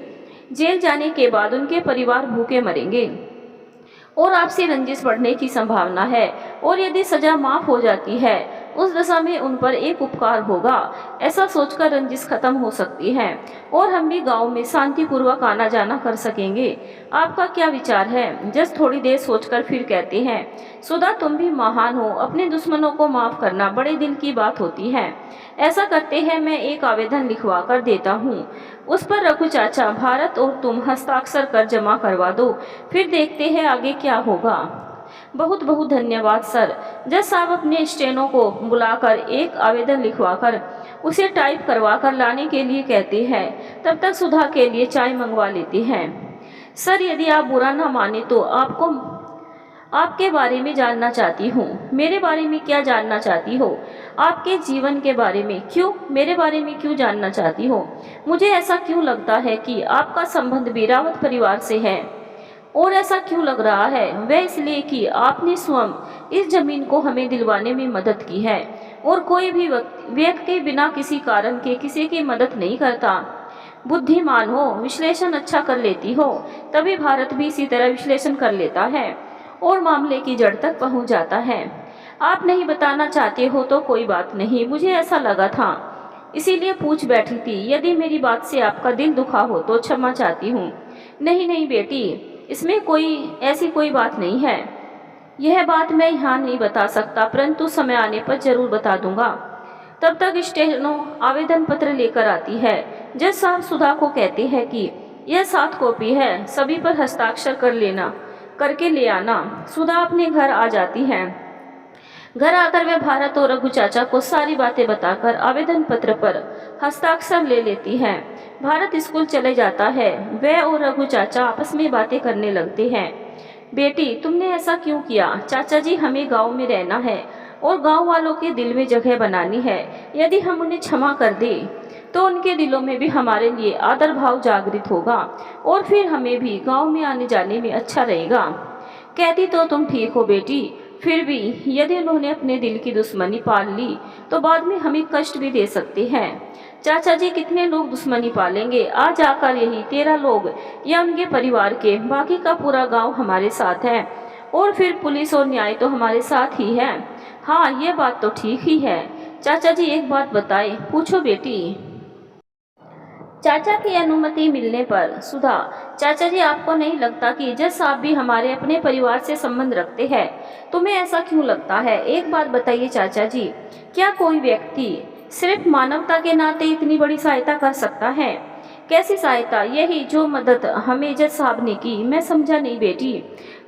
जेल जाने के बाद उनके परिवार भूखे मरेंगे और आपसी रंजिश बढ़ने की संभावना है, और यदि सजा माफ हो जाती है उस दशा में उन पर एक उपकार होगा। ऐसा सोचकर रंजिश खत्म हो सकती है और हम भी गांव में शांतिपूर्वक आना जाना कर सकेंगे। आपका क्या विचार है? जज थोड़ी देर सोचकर फिर कहते हैं, सुधा, तुम भी महान हो, अपने दुश्मनों को माफ करना बड़े दिल की बात होती है। ऐसा करते हैं, मैं एक आवेदन लिखवा कर देता हूँ, उस पर रघु चाचा, भारत और तुम हस्ताक्षर कर जमा करवा दो, फिर देखते हैं आगे क्या होगा। बहुत बहुत धन्यवाद सर। जज साहब अपने स्टेनो को बुलाकर एक आवेदन लिखवाकर उसे टाइप करवा कर लाने के लिए कहते हैं। तब तक सुधा के लिए चाय मंगवा लेते हैं। सर, यदि आप बुरा ना माने तो आपके बारे में जानना चाहती हूँ। मेरे बारे में क्या जानना चाहती हो? आपके जीवन के बारे में। क्यों? मेरे बारे में क्यों जानना चाहती हो? मुझे ऐसा क्यों लगता है कि आपका संबंध भी रावत परिवार से है? और ऐसा क्यों लग रहा है? वह इसलिए कि आपने स्वयं इस जमीन को हमें दिलवाने में मदद की है, और कोई भी व्यक्ति बिना किसी कारण के किसी की मदद नहीं करता। बुद्धिमान हो, विश्लेषण अच्छा कर लेती हो, तभी भारत भी इसी तरह विश्लेषण कर लेता है और मामले की जड़ तक पहुंच जाता है। आप नहीं बताना चाहते हो तो कोई बात नहीं, मुझे ऐसा लगा था, इसीलिए पूछ बैठी थी। यदि मेरी बात से आपका दिल दुखा हो तो क्षमा चाहती हूँ। नहीं नहीं बेटी, इसमें ऐसी कोई बात नहीं है। यह बात मैं यहाँ नहीं बता सकता, परंतु समय आने पर जरूर बता दूंगा। तब तक स्टेनो आवेदन पत्र लेकर आती है। जज साहब सुधा को कहते हैं कि यह 7 कॉपी है, सभी पर हस्ताक्षर करके ले आना। सुधा अपने घर आ जाती है। घर आकर वह भारत और रघु चाचा को सारी बातें बताकर आवेदन पत्र पर हस्ताक्षर ले लेती है। भारत स्कूल चले जाता है। वह और रघु चाचा आपस में बातें करने लगते हैं। बेटी, तुमने ऐसा क्यों किया? चाचा जी, हमें गांव में रहना है और गांव वालों के दिल में जगह बनानी है। यदि हम उन्हें क्षमा कर दें तो उनके दिलों में भी हमारे लिए आदर भाव जागृत होगा और फिर हमें भी गांव में आने जाने में अच्छा रहेगा। कहती तो तुम ठीक हो बेटी, फिर भी यदि उन्होंने अपने दिल की दुश्मनी पाल ली तो बाद में हमें कष्ट भी दे सकते हैं। चाचा जी, कितने लोग दुश्मनी पालेंगे? आज आकर यही 13 लोग या उनके परिवार के, बाकी का पूरा गांव हमारे साथ है और फिर पुलिस और न्याय तो हमारे साथ ही है। हाँ, ये बात तो ठीक ही है। चाचा जी, एक बात बताए। पूछो बेटी। चाचा की अनुमति मिलने पर सुधा, चाचा जी, आपको नहीं लगता कि जज साहब भी हमारे अपने परिवार से संबंध रखते हैं? तुम्हें ऐसा क्यों लगता है? एक बात बताइए चाचा जी, क्या कोई व्यक्ति सिर्फ मानवता के नाते इतनी बड़ी सहायता कर सकता है? कैसी सहायता? यही जो मदद हमें जज साहब ने की। मैं समझा नहीं बेटी।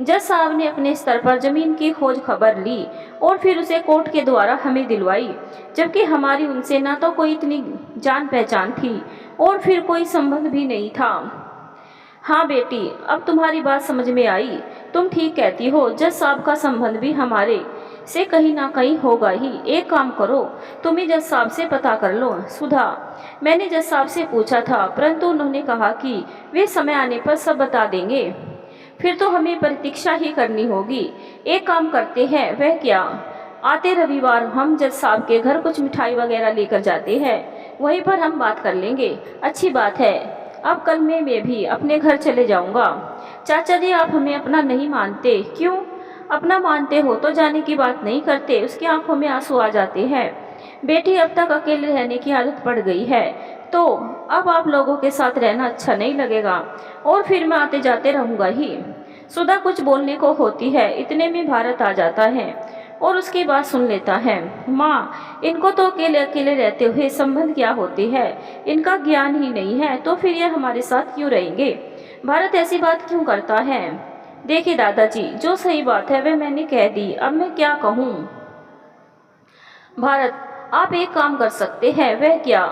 जज साहब ने अपने स्तर पर जमीन की खोज खबर ली और फिर उसे कोर्ट के द्वारा हमें दिलवाई, जबकि हमारी उनसे ना तो कोई इतनी जान पहचान थी और फिर कोई संबंध भी नहीं था। हाँ बेटी, अब तुम्हारी बात समझ में आई। तुम ठीक कहती हो, जज साहब का संबंध भी हमारे से कहीं ना कहीं होगा ही। एक काम करो, तुम ही जज साहब से पता कर लो। सुधा, मैंने जज साहब से पूछा था, परंतु उन्होंने कहा कि वे समय आने पर सब बता देंगे। फिर तो हमें प्रतीक्षा ही करनी होगी। एक काम करते हैं, वह क्या? आते रविवार हम जज साहब के घर कुछ मिठाई वगैरह लेकर जाते हैं, वहीं पर हम बात कर लेंगे। अच्छी बात है। अब कल मैं भी अपने घर चले जाऊंगा। चाचा जी, आप हमें अपना नहीं मानते? क्यों? अपना मानते हो तो जाने की बात नहीं करते। उसकी आंखों में आंसू आ जाते हैं। बेटी, अब तक अकेले रहने की आदत पड़ गई है, तो अब आप लोगों के साथ रहना अच्छा नहीं लगेगा, और फिर मैं आते जाते रहूंगा ही। सुधा कुछ बोलने को होती है, इतने में भारत आ जाता है और उसकी बात सुन लेता है। माँ, इनको तो अकेले अकेले रहते हुए संबंध क्या होती है, इनका ज्ञान ही नहीं है, तो फिर ये हमारे साथ क्यों रहेंगे? भारत ऐसी बात क्यों करता है? देखिए दादाजी, जो सही बात है वह मैंने कह दी, अब मैं क्या कहूँ? भारत, आप एक काम कर सकते हैं। वह क्या?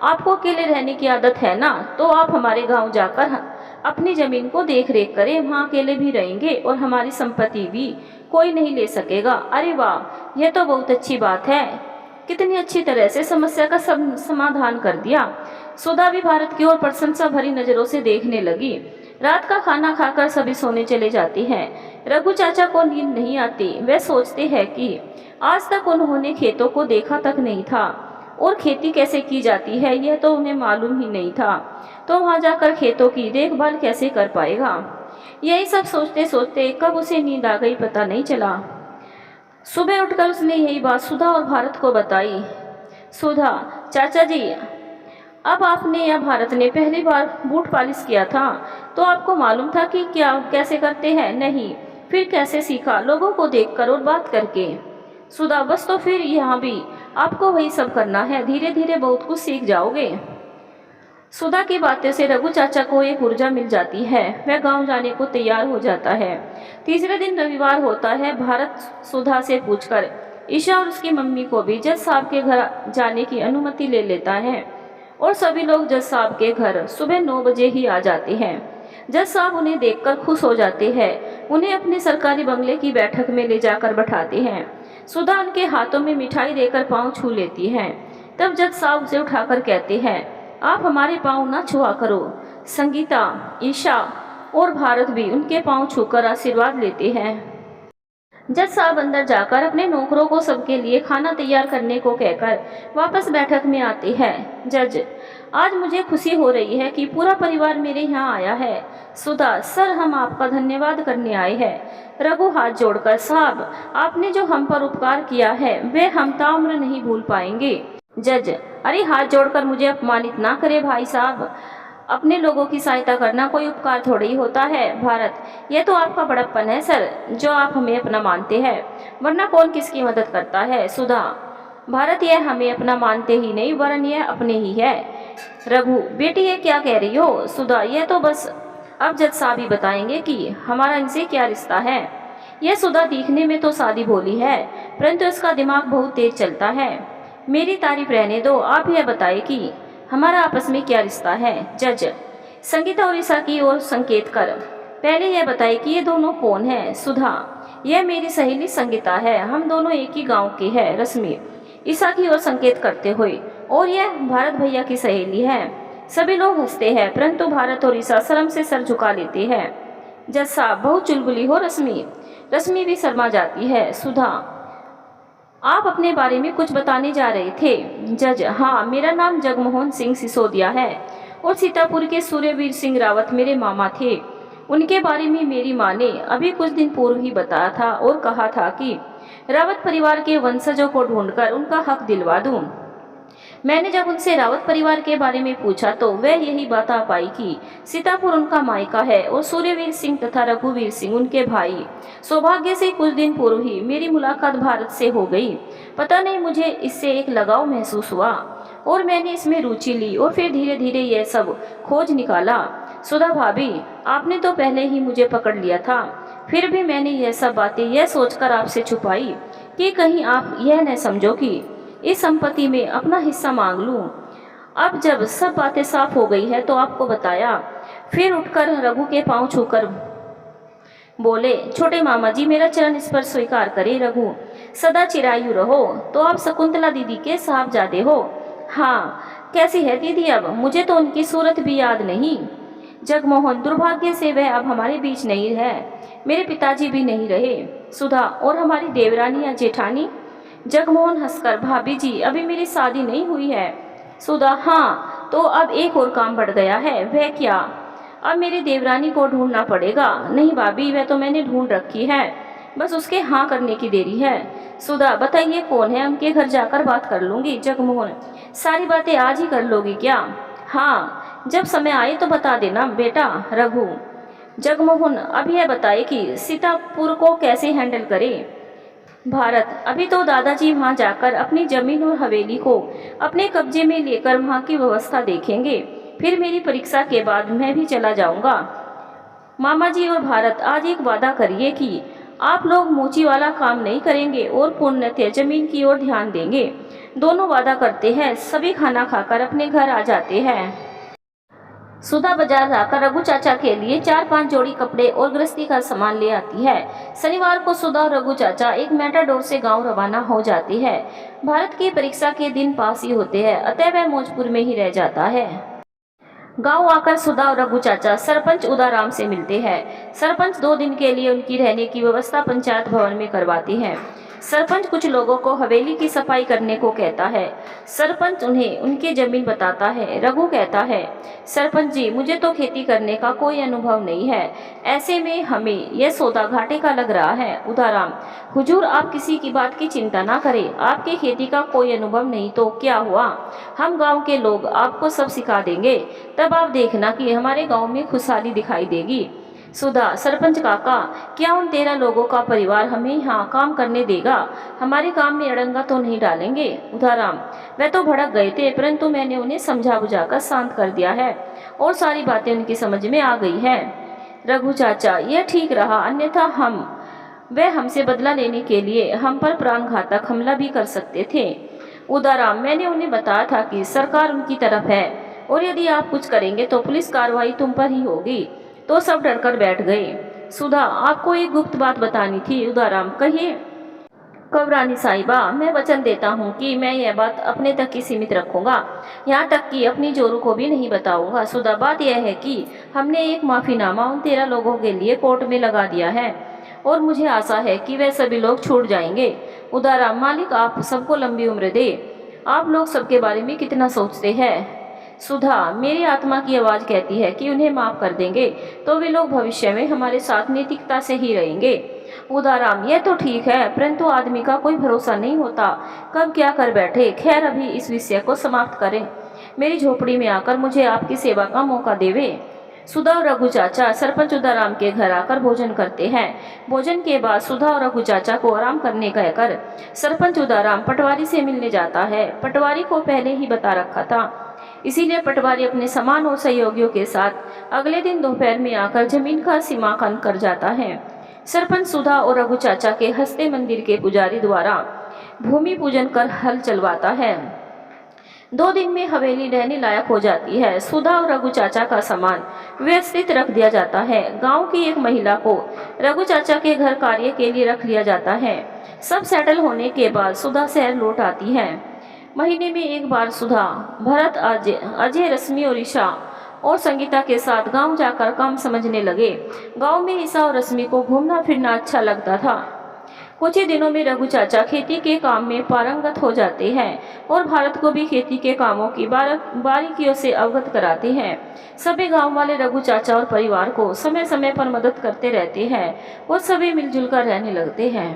आपको अकेले रहने की आदत है ना, तो आप हमारे गांव जाकर अपनी जमीन को देख रेख करें। वहाँ अकेले भी रहेंगे और हमारी संपत्ति भी कोई नहीं ले सकेगा। अरे वाह, यह तो बहुत अच्छी बात है। कितनी अच्छी तरह से समस्या का समाधान कर दिया। सुधा भी भारत की ओर प्रशंसा भरी नजरों से देखने लगी। रात का खाना खाकर सभी सोने चले जाते हैं। रघु चाचा को नींद नहीं आती। वे सोचते हैं कि आज तक उन्होंने खेतों को देखा तक नहीं था और खेती कैसे की जाती है यह तो उन्हें मालूम ही नहीं था, तो वहां जाकर खेतों की देखभाल कैसे कर पाएगा? यही सब सोचते सोचते कब उसे नींद आ गई पता नहीं चला। सुबह उठकर उसने यही बात सुधा और भारत को बताई। सुधा, चाचा जी, अब आपने या भारत ने पहली बार बूट पॉलिश किया था, तो आपको मालूम था कि क्या कैसे करते हैं? नहीं। फिर कैसे सीखा? लोगों को देखकर और बात करके। सुधा, बस तो फिर यहाँ भी आपको वही सब करना है। धीरे धीरे बहुत कुछ सीख जाओगे। सुधा की बातें से रघु चाचा को एक ऊर्जा मिल जाती है। वह गांव जाने को तैयार हो जाता है। तीसरे दिन रविवार होता है। भारत सुधा से पूछकर ईशा और उसकी मम्मी को भी जज साहब के घर जाने की अनुमति ले लेता है और सभी लोग जज साहब के घर सुबह 9 बजे ही आ जाते हैं। जज साहब उन्हें देखकर खुश हो जाते हैं। उन्हें अपने सरकारी बंगले की बैठक में ले जाकर बैठाते हैं। सुधा उनके हाथों में मिठाई देकर पाँव छू लेती है। तब जज साहब उसे उठाकर कहते हैं, आप हमारे पाँव ना छुआ करो। संगीता, ईशा और भारत भी उनके पाँव छूकर आशीर्वाद लेते हैं। जज साहब अंदर जाकर अपने नौकरों को सबके लिए खाना तैयार करने को कहकर वापस बैठक में आते हैं। जज, आज मुझे खुशी हो रही है कि पूरा परिवार मेरे यहाँ आया है। सुधा, सर हम आपका धन्यवाद करने आए हैं। रघु हाथ जोड़कर, साहब आपने जो हम पर उपकार किया है वे हम ताम्र नहीं भूल पाएंगे। जज, अरे हाथ जोड़कर मुझे अपमानित ना करे भाई साहब, अपने लोगों की सहायता करना कोई उपकार थोड़ी ही होता है। भारत, यह तो आपका बड़प्पन है सर, जो आप हमें अपना मानते हैं, वरना कौन किसकी मदद करता है। सुधा, भारत, यह हमें अपना मानते ही नहीं वरन यह अपने ही है। रघु, बेटी ये क्या कह रही हो? सुधा, यह तो बस अब जज साहब ही बताएंगे कि हमारा इनसे क्या रिश्ता है। यह सुधा दिखने में तो सादी भोली है, परंतु इसका दिमाग बहुत तेज चलता है। मेरी तारीफ रहने दो, आप यह बताए कि हमारा आपस में क्या रिश्ता है। जज, संगीता और ईशा की ओर संकेत कर पहले यह बताए कि ये दोनों कौन है। सुधा, यह मेरी सहेली संगीता है, हम दोनों एक ही गांव के हैं। रश्मि, ईशा की ओर संकेत करते हुए, और यह भारत भैया की सहेली है। सभी लोग हंसते हैं, परंतु भारत और ईशा शर्म से सर झुका लेते हैं। जज साहब, बहुत चुलबुली हो रश्मि। रश्मि भी शर्मा जाती है। सुधा, आप अपने बारे में कुछ बताने जा रहे थे। जज, हाँ, मेरा नाम जगमोहन सिंह सिसोदिया है और सीतापुर के सूर्यवीर सिंह रावत मेरे मामा थे। उनके बारे में मेरी माँ ने अभी कुछ दिन पूर्व ही बताया था और कहा था कि रावत परिवार के वंशजों को ढूंढकर उनका हक दिलवा दूं। मैंने जब उनसे रावत परिवार के बारे में पूछा तो वह यही बता पाई कि सीतापुर उनका मायका है और सूर्यवीर सिंह तथा रघुवीर सिंह उनके भाई। सौभाग्य से कुछ दिन पूर्व ही मेरी मुलाकात भारत से हो गई। पता नहीं मुझे इससे एक लगाव महसूस हुआ। और मैंने इसमें रुचि ली और फिर धीरे धीरे यह सब खोज निकाला। सुधा भाभी, आपने तो पहले ही मुझे पकड़ लिया था, फिर भी मैंने यह सब बातें यह सोचकर आपसे छुपाई कि कहीं आप यह न समझो कि इस संपत्ति में अपना हिस्सा मांग लूं। अब जब सब बातें साफ हो गई है तो आपको बताया। फिर उठकर रघु के पांव छूकर बोले, छोटे मामा जी, मेरा चरण स्पर्श स्वीकार करे। रघु, सदा चिरायु रहो। तो आप शकुंतला दीदी के साहबजादे हो? हाँ। कैसी है दीदी अब? मुझे तो उनकी सूरत भी याद नहीं। जगमोहन, दुर्भाग्य से वह अब हमारे बीच नहीं है। मेरे पिताजी भी नहीं रहे। सुधा, और हमारी देवरानी या जेठानी? जगमोहन हंसकर, भाभी जी, अभी मेरी शादी नहीं हुई है। सुधा, हाँ, तो अब एक और काम बढ़ गया है। वह क्या? अब मेरी देवरानी को ढूंढना पड़ेगा। नहीं भाभी, वह तो मैंने ढूंढ रखी है, बस उसके हाँ करने की देरी है। सुधा, बताइए कौन है? उनके घर जाकर बात कर लूंगी। जगमोहन, सारी बातें आज ही कर लोगी क्या? हाँ, जब समय आए तो बता देना बेटा। रघु, जगमोहन, अब यह बताए कि सीतापुर को कैसे हैंडल करे। भारत, अभी तो दादाजी वहां जाकर अपनी जमीन और हवेली को अपने कब्जे में लेकर वहां की व्यवस्था देखेंगे। फिर मेरी परीक्षा के बाद मैं भी चला जाऊंगा। मामा जी और भारत, आज एक वादा करिए कि आप लोग मोची वाला काम नहीं करेंगे और पूर्णतः जमीन की ओर ध्यान देंगे। दोनों वादा करते हैं। सभी खाना खाकर अपने घर आ जाते हैं। सुधा बाजार जाकर रघु चाचा के लिए 4-5 जोड़ी कपड़े और गृहस्थी का सामान ले आती है। शनिवार को सुधा और रघु चाचा एक मेटाडोर से गांव रवाना हो जाती है। भारत की परीक्षा के दिन पास ही होते हैं, अतः वह मौजपुर में ही रह जाता है। गांव आकर सुधा और रघु चाचा सरपंच उदाराम से मिलते हैं। सरपंच 2 दिन के लिए उनकी रहने की व्यवस्था पंचायत भवन में करवाती है। सरपंच कुछ लोगों को हवेली की सफाई करने को कहता है। सरपंच उन्हें उनकी जमीन बताता है। रघु कहता है, सरपंच जी, मुझे तो खेती करने का कोई अनुभव नहीं है, ऐसे में हमें यह सौदा घाटे का लग रहा है। उदाराम, हुजूर, आप किसी की बात की चिंता ना करें। आपके खेती का कोई अनुभव नहीं तो क्या हुआ, हम गांव के लोग आपको सब सिखा देंगे। तब आप देखना कि हमारे गांव में खुशहाली दिखाई देगी। सुधा, सरपंच काका, क्या उन 13 लोगों का परिवार हमें यहाँ काम करने देगा? हमारे काम में अड़ंगा तो नहीं डालेंगे? उदाराम, वे तो भड़क गए थे, परंतु मैंने उन्हें समझा बुझाकर शांत कर दिया है और सारी बातें उनकी समझ में आ गई है। रघु चाचा, यह ठीक रहा, अन्यथा वे हमसे बदला लेने के लिए हम पर प्राणघातक हमला भी कर सकते थे। उदाराम, मैंने उन्हें बताया था कि सरकार उनकी तरफ है और यदि आप कुछ करेंगे तो पुलिस कार्रवाई तुम पर ही होगी। तो सब डरकर बैठ गए। सुधा, आपको एक गुप्त बात बतानी थी। उदाराम, कहिए। कवरानी साहिबा, मैं वचन देता हूँ कि मैं यह बात अपने तक ही सीमित रखूंगा, यहाँ तक कि अपनी जोरू को भी नहीं बताऊंगा। सुधा, बात यह है कि हमने एक माफीनामा उन 13 लोगों के लिए कोर्ट में लगा दिया है और मुझे आशा है कि वे सभी लोग छूट जाएंगे। उदाराम, मालिक आप सबको लंबी उम्र दे। आप लोग सबके बारे में कितना सोचते हैं? सुधा, मेरी आत्मा की आवाज़ कहती है कि उन्हें माफ़ कर देंगे तो वे लोग भविष्य में हमारे साथ नैतिकता से ही रहेंगे। उदाराम, यह तो ठीक है, परंतु आदमी का कोई भरोसा नहीं होता, कब क्या कर बैठे। खैर, अभी इस विषय को समाप्त करें। मेरी झोपड़ी में आकर मुझे आपकी सेवा का मौका देवे। सुधा और रघु चाचा सरपंच उदाराम के घर आकर भोजन करते हैं। भोजन के बाद सुधा और रघु चाचा को आराम करने कहकर सरपंच उदाराम पटवारी से मिलने जाता है। पटवारी को पहले ही बता रखा था, इसीलिए पटवारी अपने समान और सहयोगियों के साथ अगले दिन दोपहर में आकर जमीन का सीमांकन कर जाता है। सरपंच सुधा और रघु चाचा के हस्ते मंदिर के पुजारी द्वारा भूमि पूजन कर हल चलवाता है। 2 दिन में हवेली रहने लायक हो जाती है। सुधा और रघु चाचा का सामान व्यवस्थित रख दिया जाता है। गांव की एक महिला को रघु चाचा के घर कार्य के लिए रख लिया जाता है। सब सेटल होने के बाद सुधा शहर लौट आती है। महीने में एक बार सुधा, भरत, अजय, रश्मि और ईशा और संगीता के साथ गांव जाकर काम समझने लगे। गांव में ईशा और रश्मि को घूमना फिरना अच्छा लगता था। कुछ ही दिनों में रघु चाचा खेती के काम में पारंगत हो जाते हैं और भारत को भी खेती के कामों की बारीकियों से अवगत कराते हैं। सभी गांव वाले रघु चाचा और परिवार को समय समय पर मदद करते रहते हैं और सभी मिलजुल कर रहने लगते हैं।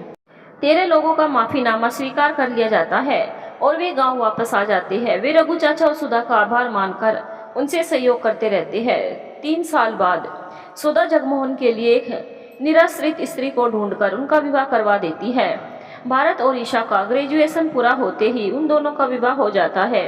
13 लोगों का माफीनामा स्वीकार कर लिया जाता है और वे गांव वापस आ जाते हैं। वे रघु चाचा और सुधा का आभार मानकर उनसे सहयोग करते रहते हैं। 3 साल बाद सुधा जगमोहन के लिए एक निराश्रित स्त्री को ढूंढकर उनका विवाह करवा देती है। भारत और ईशा का ग्रेजुएशन पूरा होते ही उन दोनों का विवाह हो जाता है।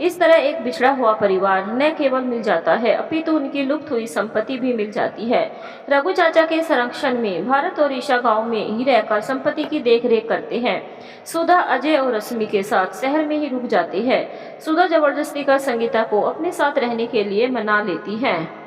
इस तरह एक बिछड़ा हुआ परिवार न केवल मिल जाता है अपितु उनकी लुप्त हुई संपत्ति भी मिल जाती है। रघु चाचा के संरक्षण में भारत और ईशा गांव में ही रहकर संपत्ति की देखरेख करते हैं। सुधा अजय और रश्मि के साथ शहर में ही रुक जाती है। सुधा जबरदस्ती कर संगीता को अपने साथ रहने के लिए मना लेती है।